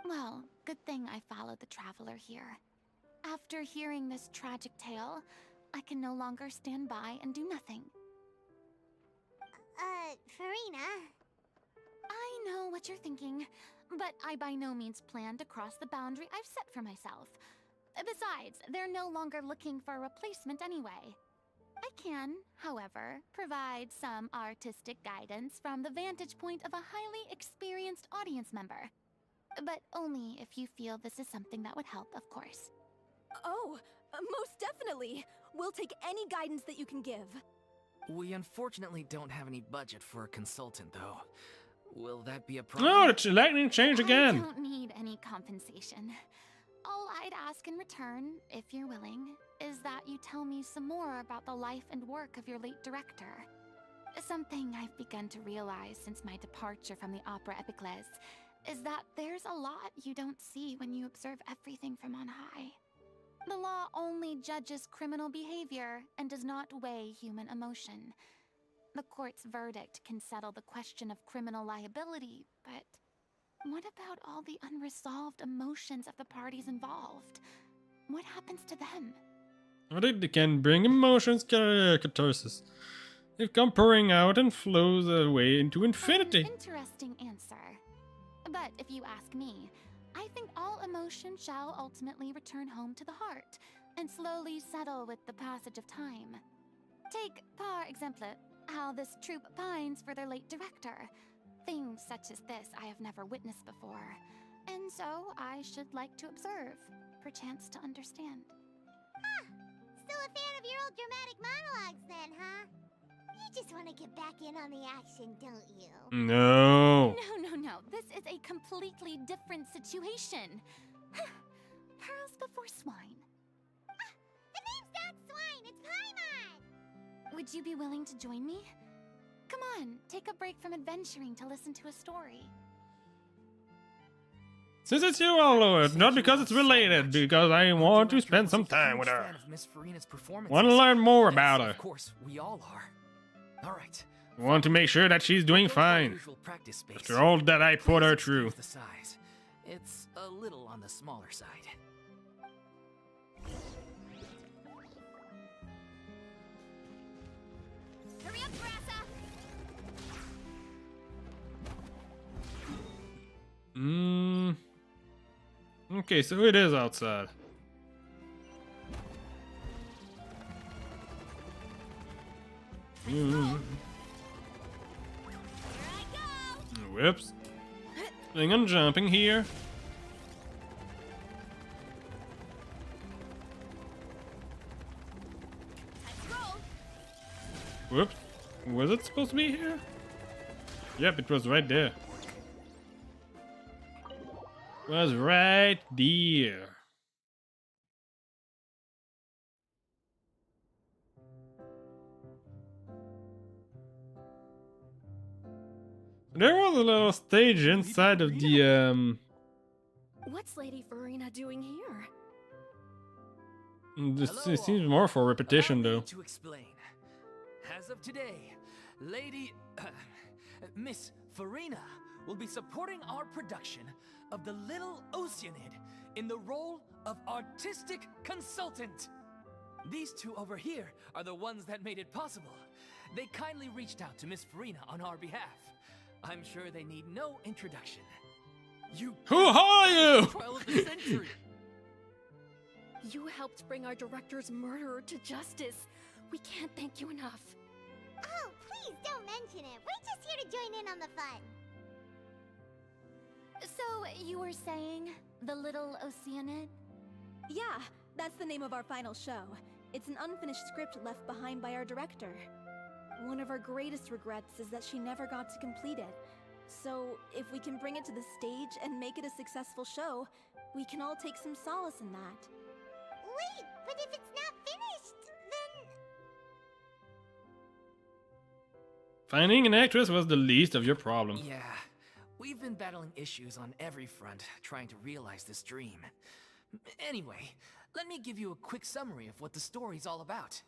Well, good thing I followed the traveler here. After hearing this tragic tale, I can no longer stand by and do nothing. Farina. I know what you're thinking, but I by no means plan to cross the boundary I've set for myself. Besides, they're no longer looking for a replacement anyway. I can, however, provide some artistic guidance from the vantage point of a highly experienced audience member. But only if you feel this is something that would help, of course. Oh, most definitely. We'll take any guidance that you can give. We unfortunately don't have any budget for a consultant, though. Will that be a problem? Oh, the lightning changed again. I don't need any compensation. All I'd ask in return, if you're willing, is that you tell me some more about the life and work of your late director. Something I've begun to realize since my departure from the Opera Epiclese is that there's a lot you don't see when you observe everything from on high. The law only judges criminal behavior and does not weigh human emotion. The court's verdict can settle the question of criminal liability, but what about all the unresolved emotions of the parties involved? What happens to them? I think they can bring emotions catharsis. They come pouring out and flows away into infinity. An interesting answer. But if you ask me, I think all emotion shall ultimately return home to the heart and slowly settle with the passage of time. Take, par exemple, how this troupe pines for their late director. Things such as this I have never witnessed before, and so I should like to observe, perchance to understand. Ah! Still a fan of your old dramatic monologues then, huh? You just want to get back in on the action, don't you? No. No. This is a completely different situation. Pearls before swine. Ah! The name's not Swine, it's Paimon! Would you be willing to join me? Come on, take a break from adventuring to listen to a story. Since it's you, I'll do it. Not because it's related, because I want to spend some time with her. Want to learn more about her. Of course, we all are. All right. Want to make sure that she's doing fine. After all that I put her through. It's a little on the smaller side. Hurry up, Grassa! Okay, so it is outside. Whoops. Thing on jumping here. Whoops. Was it supposed to be here? Yep, it was right there. It was right there. There was a little stage inside of the What's Lady Farina doing here? It seems more for repetition though. To explain, as of today, Lady Miss Farina will be supporting our production of The Little Oceanid in the role of artistic consultant. These two over here are the ones that made it possible. They kindly reached out to Miss Farina on our behalf. I'm sure they need no introduction. Who are you? Trial of the century. You helped bring our director's murderer to justice. We can't thank you enough. Oh, please don't mention it. We're just here to join in on the fun. So, you were saying The Little Oceanid? Yeah, that's the name of our final show. It's an unfinished script left behind by our director. One of our greatest regrets is that she never got to complete it. So, if we can bring it to the stage and make it a successful show, we can all take some solace in that. Wait, but if it's not finished, then... Finding an actress was the least of your problems. Yeah, we've been battling issues on every front, trying to realize this dream. Anyway, let me give you a quick summary of what the story's all about.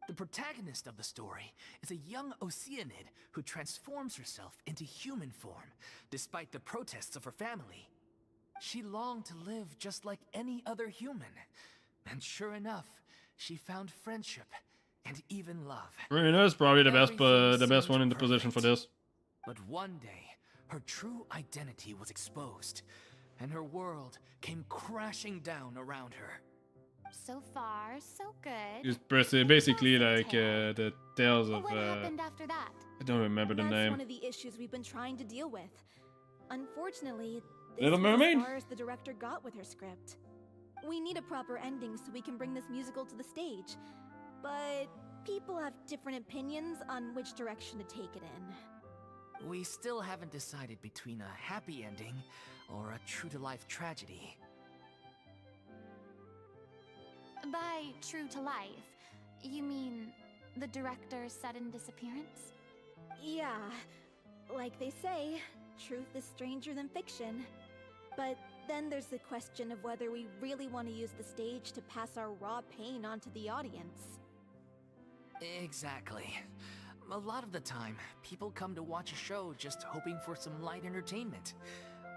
The protagonist of the story is a young Oceanid who transforms herself into human form, despite the protests of her family. She longed to live just like any other human. And sure enough, she found friendship and even love. Farina's probably the Everything best one in seemed the position for perfect. this. But one day, her true identity was exposed, and her world came crashing down around her. So far, so good. It's basically like the tales of. What happened after that? I don't remember the That's name. one of the issues we've been trying to deal with. Unfortunately, this Little was Mermaid? as far as the director got with her script. We need a proper ending so we can bring this musical to the stage. But people have different opinions on which direction to take it in. We still haven't decided between a happy ending or a true-to-life tragedy. By true to life, you mean the director's sudden disappearance? Yeah, like they say, truth is stranger than fiction. But then there's the question of whether we really want to use the stage to pass our raw pain onto the audience. Exactly. A lot of the time, people come to watch a show just hoping for some light entertainment.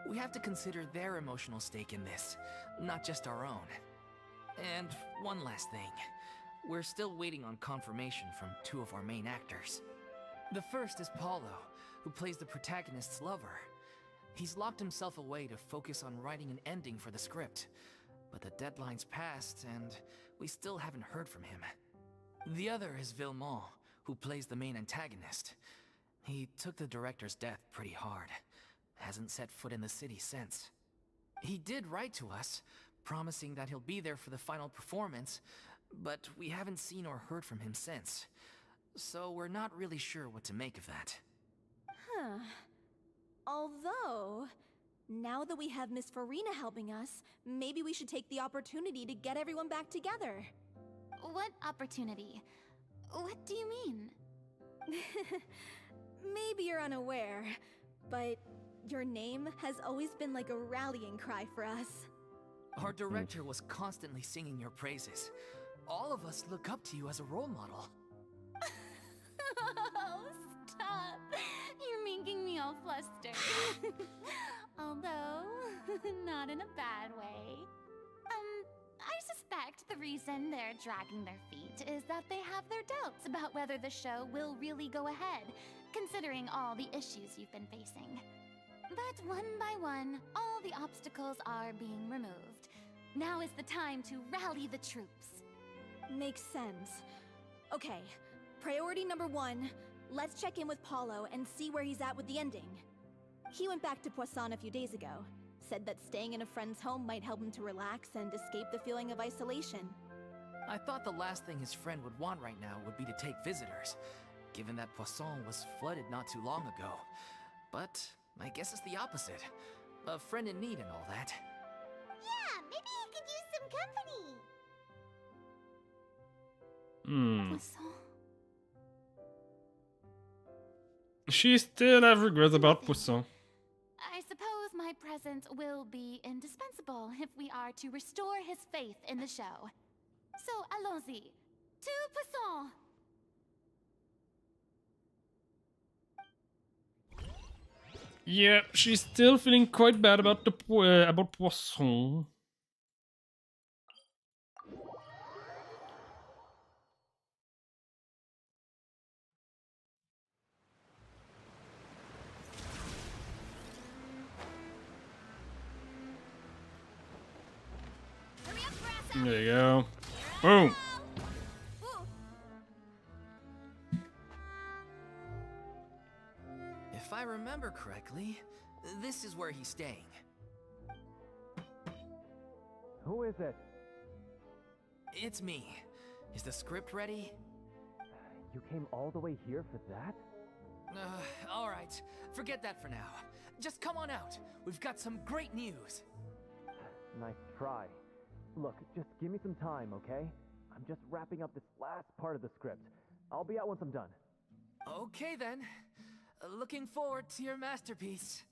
We have to consider their emotional stake in this, not just our own. And one last thing. We're still waiting on confirmation from two of our main actors. The first is Paulo, who plays the protagonist's lover. He's locked himself away to focus on writing an ending for the script, but the deadline's passed and we still haven't heard from him. The other is Villemont, who plays the main antagonist. He took the director's death pretty hard. Hasn't set foot in the city since. He did write to us, promising that he'll be there for the final performance, but we haven't seen or heard from him since. So we're not really sure what to make of that. Huh. Although, now that we have Miss Farina helping us, maybe we should take the opportunity to get everyone back together. What opportunity? What do you mean? Maybe you're unaware, but your name has always been like a rallying cry for us. Our director was constantly singing your praises. All of us look up to you as a role model. Oh, stop! You're making me all flustered. Although, not in a bad way. I suspect the reason they're dragging their feet is that they have their doubts about whether the show will really go ahead, considering all the issues you've been facing. But one by one, all the obstacles are being removed. Now is the time to rally the troops. Makes sense. Okay, priority number 1, let's check in with Paulo and see where he's at with the ending. He went back to Poisson a few days ago, said that staying in a friend's home might help him to relax and escape the feeling of isolation. I thought the last thing his friend would want right now would be to take visitors, given that Poisson was flooded not too long ago. But I guess it's the opposite. A friend in need and all that. Yeah, maybe he could use some company. Poisson. She still have regrets about Poisson. I suppose my presence will be indispensable if we are to restore his faith in the show. So, allons-y. To Poisson! Yeah, she's still feeling quite bad about the about Poisson. There you go. Boom. If I remember correctly, this is where he's staying. Who is it? It's me. Is the script ready? You came all the way here for that? Alright. Forget that for now. Just come on out. We've got some great news. Nice try. Look, just give me some time, okay? I'm just wrapping up this last part of the script. I'll be out once I'm done. Okay then. Looking forward to your masterpiece.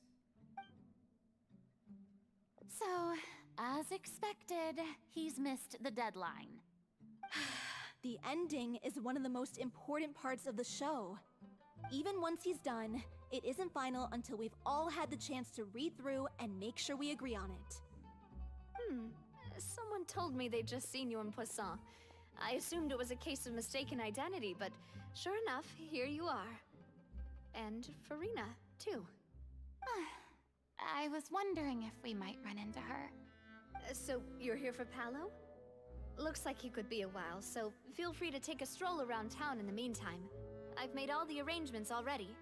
So, as expected, he's missed the deadline. The ending is one of the most important parts of the show. Even once he's done, it isn't final until we've all had the chance to read through and make sure we agree on it. Someone told me they'd just seen you in Poisson. I assumed it was a case of mistaken identity, but sure enough, here you are. And Farina, too. I was wondering if we might run into her. So, you're here for Paolo? Looks like you could be a while, so feel free to take a stroll around town in the meantime. I've made all the arrangements already.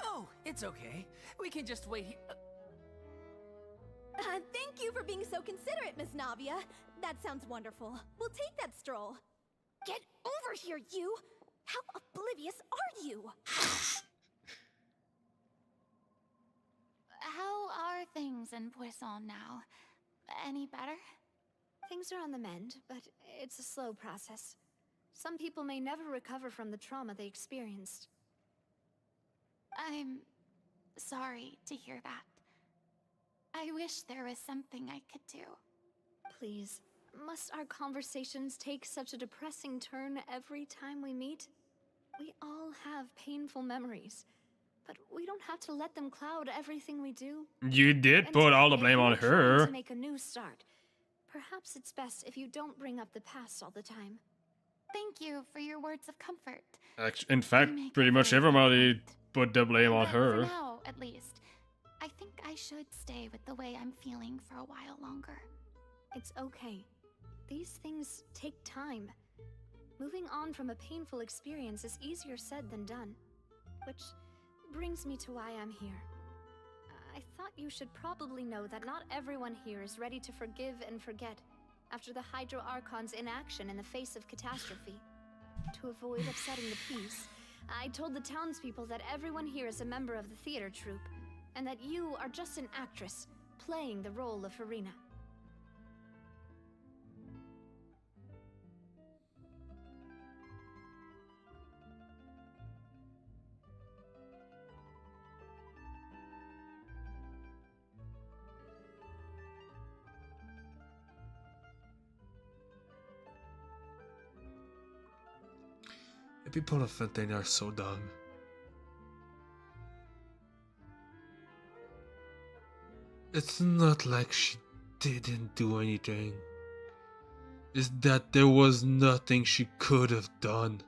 Oh, it's okay. We can just wait here. Thank you for being so considerate, Miss Navia. That sounds wonderful. We'll take that stroll. Get over here, you! How oblivious are you? How are things in Poisson now? Any better? Things are on the mend, but it's a slow process. Some people may never recover from the trauma they experienced. I'm sorry to hear that. I wish there was something I could do. Please, must our conversations take such a depressing turn every time we meet? We all have painful memories, but we don't have to let them cloud everything we do. You did put all the blame on If you're trying her. to make a new start, perhaps it's best if you don't bring up the past all the time. Thank you for your words of comfort. In fact, pretty much everybody put the blame on For her. now, at least. I think I should stay with the way I'm feeling for a while longer. It's okay. These things take time. Moving on from a painful experience is easier said than done. Which brings me to why I'm here. I thought you should probably know that not everyone here is ready to forgive and forget after the Hydro Archon's inaction in the face of catastrophe. To avoid upsetting the peace, I told the townspeople that everyone here is a member of the theater troupe, and that you are just an actress playing the role of Farina. The people of Fontaine are so dumb. It's not like she didn't do anything. is that there was nothing she could have done.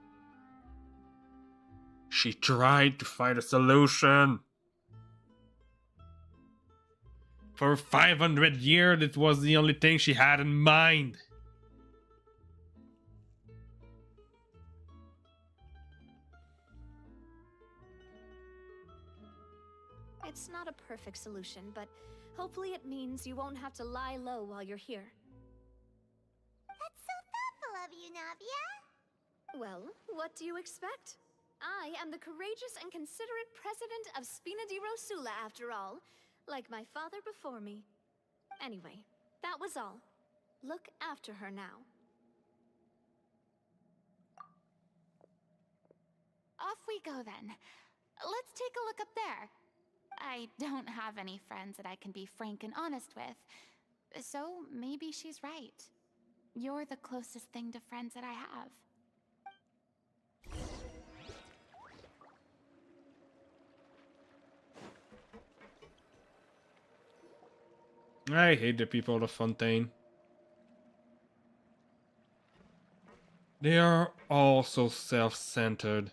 She tried to find a solution. For 500 years, it was the only thing she had in mind. It's not a perfect solution, but hopefully it means you won't have to lie low while you're here. That's so thoughtful of you, Navia. Well, what do you expect? I am the courageous and considerate president of Spina di Rosula, after all, like my father before me. Anyway, that was all. Look after her now. Off we go then. Let's take a look up there. I don't have any friends that I can be frank and honest with, so maybe she's right. You're the closest thing to friends that I have. I hate the people of Fontaine. They are all so self-centered.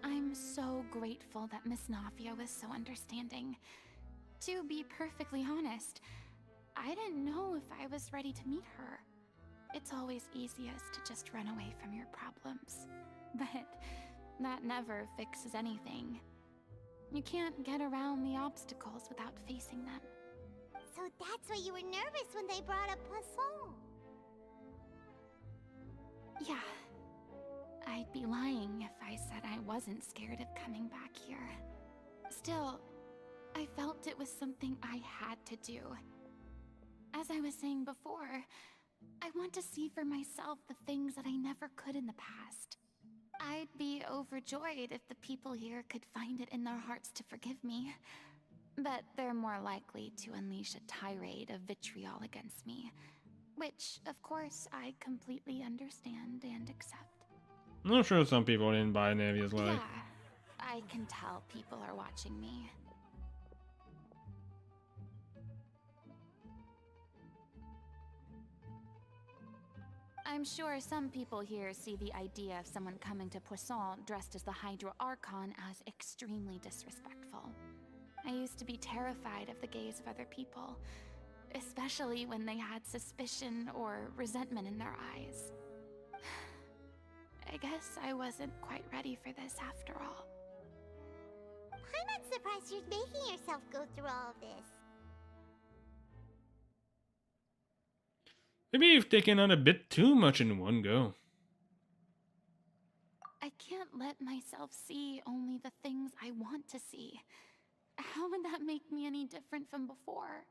I'm so grateful that Miss Navia was so understanding. To be perfectly honest, I didn't know if I was ready to meet her. It's always easiest to just run away from your problems. But that never fixes anything. You can't get around the obstacles without facing them. So that's why you were nervous when they brought up Poisson. Yeah. I'd be lying if I said I wasn't scared of coming back here. Still, I felt it was something I had to do. As I was saying before, I want to see for myself the things that I never could in the past. I'd be overjoyed if the people here could find it in their hearts to forgive me. But they're more likely to unleash a tirade of vitriol against me. Which, of course, I completely understand and accept. I'm sure some people didn't buy Navia's lie. Yeah, I can tell people are watching me. I'm sure some people here see the idea of someone coming to Poisson dressed as the Hydro Archon as extremely disrespectful. I used to be terrified of the gaze of other people, especially when they had suspicion or resentment in their eyes. I guess I wasn't quite ready for this after all. I'm not surprised you're making yourself go through all of this. Maybe you've taken on a bit too much in one go. I can't let myself see only the things I want to see. How would that make me any different from before?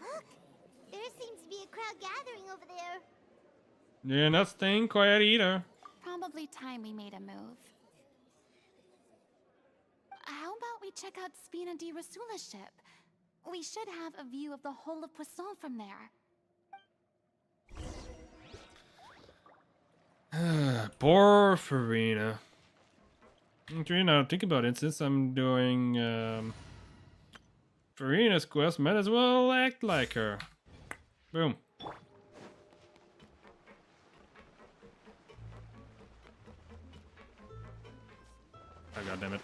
Look! There seems to be a crowd gathering over there. You're not staying quiet either. Probably time we made a move. How about we check out Spina di Rosula's ship? We should have a view of the whole of Poisson from there. Poor Farina. Now think about it, since I'm doing Farina's quest, might as well act like her. Boom. Oh, God damn it.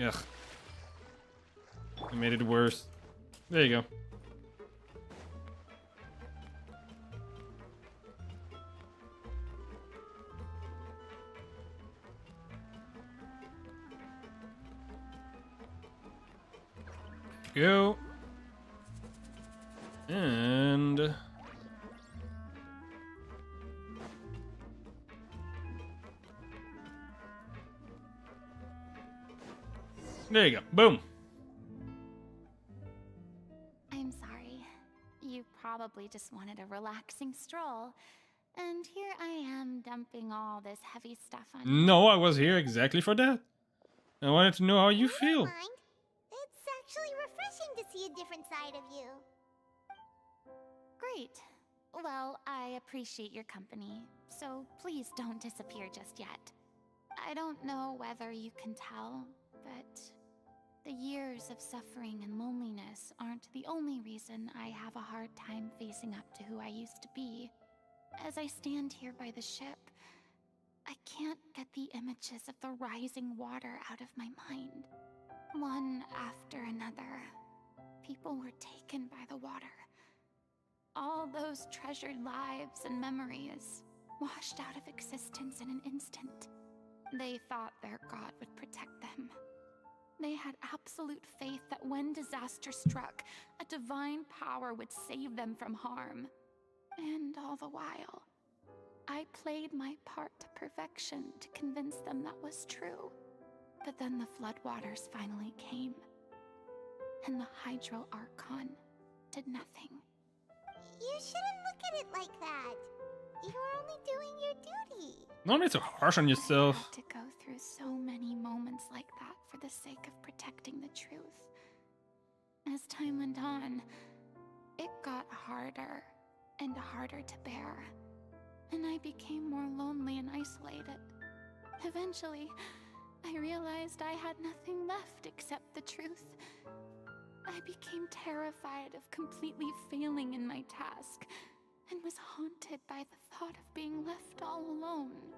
Ugh. I made it worse. There you go. Go. And there you go. Boom. I'm sorry. You probably just wanted a relaxing stroll. And here I am dumping all this heavy stuff on you. No, I was here exactly for that. I wanted to know how you feel. Never mind. It's actually refreshing to see a different side of you. Great. Well, I appreciate your company, so please don't disappear just yet. I don't know whether you can tell, but the years of suffering and loneliness aren't the only reason I have a hard time facing up to who I used to be. As I stand here by the ship, I can't get the images of the rising water out of my mind. One after another, people were taken by the water. All those treasured lives and memories washed out of existence in an instant. They thought their god would protect them. They had absolute faith that when disaster struck, a divine power would save them from harm. And all the while, I played my part to perfection to convince them that was true. But then the floodwaters finally came, and the Hydro Archon did nothing. You shouldn't look at it like that. You were only doing your duty. Don't be so harsh on I yourself. had to go through so many moments like that for the sake of protecting the truth. As time went on, it got harder and harder to bear, and I became more lonely and isolated. Eventually, I realized I had nothing left except the truth. I became terrified of completely failing in my task, and was haunted by the thought of being left all alone,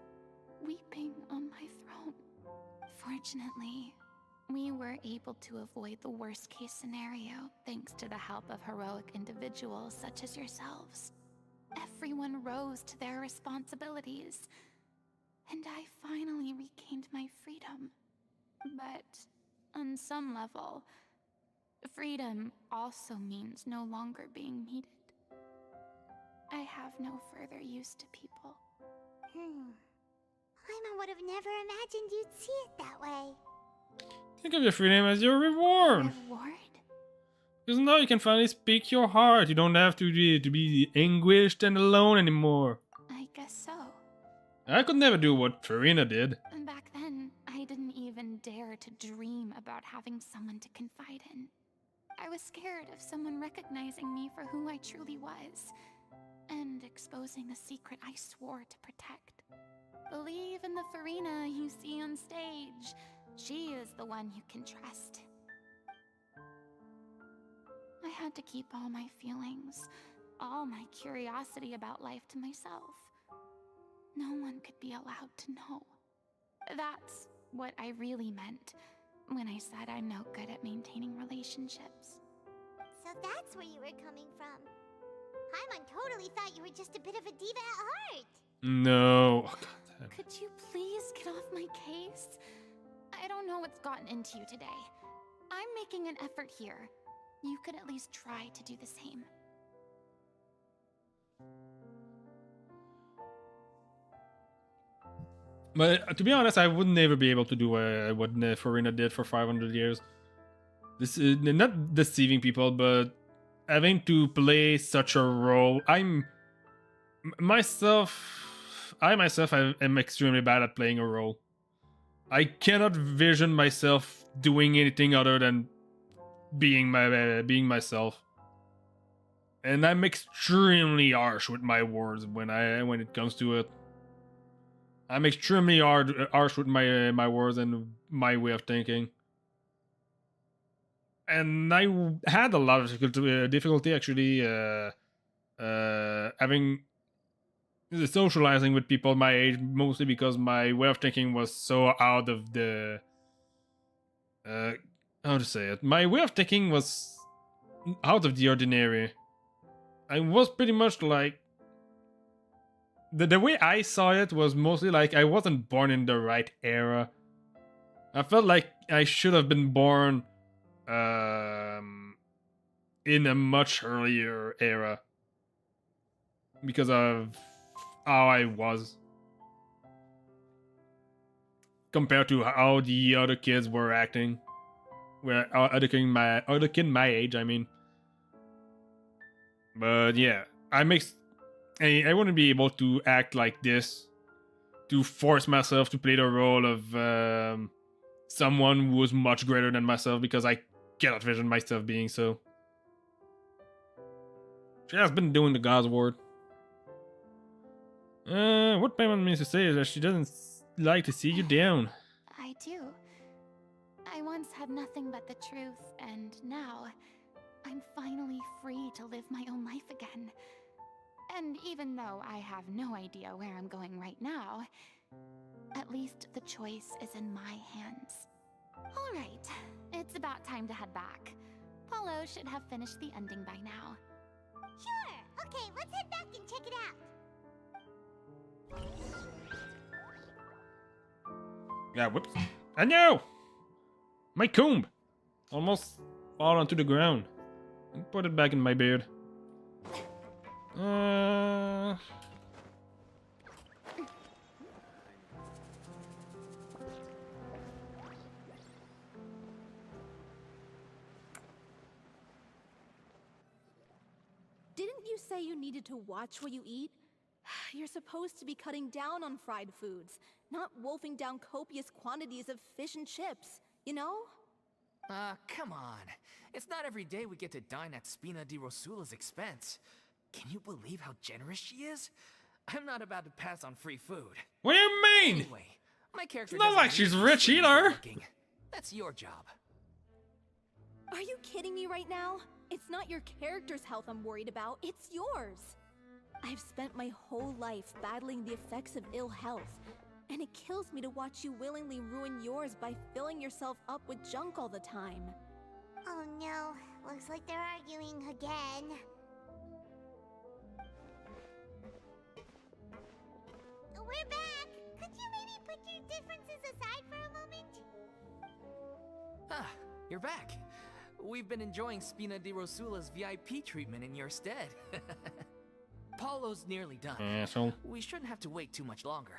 weeping on my throne. Fortunately, we were able to avoid the worst-case scenario thanks to the help of heroic individuals such as yourselves. Everyone rose to their responsibilities, and I finally regained my freedom. But on some level, freedom also means no longer being needed. I have no further use to people. Paimon would have never imagined you'd see it that way. Think of your freedom as your reward. Reward? Because now you can finally speak your heart. You don't have to be anguished and alone anymore. I guess so. I could never do what Farina did. And back then, I didn't even dare to dream about having someone to confide in. I was scared of someone recognizing me for who I truly was, and exposing the secret I swore to protect. Believe in the Farina you see on stage. She is the one you can trust. I had to keep all my feelings, all my curiosity about life to myself. No one could be allowed to know. That's what I really meant when I said I'm no good at maintaining relationships. So that's where you were coming from. Paimon totally thought you were just a bit of a diva at heart. No. Oh, God. Could you please get off my case? I don't know what's gotten into you today. I'm making an effort here. You could at least try to do the same. But to be honest, I would never be able to do what Farina did for 500 years. This is not deceiving people, but having to play such a role. I myself am extremely bad at playing a role. I cannot vision myself doing anything other than being myself. And I'm extremely harsh with my words when it comes to it. I'm extremely harsh with my words and my way of thinking. And I had a lot of difficulty actually having socializing with people my age, mostly because my way of thinking was so out of the how to say it. My way of thinking was out of the ordinary. I was pretty much like the way I saw it was mostly like I wasn't born in the right era. I felt like I should have been born in a much earlier era because of how I was compared to how the other kids were acting. Other kid my age, I mean. But yeah, I wouldn't be able to act like this, to force myself to play the role of someone who was much greater than myself, because I cannot vision myself being so. She has been doing the God's word. What Paimon means to say is that she doesn't like to see you down. I do. I I once had nothing but the truth, and now I'm finally free to live my own life again. And even though I have no idea where I'm going right now, at least the choice is in my hands. All right, it's about time to head back. Paulo should have finished the ending by now. Sure! Okay, let's head back and check it out. Yeah, whoops. I know! My comb! Almost fall onto the ground. And put it back in my beard. Didn't you say you needed to watch what you eat? You're supposed to be cutting down on fried foods, not wolfing down copious quantities of fish and chips, you know? Come on. It's not every day we get to dine at Spina di Rosula's expense. Can you believe how generous she is? I'm not about to pass on free food. What do you mean? Anyway, my character It's not doesn't like need she's to be rich slim and either. good-looking. That's your job. Are you kidding me right now? It's not your character's health I'm worried about, it's yours. I've spent my whole life battling the effects of ill health, and it kills me to watch you willingly ruin yours by filling yourself up with junk all the time. Oh no, looks like they're arguing again. We're back! Could you maybe put your differences aside for a moment? Ah, you're back. We've been enjoying Spina di Rosula's VIP treatment in your stead. Paulo's nearly done. Asshole. We shouldn't have to wait too much longer.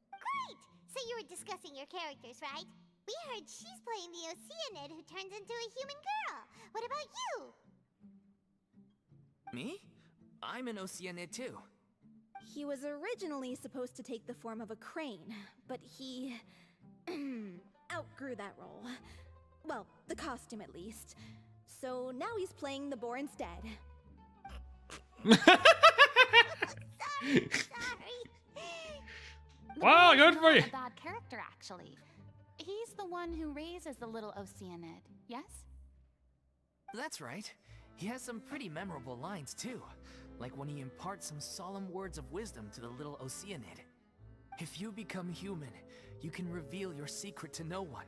Great! So you were discussing your characters, right? We heard she's playing the Oceanid who turns into a human girl. What about you? Me? I'm an Oceanid too. He was originally supposed to take the form of a crane, but he outgrew that role. Well, the costume at least. So now he's playing the boar instead. Sorry. Wow, good for you. A bad character, actually. He's the one who raises the little Oceanid, yes? That's right. He has some pretty memorable lines too. Like when he imparts some solemn words of wisdom to the little Oceanid. If you become human, you can reveal your secret to no one.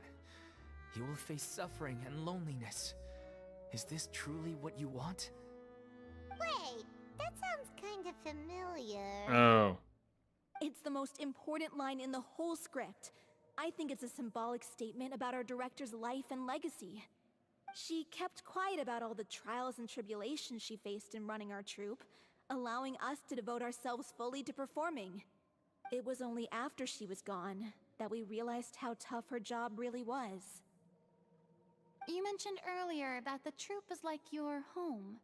You will face suffering and loneliness. Is this truly what you want? Wait, that sounds kind of familiar. Oh. It's the most important line in the whole script. I think it's a symbolic statement about our director's life and legacy. She kept quiet about all the trials and tribulations she faced in running our troupe, allowing us to devote ourselves fully to performing. It was only after she was gone that we realized how tough her job really was. You mentioned earlier that the troupe is like your home.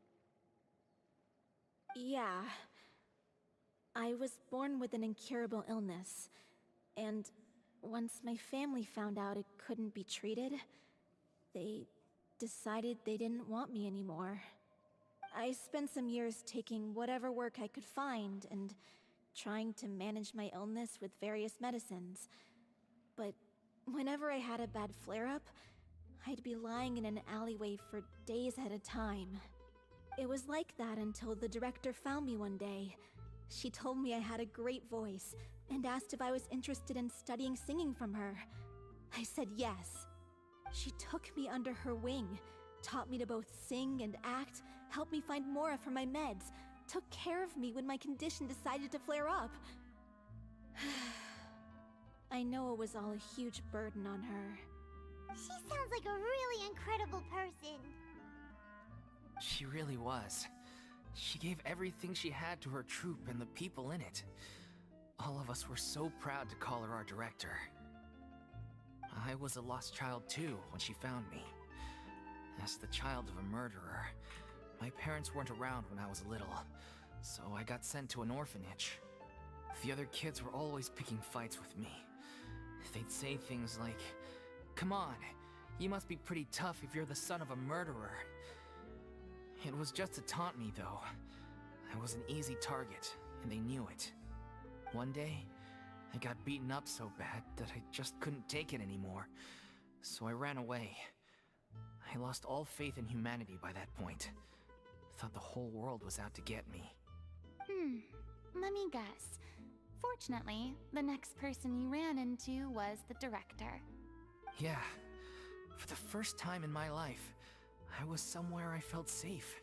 Yeah. I was born with an incurable illness, and once my family found out it couldn't be treated, they decided they didn't want me anymore. I spent some years taking whatever work I could find and trying to manage my illness with various medicines. But whenever I had a bad flare-up, I'd be lying in an alleyway for days at a time. It was like that until the director found me one day. She told me I had a great voice and asked if I was interested in studying singing from her. I said yes. She took me under her wing, taught me to both sing and act, helped me find Mora for my meds, took care of me when my condition decided to flare up. I know it was all a huge burden on her. She sounds like a really incredible person. She really was. She gave everything she had to her troupe and the people in it. All of us were so proud to call her our director. I was a lost child too when she found me. As the child of a murderer, my parents weren't around when I was little, so I got sent to an orphanage. The other kids were always picking fights with me. They'd say things like, "Come on, you must be pretty tough if you're the son of a murderer." It was just to taunt me, though. I was an easy target, and they knew it. One day, I got beaten up so bad that I just couldn't take it anymore. So I ran away. I lost all faith in humanity by that point. Thought the whole world was out to get me. Let me guess. Fortunately, the next person you ran into was the director. Yeah. For the first time in my life, I was somewhere I felt safe.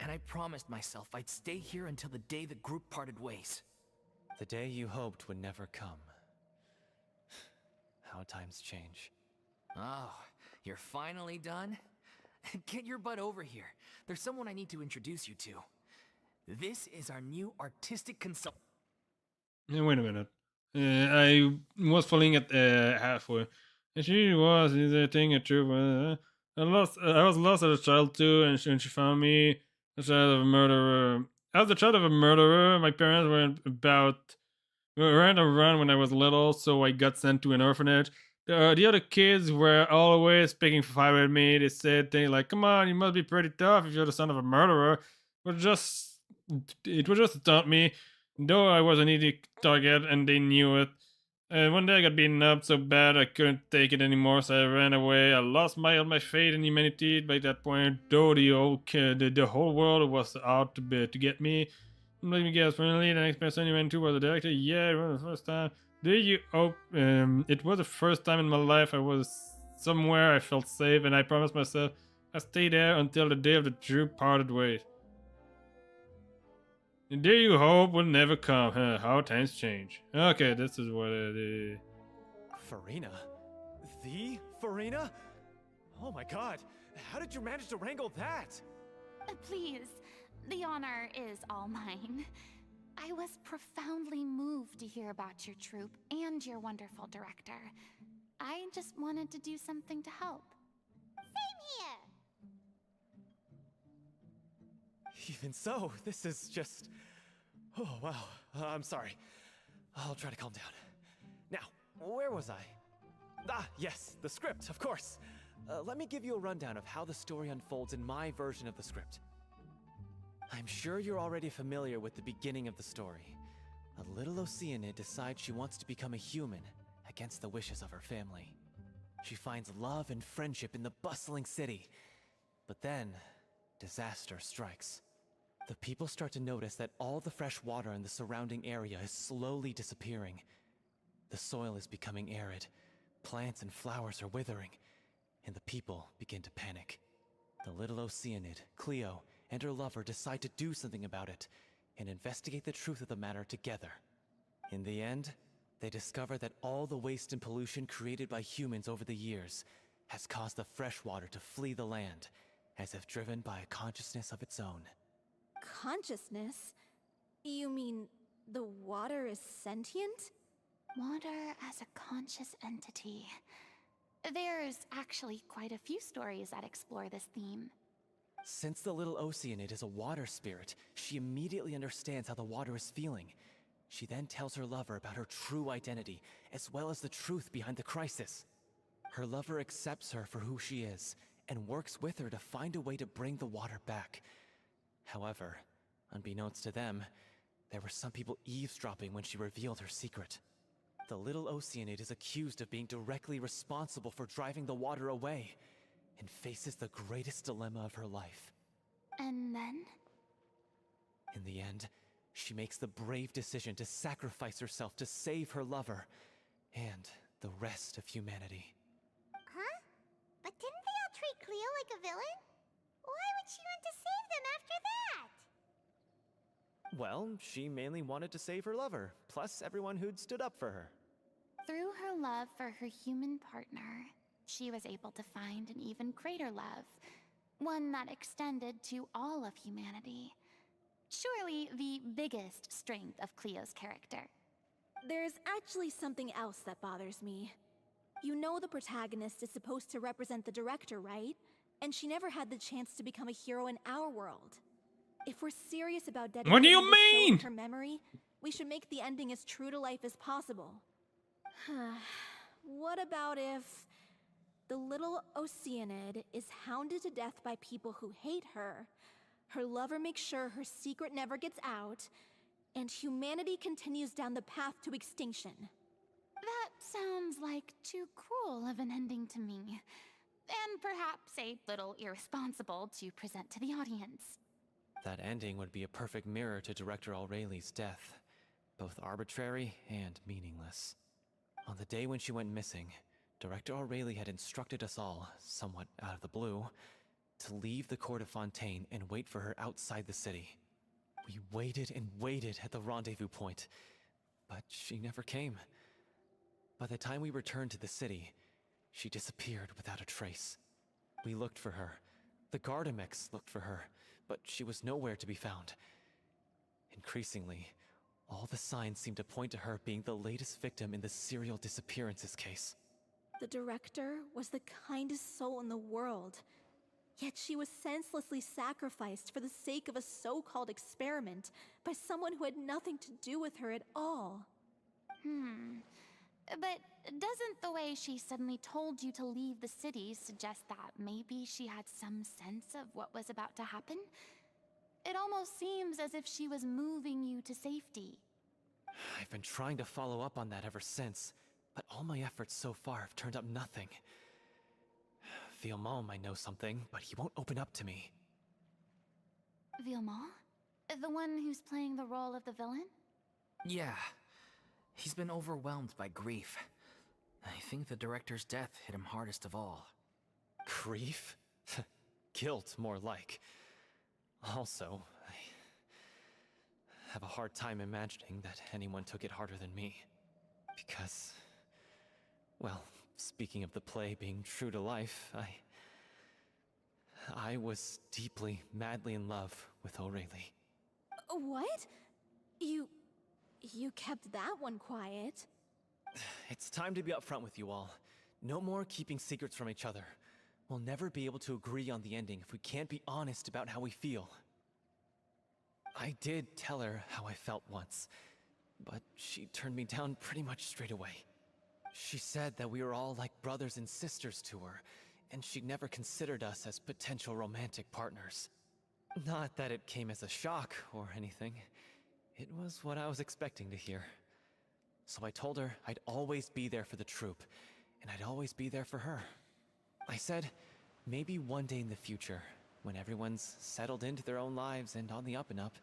And I promised myself I'd stay here until the day the group parted ways. The day you hoped would never come. How times change. Oh, you're finally done? Get your butt over here. There's someone I need to introduce you to. This is our new artistic consultant. Wait a minute. I was falling at halfway. And she was thing a truth. I was lost as a child too, and when she found me, the child of a murderer. As the child of a murderer, my parents weren't around when I was little, so I got sent to an orphanage. The other kids were always picking fight with me. They said things like, "Come on, you must be pretty tough if you're the son of a murderer." It was just to taunt me, though I was an easy target and they knew it. One day I got beaten up so bad I couldn't take it anymore, so I ran away. I lost my faith in humanity by that point, though the whole world was out to get me. Let me guess, finally, the next person you went to was the director? Yeah, it was the first time. It was the first time in my life I was somewhere I felt safe, and I promised myself I'd stay there until the day of the true parted ways. The day you hope will never come, huh? How times change. Okay, this is what it is. Farina? The Farina? Oh my god, how did you manage to wrangle that? Please, the honor is all mine. I was profoundly moved to hear about your troupe and your wonderful director. I just wanted to do something to help. Same here! Even so, this is just... Oh, wow. I'm sorry. I'll try to calm down. Now, where was I? Ah, yes, the script, of course. Let me give you a rundown of how the story unfolds in my version of the script. I'm sure you're already familiar with the beginning of the story. A little Oceanid decides she wants to become a human, against the wishes of her family. She finds love and friendship in the bustling city. But then, disaster strikes. The people start to notice that all the fresh water in the surrounding area is slowly disappearing. The soil is becoming arid, plants and flowers are withering, and the people begin to panic. The little Oceanid, Cleo, and her lover decide to do something about it, and investigate the truth of the matter together. In the end, they discover that all the waste and pollution created by humans over the years has caused the fresh water to flee the land, as if driven by a consciousness of its own. Consciousness? You mean the water is sentient? Water as a conscious entity. There's actually quite a few stories that explore this theme. Since the little Oceanid is a water spirit, she immediately understands how the water is feeling. She then tells her lover about her true identity, as well as the truth behind the crisis. Her lover accepts her for who she is, and works with her to find a way to bring the water back. However, unbeknownst to them, there were some people eavesdropping when she revealed her secret. The little Oceanid is accused of being directly responsible for driving the water away, and faces the greatest dilemma of her life. And then? In the end, she makes the brave decision to sacrifice herself to save her lover, and the rest of humanity. Huh? But didn't they all treat Cleo like a villain? Why would she want to save them after that? Well, she mainly wanted to save her lover, plus everyone who'd stood up for her. Through her love for her human partner, she was able to find an even greater love, one that extended to all of humanity. Surely the biggest strength of Cleo's character. There's actually something else that bothers me. You know the protagonist is supposed to represent the director, right? And she never had the chance to become a hero in our world. If we're serious about dedicating What do you this show mean? in her memory, we should make the ending as true to life as possible. What about if the little Oceanid is hounded to death by people who hate her, her lover makes sure her secret never gets out, and humanity continues down the path to extinction? That sounds like like too cruel of an ending to me. And perhaps a little irresponsible to present to the audience. That ending would be a perfect mirror to Director Aureli's death, both arbitrary and meaningless. On the day when she went missing, Director Aureli had instructed us all, somewhat out of the blue, to leave the court of Fontaine and wait for her outside the city. We waited and waited at the rendezvous point, but she never came. By the time we returned to the city, she disappeared without a trace. We looked for her. The Gardamex looked for her, but she was nowhere to be found. Increasingly, all the signs seemed to point to her being the latest victim in the serial disappearances case. The director was the kindest soul in the world. Yet she was senselessly sacrificed for the sake of a so-called experiment by someone who had nothing to do with her at all. But doesn't the way she suddenly told you to leave the city suggest that maybe she had some sense of what was about to happen? It almost seems as if she was moving you to safety. I've been trying to follow up on that ever since, but all my efforts so far have turned up nothing. Villemont might know something, but he won't open up to me. Villemont? The one who's playing the role of the villain? Yeah. He's been overwhelmed by grief. I think the director's death hit him hardest of all. Grief? Guilt, more like. Also, I have a hard time imagining that anyone took it harder than me. Because, well, speaking of the play being true to life, I was deeply, madly in love with Aurelie. What? You kept that one quiet. It's time to be upfront with you all. No more keeping secrets from each other. We'll never be able to agree on the ending if we can't be honest about how we feel. I did tell her how I felt once, but she turned me down pretty much straight away. She said that we were all like brothers and sisters to her, and she'd never considered us as potential romantic partners. Not that it came as a shock or anything. It was what I was expecting to hear. So I told her I'd always be there for the troupe, and I'd always be there for her. I said, maybe one day in the future, when everyone's settled into their own lives and on the up and up,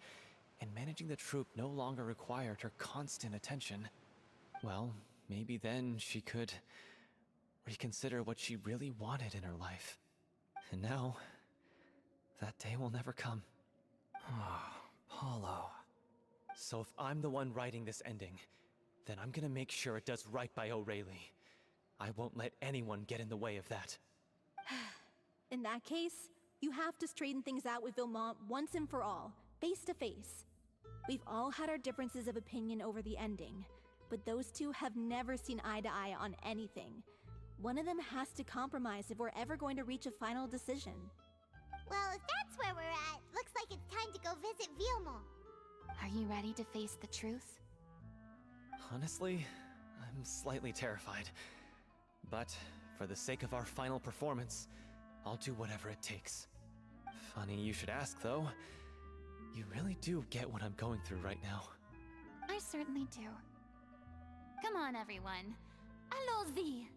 and managing the troupe no longer required her constant attention, well, maybe then she could reconsider what she really wanted in her life. And now, that day will never come. Oh, Paulo. So if I'm the one writing this ending, then I'm gonna make sure it does right by Aurelie. I won't let anyone get in the way of that. In that case, you have to straighten things out with Villemont once and for all, face to face. We've all had our differences of opinion over the ending, but those two have never seen eye to eye on anything. One of them has to compromise if we're ever going to reach a final decision. Well, if that's where we're at, looks like it's time to go visit Villemont. Are you ready to face the truth? Honestly, I'm slightly terrified. But for the sake of our final performance, I'll do whatever it takes. Funny you should ask, though. You really do get what I'm going through right now. I certainly do. Come on, everyone. Allons-y!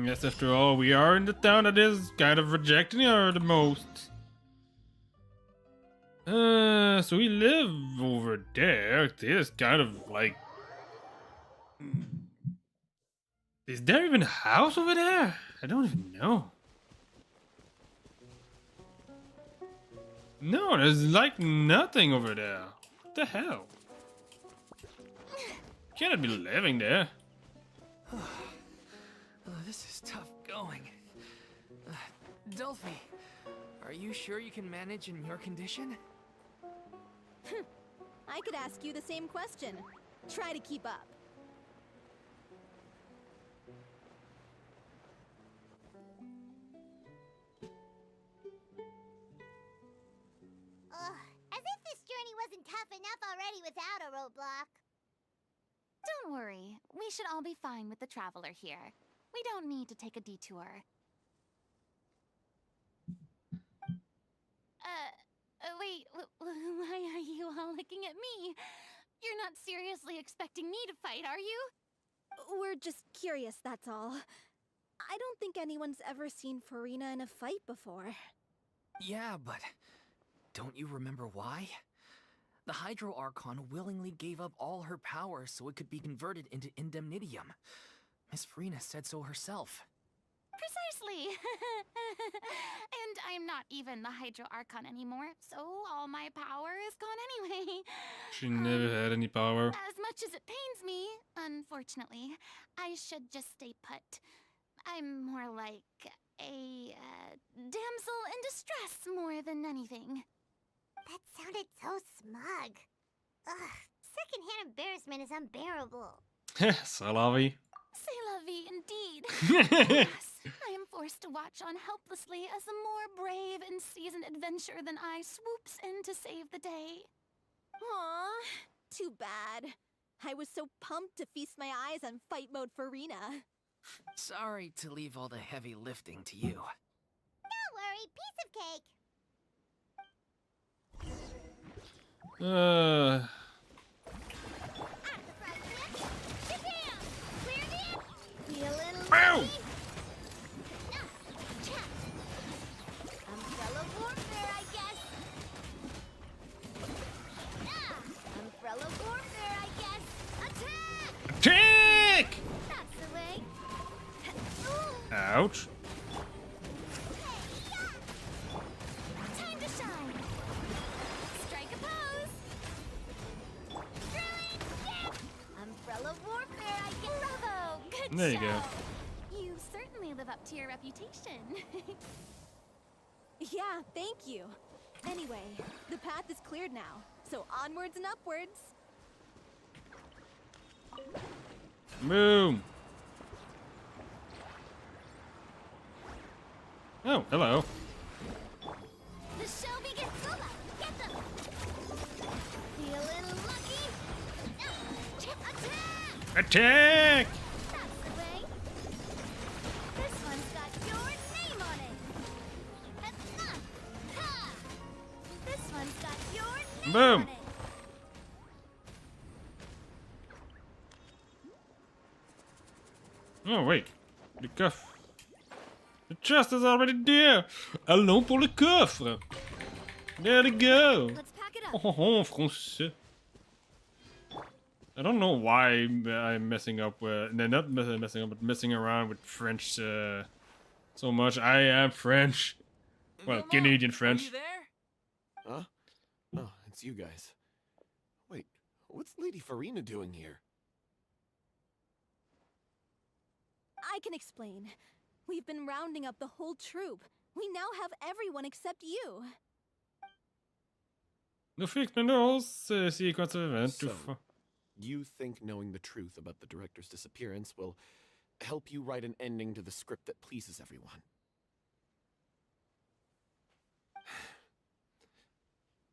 Yes, after all, we are in the town that is kind of rejecting her the most. So we live over there. It is kind of like... Is there even a house over there? I don't even know. No, there's like nothing over there. What the hell? Cannot be living there. This is tough going. Delphi, are you sure you can manage in your condition? I could ask you the same question. Try to keep up. As if this journey wasn't tough enough already without a roadblock. Don't worry. We should all be fine with the traveler here. We don't need to take a detour. Wait, why are you all looking at me? You're not seriously expecting me to fight, are you? We're just curious, that's all. I don't think anyone's ever seen Farina in a fight before. Yeah, but don't you remember why? The Hydro Archon willingly gave up all her power so it could be converted into Indemnitium. Miss Farina said so herself. Precisely. And I'm not even the Hydro Archon anymore, so all my power is gone anyway. She never had any power. As much as it pains me, unfortunately, I should just stay put. I'm more like a damsel in distress more than anything. That sounded so smug. Ugh, secondhand embarrassment is unbearable. C'est la vie. C'est la vie indeed. Yes, I am forced to watch on helplessly as a more brave and seasoned adventurer than I swoops in to save the day. Aw, too bad. I was so pumped to feast my eyes on fight mode Farina. Sorry to leave all the heavy lifting to you. Don't worry, piece of cake. Ow! Umbrella warfare, I guess. Umbrella warfare, I guess. Attack! Attack! That's the way. Ouch. Time to shine. Strike a pose. Umbrella warfare, I guess. Bravo! Good There you show. go. You certainly live up to your reputation. Yeah, thank you. Anyway, the path is cleared now, so onwards and upwards. Boom. Oh, hello. The show begins. Lola, get them. Feeling lucky. Attack! Attack! That's the way. This one's got your name on it. Ha! This one's got your name Boom. on it. Oh, wait. Le coffre. The chest is already there. Allons pour le coffre. There we go. Let's pack it Oh, up. oh, oh, français. I don't know why I'm messing up with, no, not messing up, but messing around with French so much. I am French. Well, Vilma, Canadian Are French. you there? Huh? Oh, it's you guys. Wait, what's Lady Farina doing here? I can explain. We've been rounding up the whole troop. We now have everyone except you. Nu fick ni då sequence of event. So, you think knowing the truth about the director's disappearance will help you write an ending to the script that pleases everyone?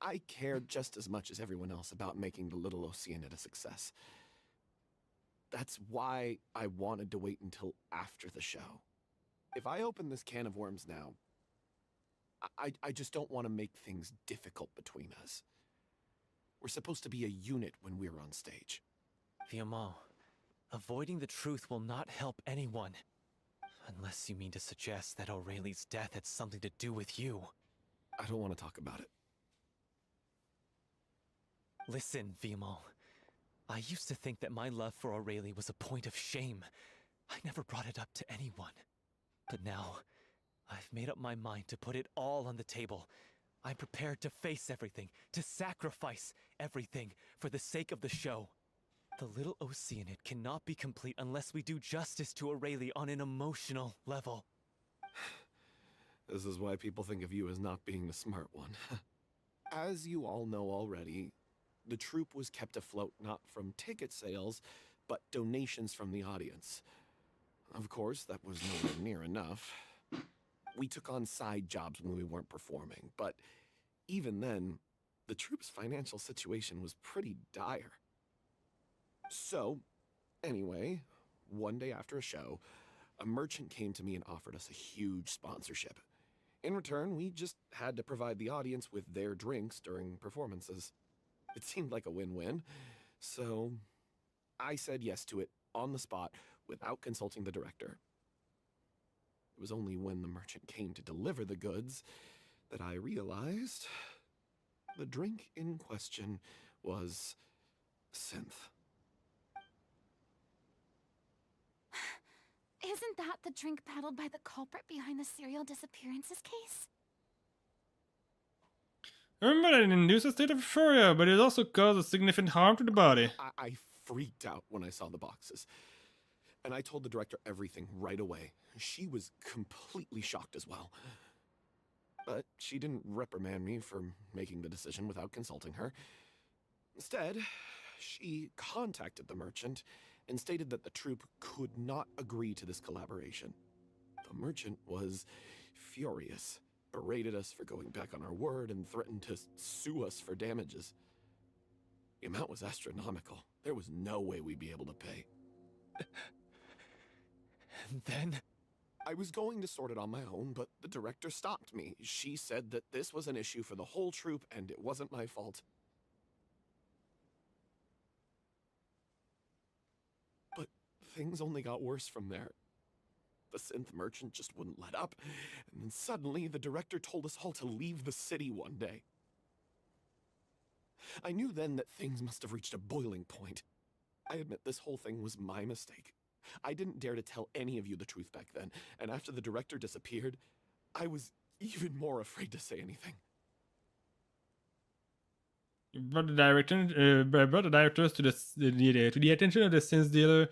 I care just as much as everyone else about making the Little Oceanid a success. That's why I wanted to wait until after the show. If I open this can of worms now, I just don't want to make things difficult between us. We're supposed to be a unit when we're on stage. Viamant, avoiding the truth will not help anyone. Unless you mean to suggest that Aurelie's death had something to do with you. I don't want to talk about it. Listen, Viamant. I used to think that my love for Aurelie was a point of shame. I never brought it up to anyone. But now, I've made up my mind to put it all on the table. I'm prepared to face everything, to sacrifice everything for the sake of the show. The Little Oceanid cannot be complete unless we do justice to Aurelie on an emotional level. This is why people think of you as not being the smart one. As you all know already, the troupe was kept afloat not from ticket sales, but donations from the audience. Of course, that was nowhere near enough. We took on side jobs when we weren't performing, but even then, the troupe's financial situation was pretty dire. So, anyway, one day after a show, a merchant came to me and offered us a huge sponsorship. In return, we just had to provide the audience with their drinks during performances. It seemed like a win-win, so I said yes to it on the spot without consulting the director. It was only when the merchant came to deliver the goods that I realized the drink in question was synth. Isn't that the drink peddled by the culprit behind the serial disappearances case? I remember that it induced a state of euphoria, but it also caused a significant harm to the body. I freaked out when I saw the boxes. And I told the director everything right away. She was completely shocked as well. But she didn't reprimand me for making the decision without consulting her. Instead, she contacted the merchant and stated that the troupe could not agree to this collaboration. The merchant was furious, berated us for going back on our word, and threatened to sue us for damages. The amount was astronomical. There was no way we'd be able to pay. And then? I was going to sort it on my own, but the director stopped me. She said that this was an issue for the whole troupe, and it wasn't my fault. But things only got worse from there. The synth merchant just wouldn't let up, and then suddenly the director told us all to leave the city one day. I knew then that things must have reached a boiling point. I admit this whole thing was my mistake. I didn't dare to tell any of you the truth back then, and after the director disappeared, I was even more afraid to say anything. You brought the directors to the attention of the synth dealer.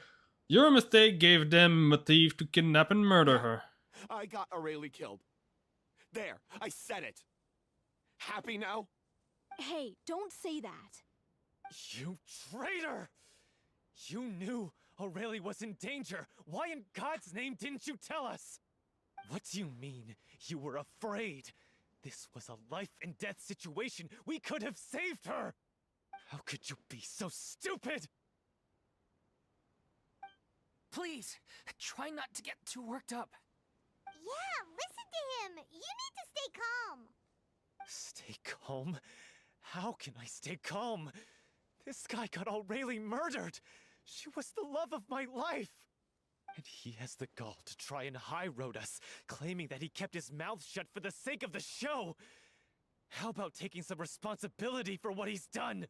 Your mistake gave them motive to kidnap and murder her. I got Aurelie killed. There, I said it. Happy now? Hey, don't say that. You traitor! You knew Aurelie was in danger. Why in God's name didn't you tell us? What do you mean, you were afraid? This was a life and death situation. We could have saved her! How could you be so stupid? Please, try not to get too worked up. Yeah, listen to him. You need to stay calm. Stay calm? How can I stay calm? This guy got Aurelie murdered. She was the love of my life. And he has the gall to try and high-road us, claiming that he kept his mouth shut for the sake of the show. How about taking some responsibility for what he's done?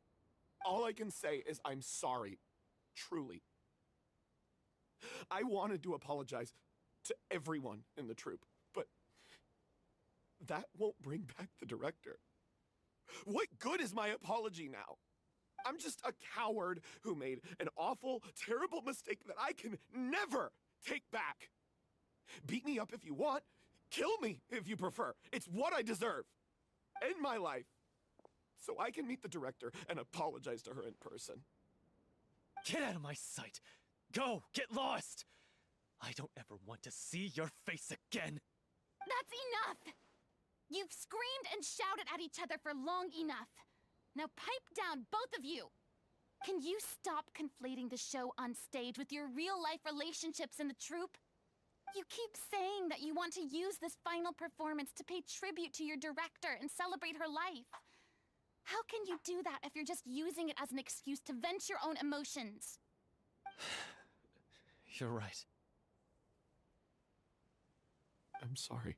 All I can say is I'm sorry. Truly. I wanted to apologize to everyone in the troupe, but that won't bring back the director. What good is my apology now? I'm just a coward who made an awful, terrible mistake that I can never take back. Beat me up if you want. Kill me if you prefer. It's what I deserve. End my life. So I can meet the director and apologize to her in person. Get out of my sight! Go! Get lost! I don't ever want to see your face again! That's enough! You've screamed and shouted at each other for long enough. Now pipe down, both of you! Can you stop conflating the show on stage with your real-life relationships in the troupe? You keep saying that you want to use this final performance to pay tribute to your director and celebrate her life. How can you do that if you're just using it as an excuse to vent your own emotions? You're right. I'm sorry.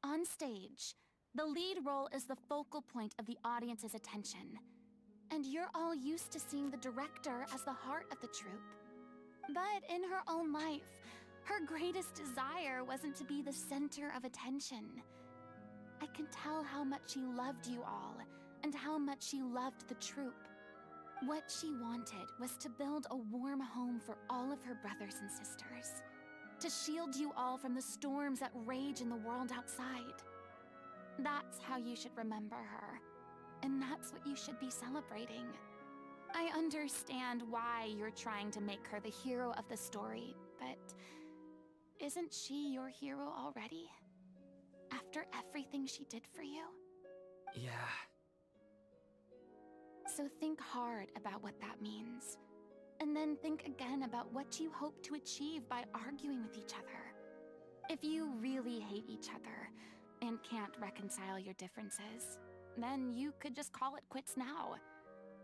On stage, the lead role is the focal point of the audience's attention. And you're all used to seeing the director as the heart of the troupe. But in her own life, her greatest desire wasn't to be the center of attention. I can tell how much she loved you all, and how much she loved the troupe. What she wanted was to build a warm home for all of her brothers and sisters. To shield you all from the storms that rage in the world outside. That's how you should remember her. And that's what you should be celebrating. I understand why you're trying to make her the hero of the story, but isn't she your hero already? After everything she did for you? Yeah. So think hard about what that means. And then think again about what you hope to achieve by arguing with each other. If you really hate each other and can't reconcile your differences, then you could just call it quits now.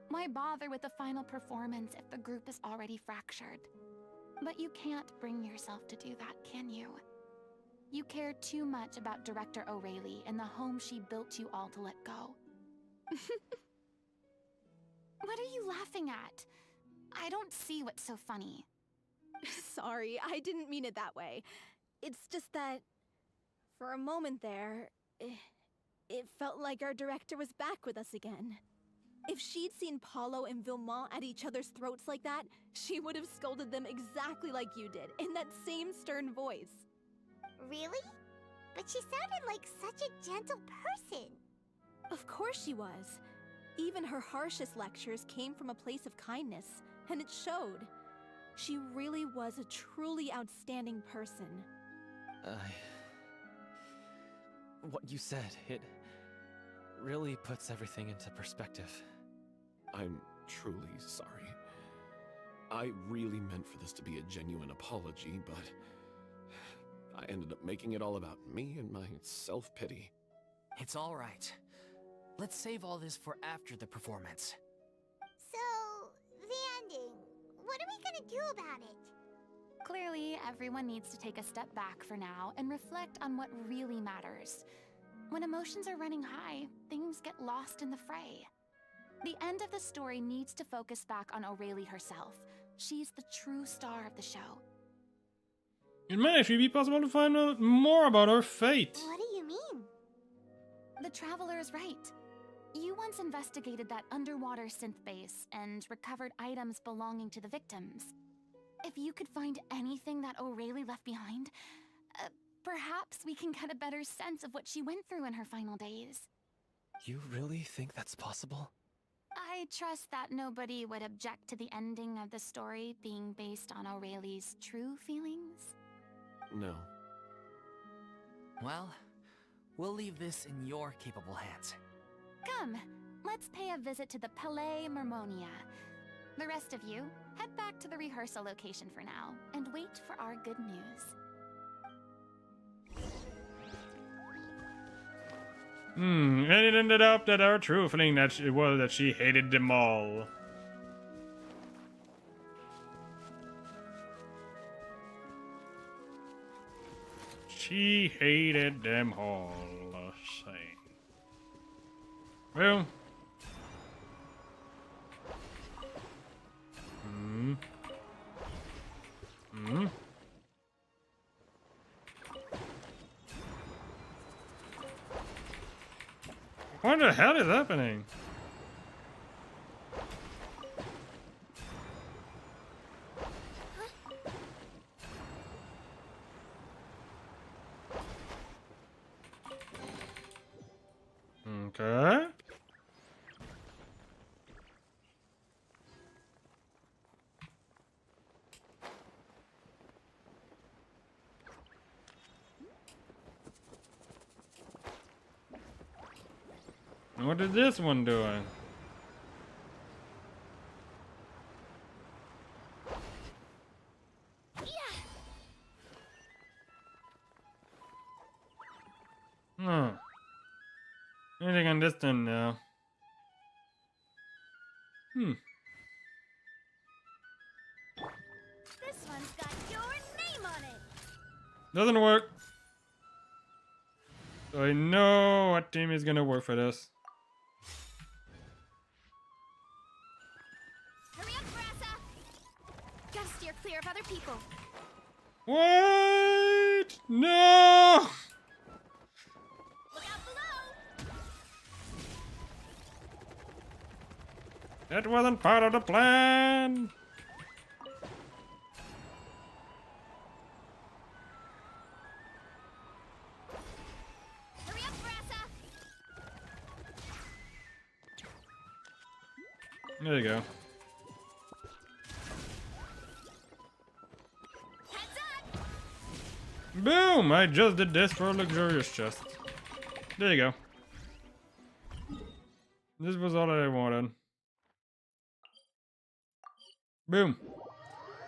Why bother with the final performance if the group is already fractured? But you can't bring yourself to do that, can you? You care too much about Director O'Reilly and the home she built you all to let go. What are you laughing at? I don't see what's so funny. Sorry, I didn't mean it that way. It's just that, for a moment there, it felt like our director was back with us again. If she'd seen Paulo and Vilmont at each other's throats like that, she would have scolded them exactly like you did, in that same stern voice. Really? But she sounded like such a gentle person. Of course she was. Even her harshest lectures came from a place of kindness, and it showed. She really was a truly outstanding person. What you said, it really puts everything into perspective. I'm truly sorry. I really meant for this to be a genuine apology, but I ended up making it all about me and my self-pity. It's all right. Let's save all this for after the performance. So, the ending. What are we gonna do about it? Clearly, everyone needs to take a step back for now and reflect on what really matters. When emotions are running high, things get lost in the fray. The end of the story needs to focus back on O'Reilly herself. She's the true star of the show. It might actually be possible to find out more about her fate. What do you mean? The Traveler is right. You once investigated that underwater synth base and recovered items belonging to the victims. If you could find anything that O'Reilly left behind, perhaps we can get a better sense of what she went through in her final days. You really think that's possible? I trust that nobody would object to the ending of the story being based on O'Reilly's true feelings. No. Well, we'll leave this in your capable hands. Come, let's pay a visit to the Palais Mermonia. The rest of you, head back to the rehearsal location for now, and wait for our good news. And it ended up that our true feeling that she hated them all. She hated them all. Same. Well. What the hell is happening? Okay. What is this one doing? Anything on this thing now? This one's got your name on it. Doesn't work. So I know what team is gonna work for this. Hurry up, Brassa! Gotta steer clear of other people. What? No! Look out below! That wasn't part of the plan. Hurry up, Brassa! There you go. Boom! I just did this for a luxurious chest. There you go. This was all I wanted. Boom.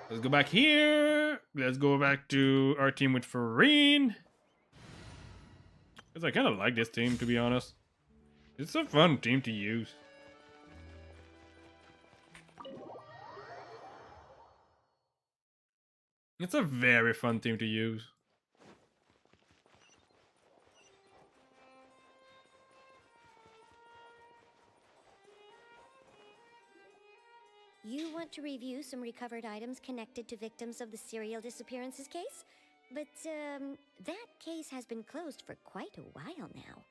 Let's go back here. Let's go back to our team with Farine. Because I kind of like this team, to be honest. It's a fun team to use. It's a very fun theme to use. You want to review some recovered items connected to victims of the serial disappearances case? But, that case has been closed for quite a while now.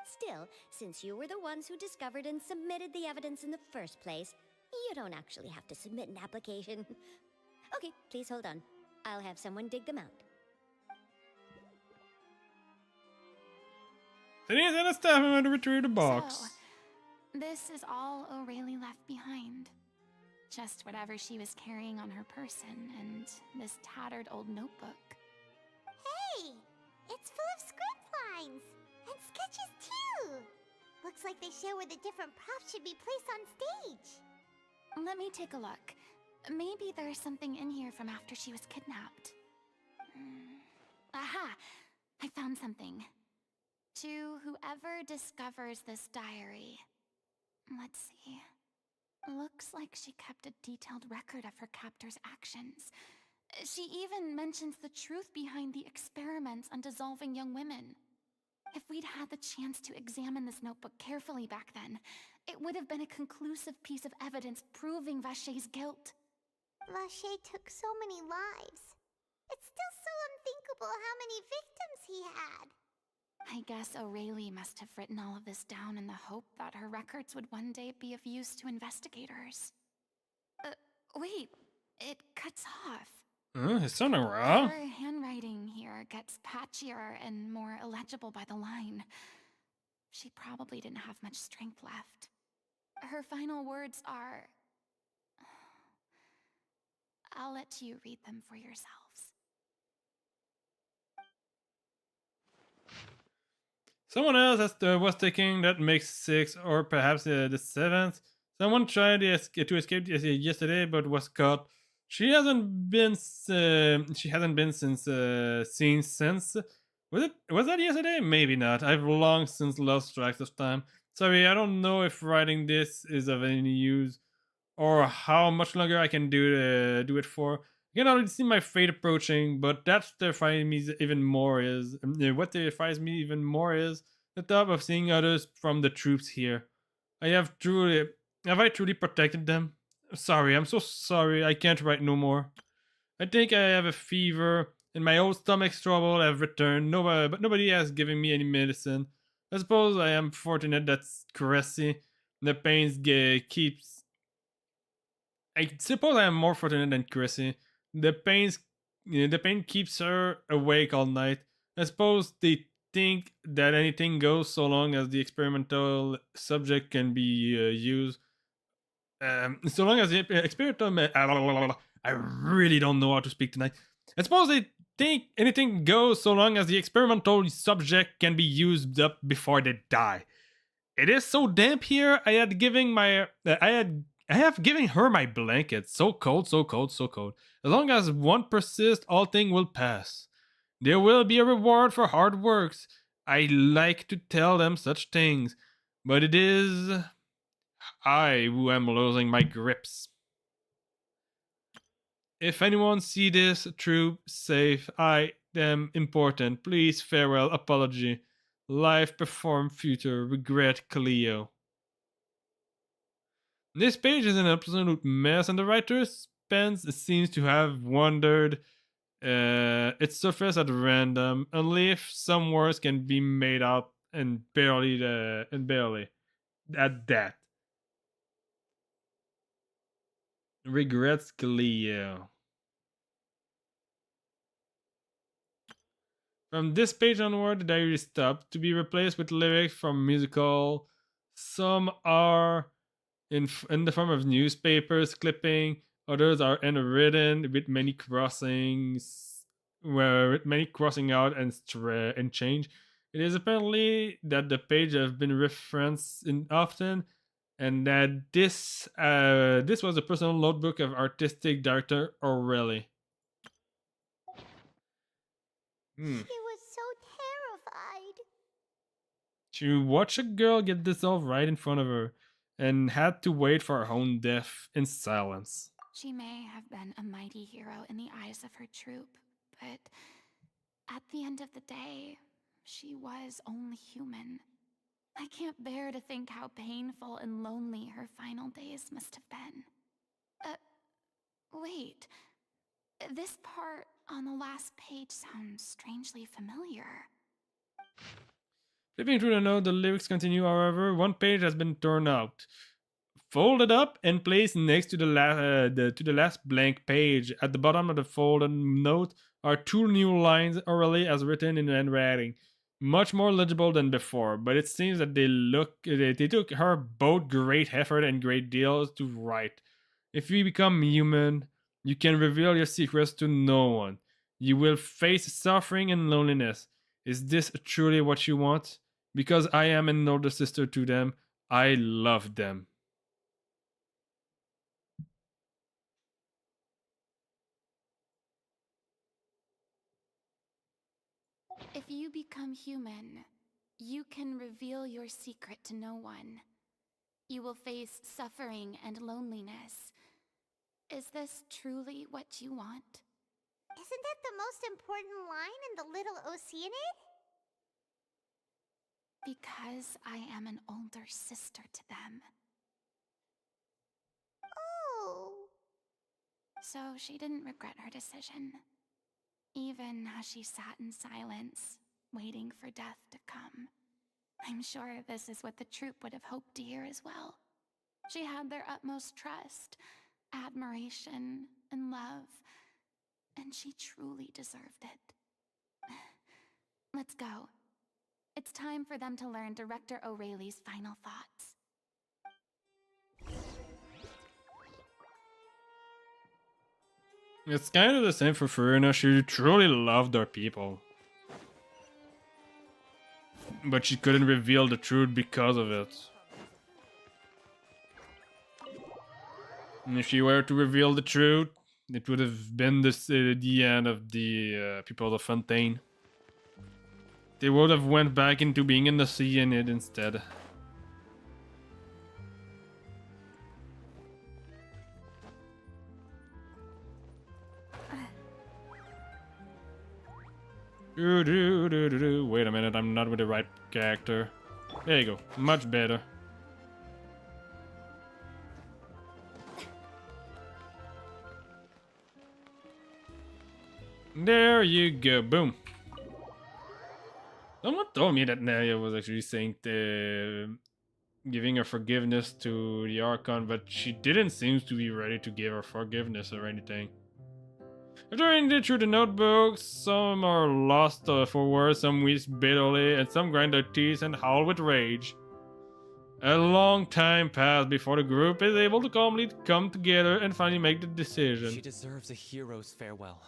Still, since you were the ones who discovered and submitted the evidence in the first place, you don't actually have to submit an application. Okay, please hold on. I'll have someone dig them out. Denise and the staff member to retrieve the box. So, this is all O'Reilly left behind. Just whatever she was carrying on her person and this tattered old notebook. Hey! It's full of script lines! And sketches too! Looks like they show where the different props should be placed on stage. Let me take a look. Maybe there's something in here from after she was kidnapped. Aha! I found something. To whoever discovers this diary. Let's see. Looks like she kept a detailed record of her captor's actions. She even mentions the truth behind the experiments on dissolving young women. If we'd had the chance to examine this notebook carefully back then, it would have been a conclusive piece of evidence proving Vachey's guilt. Vachey took so many lives. It's still so unthinkable how many victims he had. I guess O'Reilly must have written all of this down in the hope that her records would one day be of use to investigators. Wait, it cuts off. Is something wrong? Her handwriting here gets patchier and more illegible by the line. She probably didn't have much strength left. Her final words are... I'll let you read them for yourselves. Someone else was taking that makes 6 or perhaps the 7th. Someone tried to escape yesterday but was caught. She hasn't been since seen since. Was that yesterday? Maybe not. I've long since lost track of time. Sorry, I don't know if writing this is of any use or how much longer I can do it for. I can already see my fate approaching, but that terrifies me even more is what terrifies me even more is the thought of seeing others from the troops here. Have I truly protected them? Sorry, I'm so sorry. I can't write no more. I think I have a fever, and my old stomach's trouble have returned. But nobody has given me any medicine. I suppose I am fortunate that Cressy, the pains keeps. I suppose I am more fortunate than Cressy. The pain keeps her awake all night. I suppose they think that anything goes so long as the experimental subject can be used. So long as the experimental... I really don't know how to speak tonight. I suppose they think anything goes so long as the experimental subject can be used up before they die. It is so damp here. I have given her my blanket. So cold, so cold, so cold. As long as one persists, all things will pass. There will be a reward for hard works. I like to tell them such things, but it is I who am losing my grips. If anyone see this, troop, safe, I am important. Please, farewell, apology. Life, perform, future, regret, Cleo. This page is an absolute mess, and the writer seems to have wandered its surface at random, only if some words can be made out and barely at that. Regrets, Cleo. From this page onward, the diary stopped to be replaced with lyrics from musical. Some are in the form of newspapers clipping. Others are handwritten with many crossings, with many crossing out and change. It is apparently that the page have been referenced often, and that this was a personal notebook of artistic director O'Reilly. She was so terrified. She watched a girl get dissolved right in front of her, and had to wait for her own death in silence. She may have been a mighty hero in the eyes of her troop, but at the end of the day, she was only human. I can't bear to think how painful and lonely her final days must have been. Wait. This part on the last page sounds strangely familiar. Flipping through the note, the lyrics continue, however, one page has been torn out. Folded up and placed next to the last blank page. At the bottom of the folded note are two new lines orally as written in handwriting. Much more legible than before, but it seems that they took her both great effort and great deals to write. If you become human, you can reveal your secrets to no one. You will face suffering and loneliness. Is this truly what you want? Because I am an older sister to them, I love them. If you become human, you can reveal your secret to no one. You will face suffering and loneliness. Is this truly what you want? Isn't that the most important line in the Little Oceanid? Because I am an older sister to them. Oh. So she didn't regret her decision, even as she sat in silence, waiting for death to come. I'm sure this is what the troop would have hoped to hear as well. She had their utmost trust, admiration, and love, and she truly deserved it. Let's go. It's time for them to learn Director O'Reilly's final thoughts. It's kind of the same for Furina. She truly loved her people. But she couldn't reveal the truth because of it. And if she were to reveal the truth, it would have been the end of the people of Fontaine. They would have went back into being in the sea and it instead. Wait a minute, I'm not with the right character. There you go, much better. There you go, boom. Someone told me that Nelia was actually saying giving her forgiveness to the Archon, but she didn't seem to be ready to give her forgiveness or anything. After reading through the notebooks, some are lost for words, some weep bitterly, and some grind their teeth and howl with rage. A long time passed before the group is able to calmly come together and finally make the decision. She deserves a hero's farewell.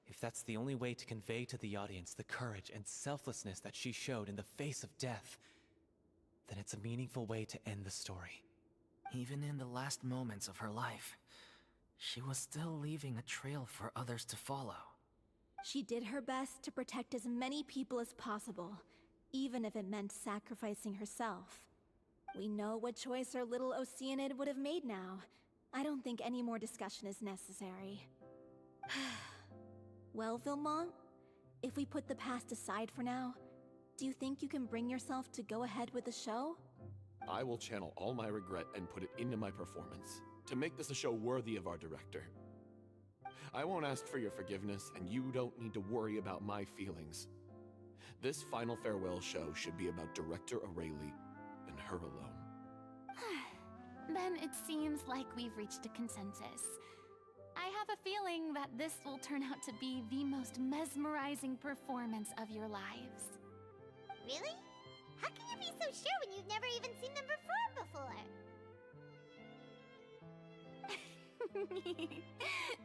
If that's the only way to convey to the audience the courage and selflessness that she showed in the face of death, then it's a meaningful way to end the story. Even in the last moments of her life, she was still leaving a trail for others to follow. She did her best to protect as many people as possible, even if it meant sacrificing herself. We know what choice our little Oceanid would have made now. I don't think any more discussion is necessary. Well, Vilmont, if we put the past aside for now, do you think you can bring yourself to go ahead with the show? I will channel all my regret and put it into my performance, to make this a show worthy of our director. I won't ask for your forgiveness, and you don't need to worry about my feelings. This final farewell show should be about Director O'Reilly and her alone. Then it seems like we've reached a consensus. I have a feeling that this will turn out to be the most mesmerizing performance of your lives. Really? How can you be so sure when you've never even seen them perform before?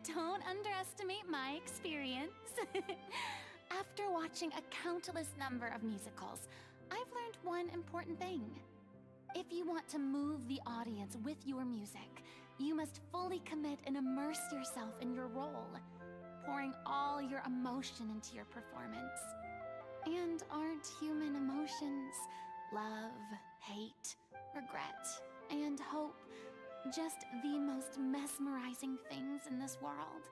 Don't underestimate my experience. After watching a countless number of musicals, I've learned one important thing. If you want to move the audience with your music, you must fully commit and immerse yourself in your role, pouring all your emotion into your performance. And aren't human emotions love, hate, regret, and hope Just the most mesmerizing things in this world.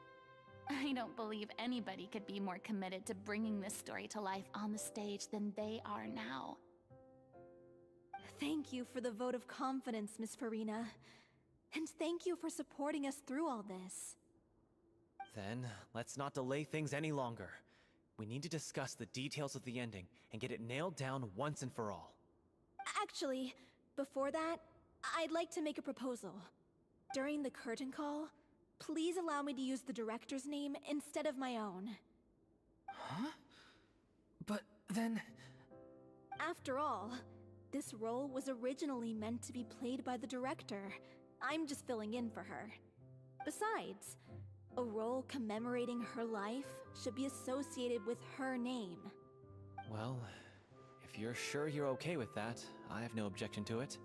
I don't believe anybody could be more committed to bringing this story to life on the stage than they are now. Thank you for the vote of confidence, Miss Farina. And thank you for supporting us through all this. Then, let's not delay things any longer. We need to discuss the details of the ending and get it nailed down once and for all. Actually, before that, I'd like to make a proposal. During the curtain call, please allow me to use the director's name instead of my own. Huh? But then... After all, this role was originally meant to be played by the director. I'm just filling in for her. Besides, a role commemorating her life should be associated with her name. Well, if you're sure you're okay with that, I have no objection to it.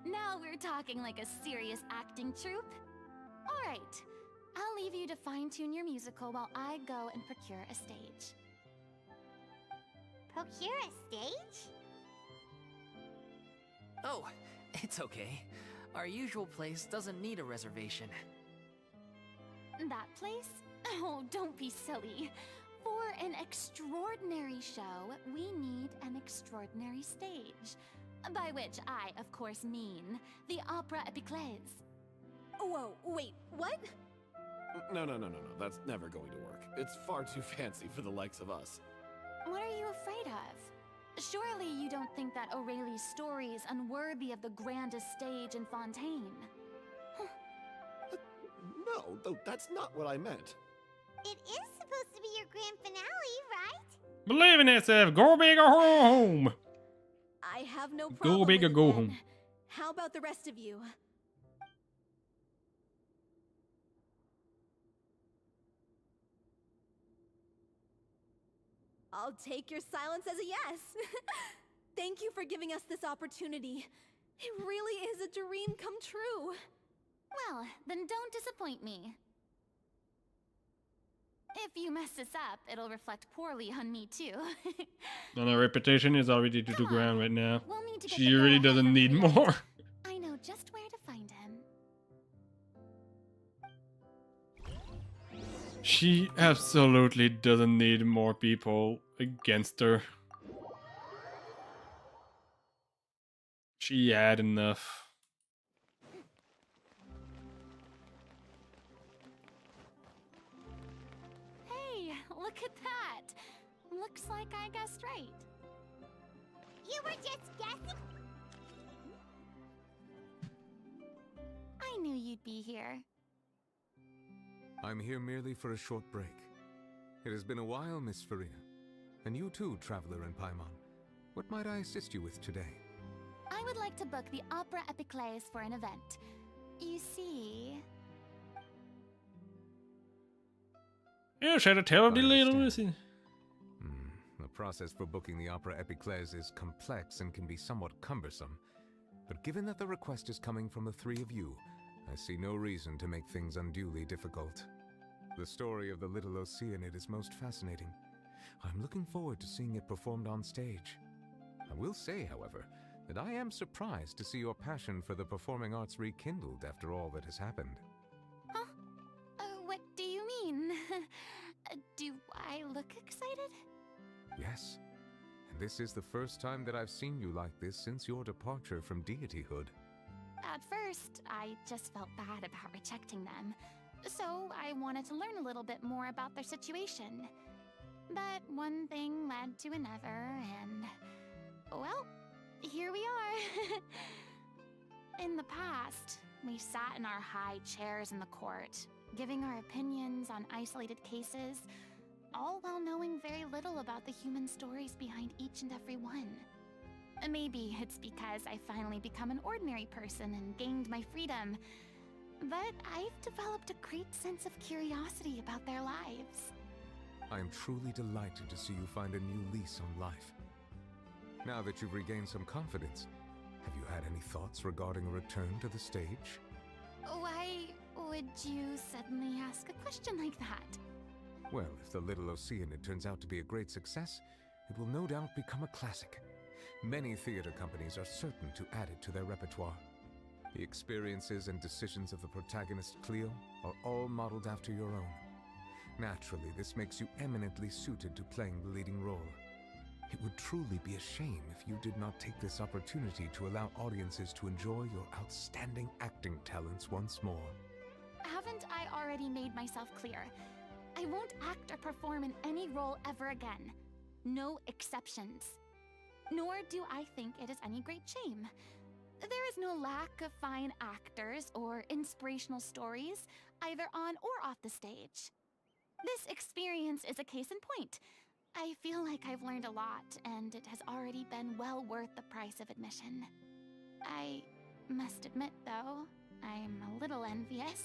Now we're talking like a serious acting troupe. All right, I'll leave you to fine-tune your musical while I go and procure a stage. Procure a stage? Oh, it's okay. Our usual place doesn't need a reservation. That place? Oh, don't be silly. For an extraordinary show, we need an extraordinary stage. By which I, of course, mean the Opera Epiclese. Whoa, wait, what? No. That's never going to work. It's far too fancy for the likes of us. What are you afraid of? Surely you don't think that Aurelie's story is unworthy of the grandest stage in Fontaine? No, though that's not what I meant. It is supposed to be your grand finale, right? Believe in yourself. Go big or go home. I have no problem Go big or with go it, home. then. How about the rest of you? I'll take your silence as a yes. Thank you for giving us this opportunity. It really is a dream come true. Well, then don't disappoint me. If you mess this up, it'll reflect poorly on me too. And her reputation is already to the ground right now. We'll need to get She the really go-ahead doesn't from need the more. I know just where to find him. She absolutely doesn't need more people against her. She had enough. Hey, look at that. Looks like I guessed right. You were just guessing? I knew you'd be here. I'm here merely for a short break. It has been a while, Miss Farina. And you too, Traveler in Paimon. What might I assist you with today? I would like to book the Opera Epiclese for an event. You see... Yeah, she had a tale of the I little understand. Lucy. The process for booking the Opera Epiclese is complex and can be somewhat cumbersome. But given that the request is coming from the three of you, I see no reason to make things unduly difficult. The story of the little Oceanid is most fascinating. I'm looking forward to seeing it performed on stage. I will say, however, that I am surprised to see your passion for the performing arts rekindled after all that has happened. Huh? What do you mean? Do I look excited? Yes, and this is the first time that I've seen you like this since your departure from deityhood. At first, I just felt bad about rejecting them. So I wanted to learn a little bit more about their situation. But one thing led to another, and... well, here we are. In the past, we sat in our high chairs in the court, giving our opinions on isolated cases, all while knowing very little about the human stories behind each and every one. Maybe it's because I finally become an ordinary person and gained my freedom, but I've developed a great sense of curiosity about their lives. I am truly delighted to see you find a new lease on life. Now that you've regained some confidence, have you had any thoughts regarding a return to the stage? Why would you suddenly ask a question like that? Well, if the Little Oceanid turns out to be a great success, it will no doubt become a classic. Many theater companies are certain to add it to their repertoire. The experiences and decisions of the protagonist, Cleo, are all modeled after your own. Naturally, this makes you eminently suited to playing the leading role. It would truly be a shame if you did not take this opportunity to allow audiences to enjoy your outstanding acting talents once more. Haven't I already made myself clear? I won't act or perform in any role ever again. No exceptions. Nor do I think it is any great shame. There is no lack of fine actors or inspirational stories, either on or off the stage. This experience is a case in point. I feel like I've learned a lot, and it has already been well worth the price of admission. I must admit, though, I'm a little envious.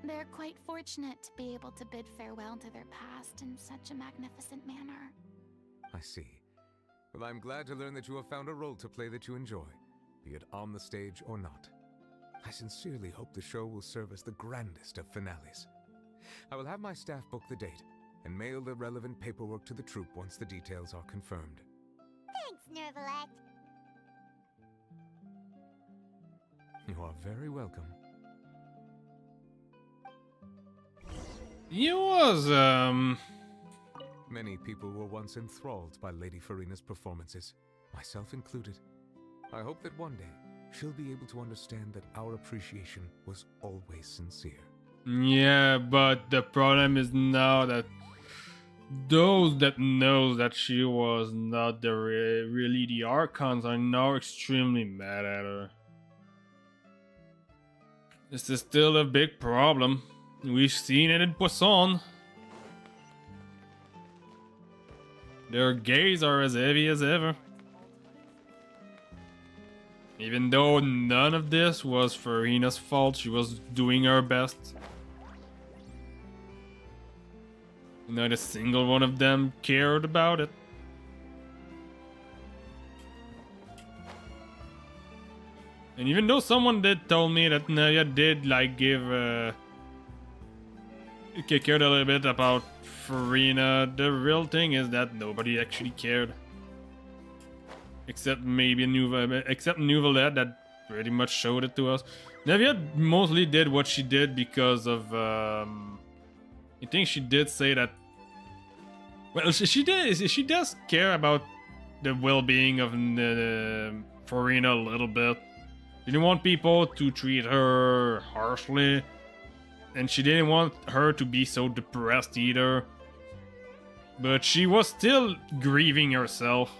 They're quite fortunate to be able to bid farewell to their past in such a magnificent manner. I see. Well, I'm glad to learn that you have found a role to play that you enjoy, be it on the stage or not. I sincerely hope the show will serve as the grandest of finales. I will have my staff book the date and mail the relevant paperwork to the troupe once the details are confirmed. Thanks, Nervalette. You are very welcome. He was, Many people were once enthralled by Lady Farina's performances, myself included. I hope that one day she'll be able to understand that our appreciation was always sincere. Yeah, but the problem is now that those that knows that she was not the really the Archons are now extremely mad at her. This is still a big problem. We've seen it in Poisson. Their gaze are as heavy as ever. Even though none of this was Farina's fault, she was doing her best. Not a single one of them cared about it. And even though someone did tell me that Naya did like give cared a little bit about Farina, the real thing is that nobody actually cared. Except maybe Nouvellette that pretty much showed it to us. Navia mostly did what she did because of I think she did say that. Well, she does care about the well-being of Farina a little bit. She didn't want people to treat her harshly, and she didn't want her to be so depressed either. But she was still grieving herself.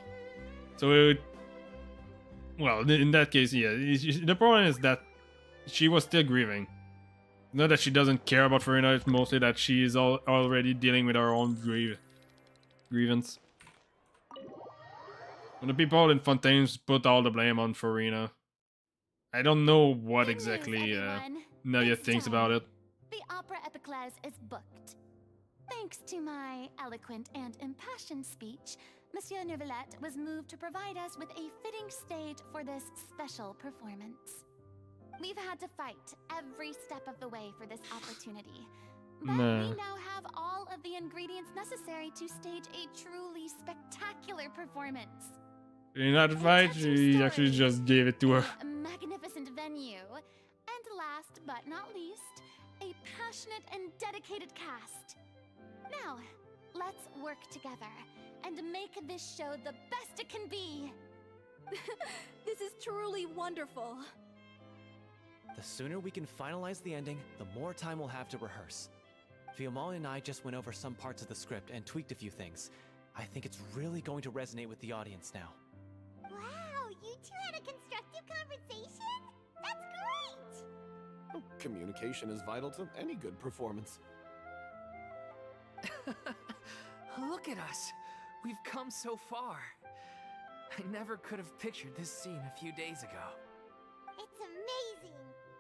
So, well, in that case, yeah. The problem is that she was still grieving. Not that she doesn't care about Farina, it's mostly that she is already dealing with her own grievance. When the people in Fontaine put all the blame on Farina. I don't know what exactly Navia thinks about it. The Opera Epiclese is booked. Thanks to my eloquent and impassioned speech, Monsieur Neuvillette was moved to provide us with a fitting stage for this special performance. We've had to fight every step of the way for this opportunity, but we now have all of the ingredients necessary to stage a truly spectacular performance. In that fight, he actually just gave it to her. A magnificent venue, and last but not least, a passionate and dedicated cast. Now, let's work together and make this show the best it can be. This is truly wonderful. The sooner we can finalize the ending, the more time we'll have to rehearse. Fiamma and I just went over some parts of the script and tweaked a few things. I think it's really going to resonate with the audience now. Wow, you two had a constructive conversation? That's great! Oh, communication is vital to any good performance. Look at us! We've come so far. I never could have pictured this scene a few days ago. It's amazing!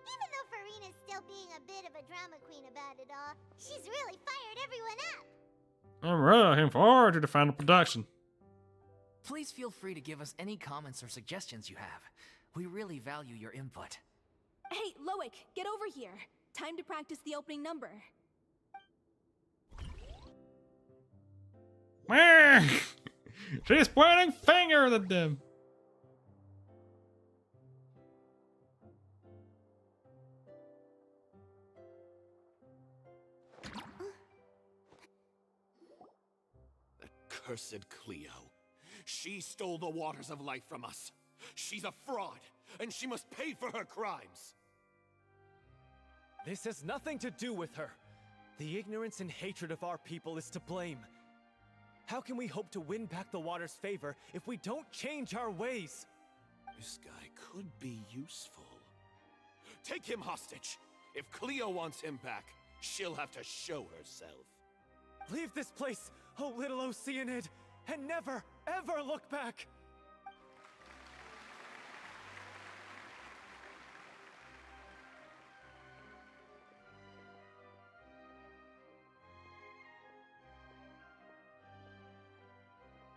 Even though Farina's still being a bit of a drama queen about it all, she's really fired everyone up! I'm really looking forward to the final production. Please feel free to give us any comments or suggestions you have. We really value your input. Hey, Loic, get over here. Time to practice the opening number. She's pointing fingers at them. Cursed Cleo. She stole the waters of life from us. She's a fraud, and she must pay for her crimes. This has nothing to do with her. The ignorance and hatred of our people is to blame. How can we hope to win back the water's favor if we don't change our ways? This guy could be useful. Take him hostage. If Cleo wants him back, she'll have to show herself. Leave this place, oh little Oceanid, and never, ever look back!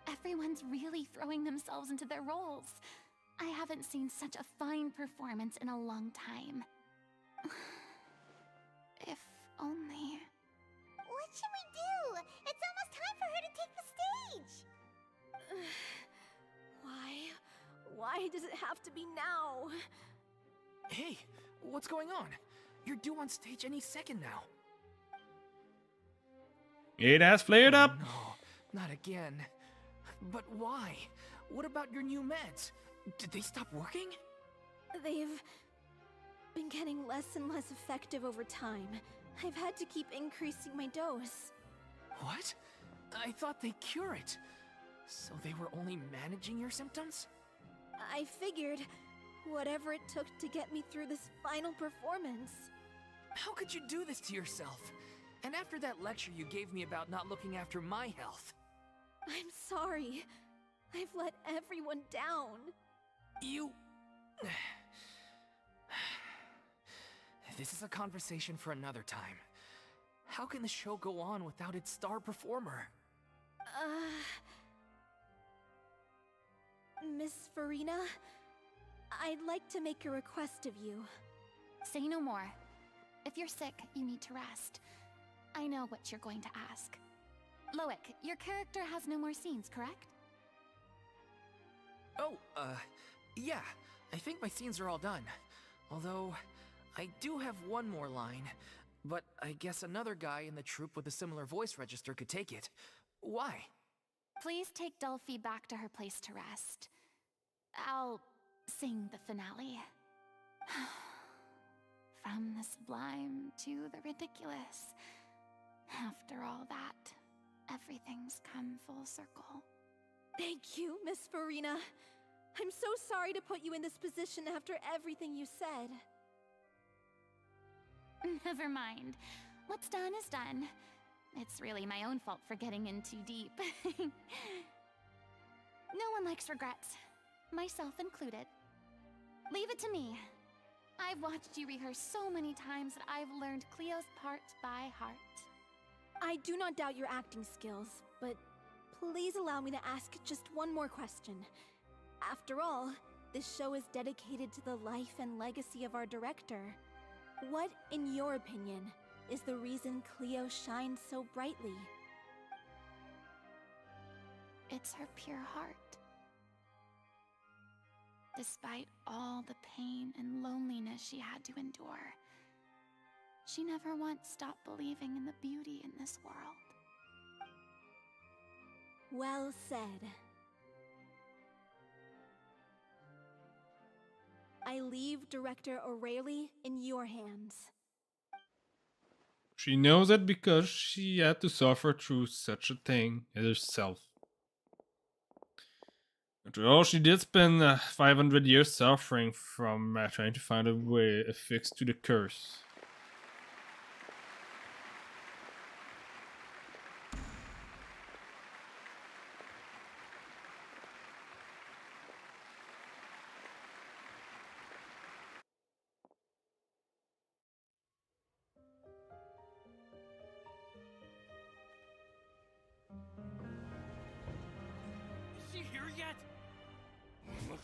Everyone's really throwing themselves into their roles. I haven't seen such a fine performance in a long time. If only... What should we do? It's almost time for her to take the stage! Why does it have to be now? Hey, what's going on? You're due on stage any second now. It has flared up. No, not again. But why? What about your new meds? Did they stop working? They've been getting less and less effective over time. I've had to keep increasing my dose. What? I thought they cure it. So they were only managing your symptoms? I figured whatever it took to get me through this final performance. How could you do this to yourself? And after that lecture you gave me about not looking after my health. I'm sorry. I've let everyone down. You... This is a conversation for another time. How can the show go on without its star performer? Miss Farina, I'd like to make a request of you. Say no more. If you're sick, you need to rest. I know what you're going to ask. Loic, your character has no more scenes, correct? Oh, yeah. I think my scenes are all done. Although, I do have one more line. But I guess another guy in the troupe with a similar voice register could take it. Why? Please take Delphi back to her place to rest. I'll sing the finale. From the sublime to the ridiculous. After all that, everything's come full circle. Thank you, Miss Farina. I'm so sorry to put you in this position after everything you said. Never mind. What's done is done. It's really my own fault for getting in too deep. No one likes regrets, myself included. Leave it to me. I've watched you rehearse so many times that I've learned Cleo's part by heart. I do not doubt your acting skills, but please allow me to ask just one more question. After all, this show is dedicated to the life and legacy of our director. What, in your opinion, is the reason Cleo shines so brightly? It's her pure heart. Despite all the pain and loneliness she had to endure, she never once stopped believing in the beauty in this world. Well said. I leave Director O'Reilly in your hands. She knows it because she had to suffer through such a thing as herself. After all, she did spend 500 years suffering from trying to find a fix to the curse.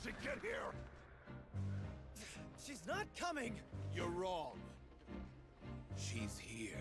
To get here! She's not coming! You're wrong. She's here.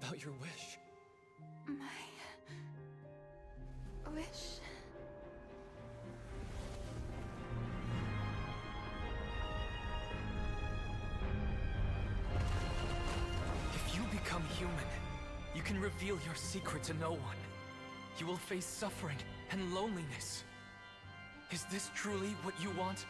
about your wish. My wish. If you become human, you can reveal your secret to no one. You will face suffering and loneliness. Is this truly what you want?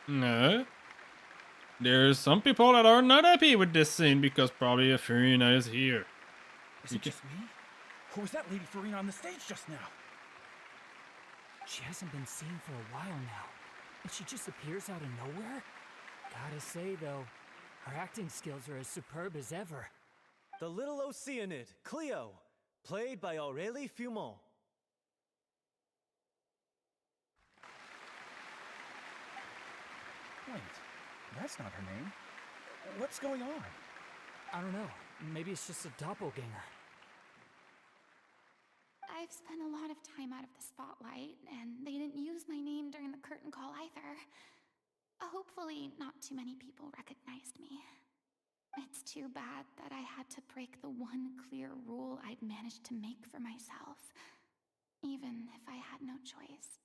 No. There's some people that are not happy with this scene because probably a Farina is here. Is it just me? Who was that Lady Farina on the stage just now? She hasn't been seen for a while now, and she just appears out of nowhere? Gotta say, though, her acting skills are as superb as ever. The little Oceanid, Cleo, played by Aurélie Fumont. Wait, that's not her name. What's going on? I don't know. Maybe it's just a doppelganger. I've spent a lot of time out of the spotlight, and they didn't use my name during the curtain call either. Hopefully, not too many people recognized me. It's too bad that I had to break the one clear rule I'd managed to make for myself, even if I had no choice.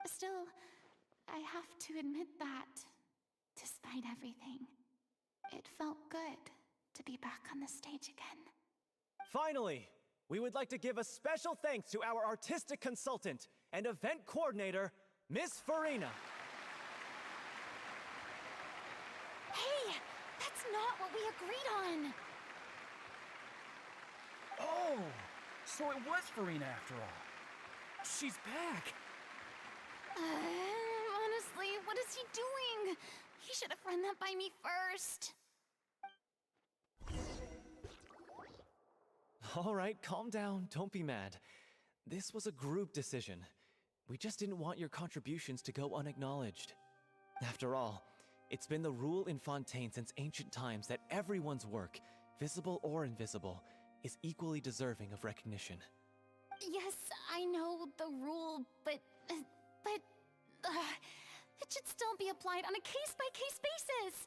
Still, I have to admit that, despite everything, it felt good to be back on the stage again. Finally, we would like to give a special thanks to our artistic consultant and event coordinator, Miss Farina. Hey, that's not what we agreed on! Oh, so it was Farina after all. She's back. Honestly, what is he doing? He should have run that by me first. All right, calm down, don't be mad. This was a group decision. We just didn't want your contributions to go unacknowledged. After all, it's been the rule in Fontaine since ancient times that everyone's work, visible or invisible, is equally deserving of recognition. Yes, I know the rule, but it should still be applied on a case-by-case basis.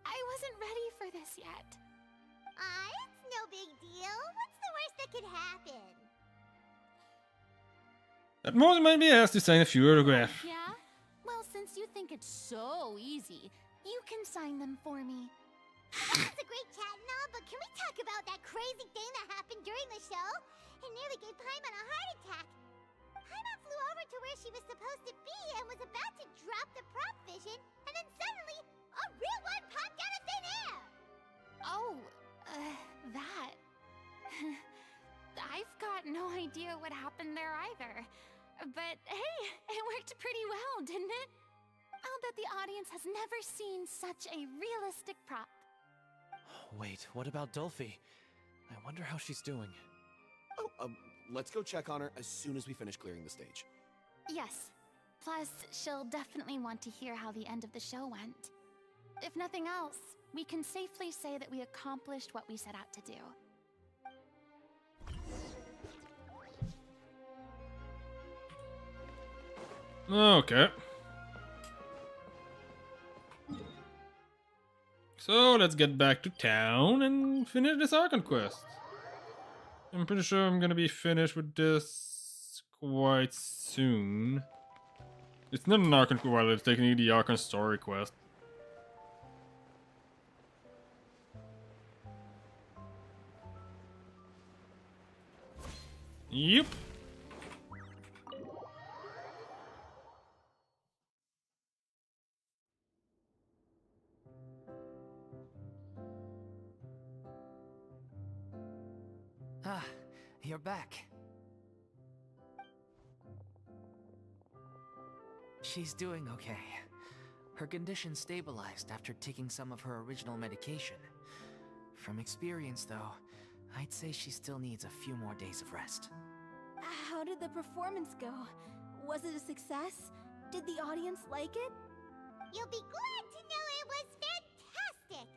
I wasn't ready for this yet. It's no big deal. What's the worst that could happen? That Morgan might be asked to sign a few autographs. Yeah? Well, since you think it's so easy, you can sign them for me. That was a great chat and all, but can we talk about that crazy thing that happened during the show? It nearly gave Paimon a heart attack. Paimon flew over to where she was supposed to be and was about to drop the prop vision, and then suddenly, a real one popped out of thin air! Oh, that. I've got no idea what happened there either. But hey, it worked pretty well, didn't it? I'll bet the audience has never seen such a realistic prop. Wait, what about Dolphy? I wonder how she's doing. Oh, let's go check on her as soon as we finish clearing the stage. Yes. Plus, she'll definitely want to hear how the end of the show went. If nothing else, we can safely say that we accomplished what we set out to do. Okay. So let's get back to town and finish this Archon quest. I'm pretty sure I'm gonna be finished with this quite soon. It's not an Archon quest, it's technically the Archon story quest. Yep. Ah, you're back. She's doing okay. Her condition stabilized after taking some of her original medication. From experience, though, I'd say she still needs a few more days of rest. How did the performance go? Was it a success? Did the audience like it? You'll be glad to know it was fantastic!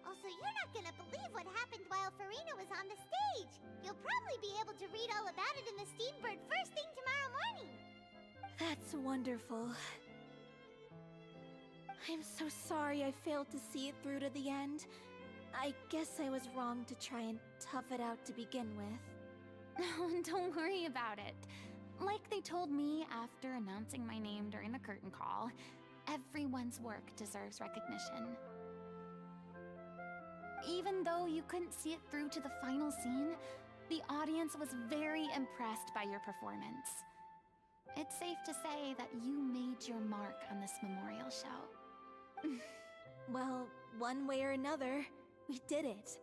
Also, you're not gonna believe what happened while Farina was on the stage. You'll probably be able to read all about it in the Steambird first thing tomorrow morning. That's wonderful. I'm so sorry I failed to see it through to the end. I guess I was wrong to try and tough it out to begin with. Oh, don't worry about it. Like they told me after announcing my name during the curtain call, everyone's work deserves recognition. Even though you couldn't see it through to the final scene, the audience was very impressed by your performance. It's safe to say that you made your mark on this memorial show. Well, one way or another, we did it.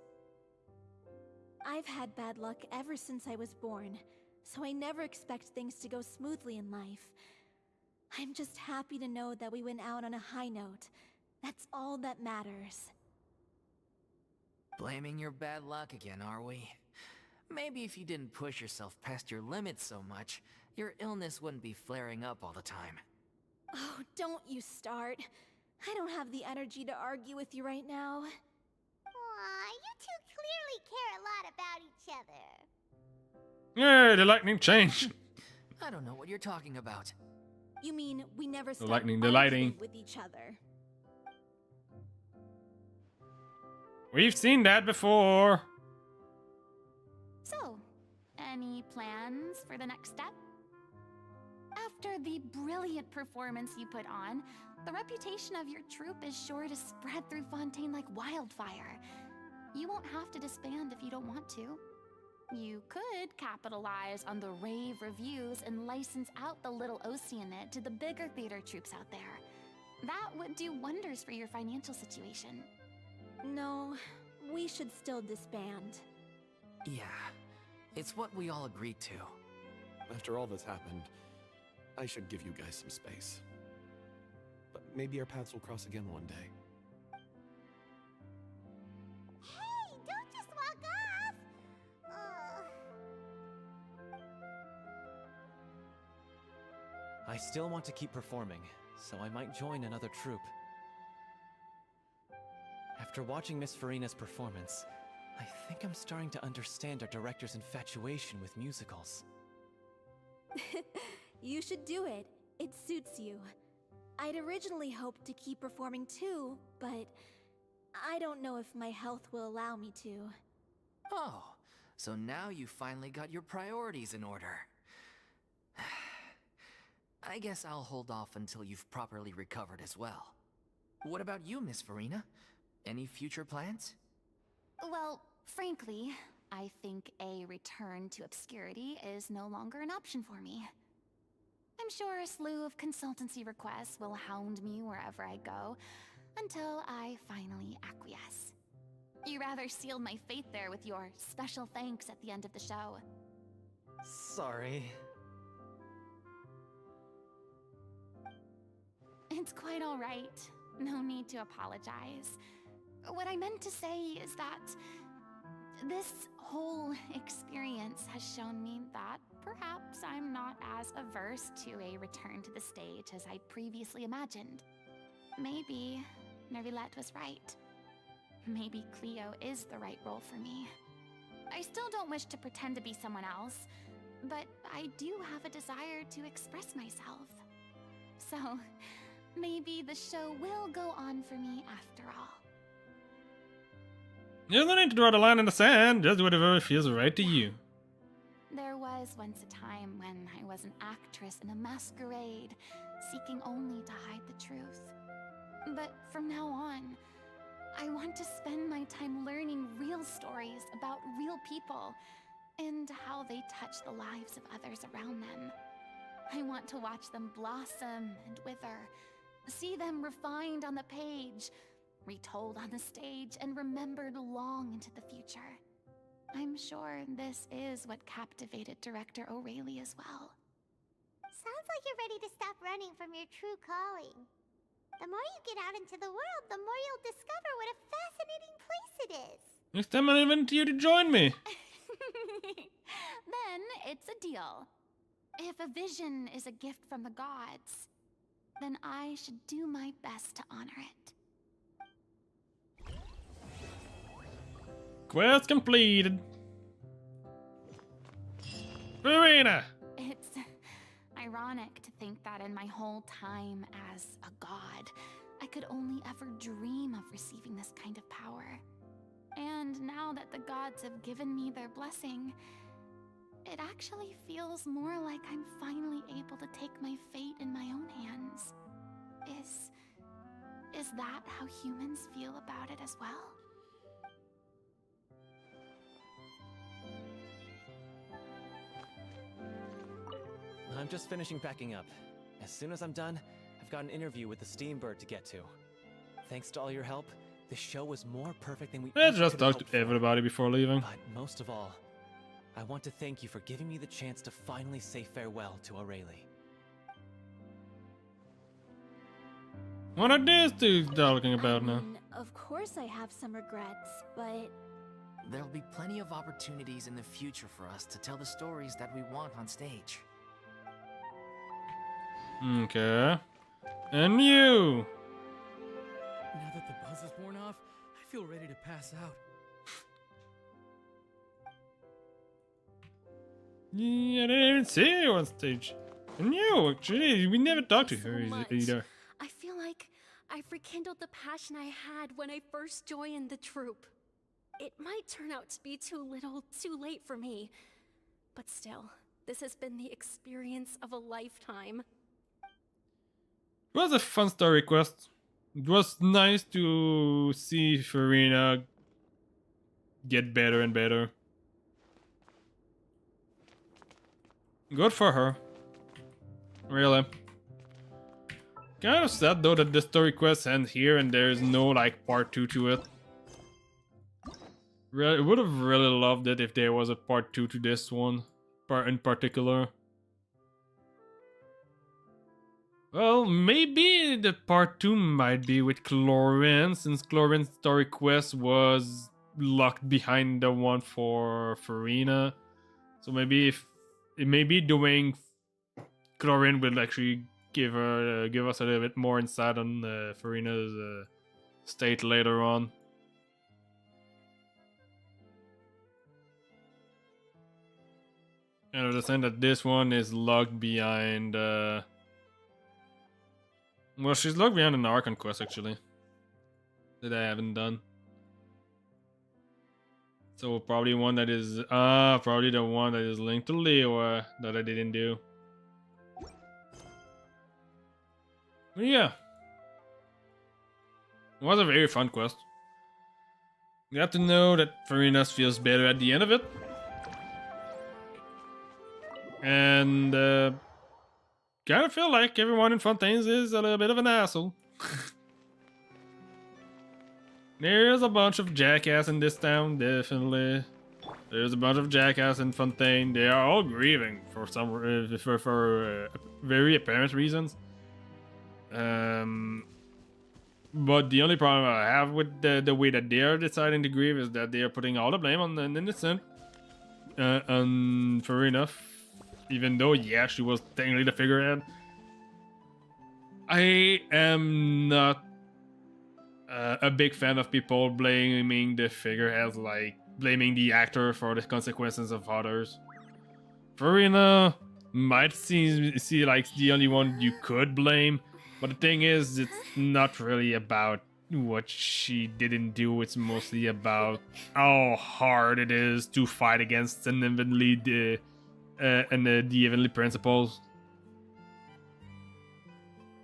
I've had bad luck ever since I was born, so I never expect things to go smoothly in life. I'm just happy to know that we went out on a high note. That's all that matters. Blaming your bad luck again, are we? Maybe if you didn't push yourself past your limits so much, your illness wouldn't be flaring up all the time. Oh, don't you start. I don't have the energy to argue with you right now. Aw, you two clearly care a lot about each other. Yeah, the lightning changed. I don't know what you're talking about. You mean we never stopped lightning, the arguing lighting. with each other? We've seen that before. So, any plans for the next step? After the brilliant performance you put on, the reputation of your troupe is sure to spread through Fontaine like wildfire. You won't have to disband if you don't want to. You could capitalize on the rave reviews and license out the Little Oceanid to the bigger theater troupes out there. That would do wonders for your financial situation. No, we should still disband. Yeah, it's what we all agreed to. After all that's happened, I should give you guys some space. But maybe our paths will cross again one day. Hey, don't just walk off! I still want to keep performing, so I might join another troupe. After watching Miss Farina's performance, I think I'm starting to understand our director's infatuation with musicals. You should do it. It suits you. I'd originally hoped to keep performing too, but I don't know if my health will allow me to. Oh, so now you finally got your priorities in order. I guess I'll hold off until you've properly recovered as well. What about you, Miss Farina? Any future plans? Well, frankly, I think a return to obscurity is no longer an option for me. I'm sure a slew of consultancy requests will hound me wherever I go, until I finally acquiesce. You rather sealed my fate there with your special thanks at the end of the show. Sorry. It's quite all right. No need to apologize. What I meant to say is that this whole experience has shown me that perhaps I'm not as averse to a return to the stage as I'd previously imagined. Maybe Nervilette was right. Maybe Cleo is the right role for me. I still don't wish to pretend to be someone else, but I do have a desire to express myself. So, maybe the show will go on for me after all. You don't need to draw the line in the sand. Just do whatever feels right to you. There was once a time when I was an actress in a masquerade, seeking only to hide the truth. But from now on, I want to spend my time learning real stories about real people and how they touch the lives of others around them. I want to watch them blossom and wither, see them refined on the page, retold on the stage, and remembered long into the future. I'm sure this is what captivated director O'Reilly as well. Sounds like you're ready to stop running from your true calling. The more you get out into the world, the more you'll discover what a fascinating place it is. Next time I invite you to join me. Then it's a deal. If a vision is a gift from the gods, then I should do my best to honor it. Quest completed. Farina! It's ironic to think that in my whole time as a god, I could only ever dream of receiving this kind of power. And now that the gods have given me their blessing, it actually feels more like I'm finally able to take my fate in my own hands. Is that how humans feel about it as well? I'm just finishing packing up. As soon as I'm done, I've got an interview with the Steambird to get to. Thanks to all your help, the show was more perfect than we Let's ever just could have talk to hoped for. everybody before leaving. But most of all, I want to thank you for giving me the chance to finally say farewell to O'Reilly. What are these two talking about now? Of course I have some regrets, but There'll be plenty of opportunities in the future for us to tell the stories that we want on stage. Okay. And you! Now that the buzz is worn off, I feel ready to pass out. Yeah, I didn't even see you on stage. And you, actually, we never talked to her either. I feel like I've rekindled the passion I had when I first joined the troupe. It might turn out to be too little, too late for me. But still, this has been the experience of a lifetime. It was a fun story quest. It was nice to see Farina get better and better. Good for her. Really. Kind of sad though that the story quest ends here and there's no like part 2 to it. Really, would have really loved it if there was a part 2 to this one, part in particular. Well, maybe the part 2 might be with Chlorine, since Chlorine's story quest was locked behind the one for Farina. So maybe if maybe doing Chlorine will actually give us a little bit more insight on Farina's state later on. And I understand that this one is locked behind. Well, she's locked behind an Archon quest actually that I haven't done. So probably one that is probably the one that is linked to Leo that I didn't do. But yeah, it was a very fun quest. You have to know that Farina feels better at the end of it. And kind of feel like everyone in Fontaine's is a little bit of an asshole. There's a bunch of jackass in this town, definitely. There's a bunch of jackass in Fontaine. They are all grieving for some for very apparent reasons. But the only problem I have with the way that they are deciding to grieve is that they are putting all the blame on the innocent. And fair enough. Even though, yeah, she was technically the figurehead. I am not a big fan of people blaming the figureheads, like blaming the actor for the consequences of others. Farina might see like the only one you could blame, but the thing is, it's not really about what she didn't do. It's mostly about how hard it is to fight against an evenly the evenly principles.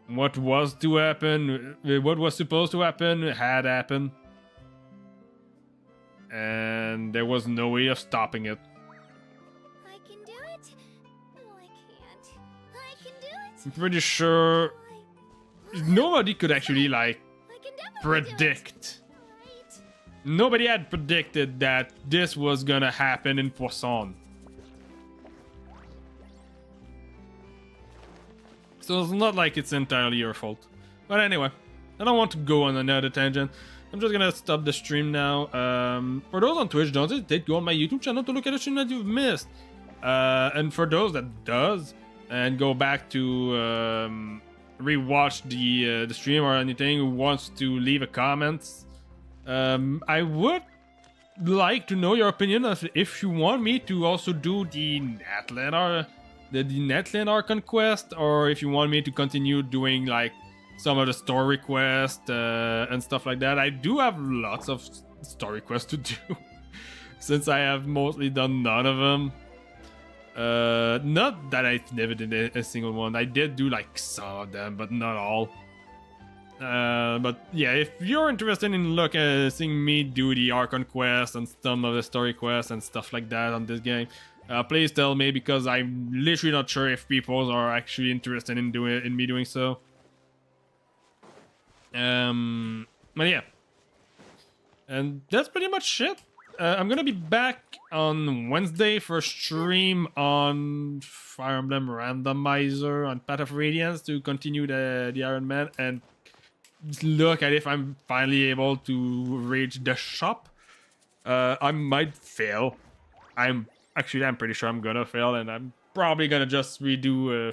What was to happen, what was supposed to happen, had happened, and there was no way of stopping it. I can do it. No, I can't. I can do it. I'm pretty sure nobody could actually like predict. Nobody had predicted that this was gonna happen in Poisson. So it's not like it's entirely your fault. But anyway, I don't want to go on another tangent. I'm just gonna stop the stream now. For those on Twitch, don't hesitate to go on my YouTube channel to look at the stream that you've missed. And for those that does, and go back to rewatch the stream or anything, who wants to leave a comment, I would like to know your opinion of if you want me to also do the Natlan or the Natlan Archon quest, or if you want me to continue doing like some of the story quests and stuff like that. I do have lots of story quests to do since I have mostly done none of them. Not that I never did a single one. I did do like some of them, but not all. But yeah, if you're interested in seeing me do the Archon quest and some of the story quests and stuff like that on this game, please tell me, because I'm literally not sure if people are actually interested in me doing so. But yeah, and that's pretty much it. I'm gonna be back on Wednesday for a stream on Fire Emblem Randomizer on Path of Radiance to continue the Iron Man and look at if I'm finally able to reach the shop. I might fail. I'm pretty sure I'm gonna fail, and I'm probably gonna just redo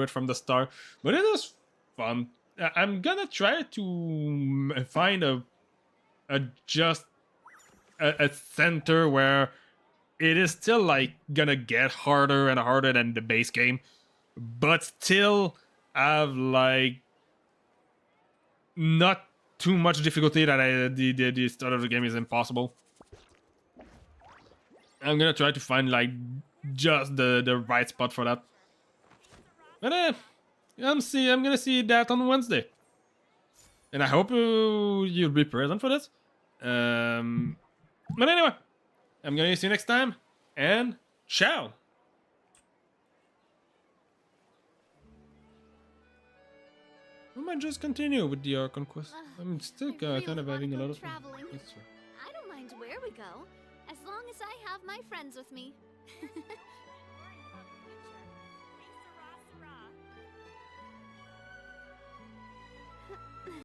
it from the start. But it is fun. I'm gonna try to find a center where it is still like gonna get harder and harder than the base game, but still have like not too much difficulty that the start of the game is impossible. I'm gonna try to find like just the right spot for that. But I'm gonna see that on Wednesday, and I hope you'll be present for this. But anyway, I'm gonna see you next time, and ciao. I might just continue with the Archon quest. I'm still kind of having a lot of fun. I don't mind where we go, as long as I have my friends with me.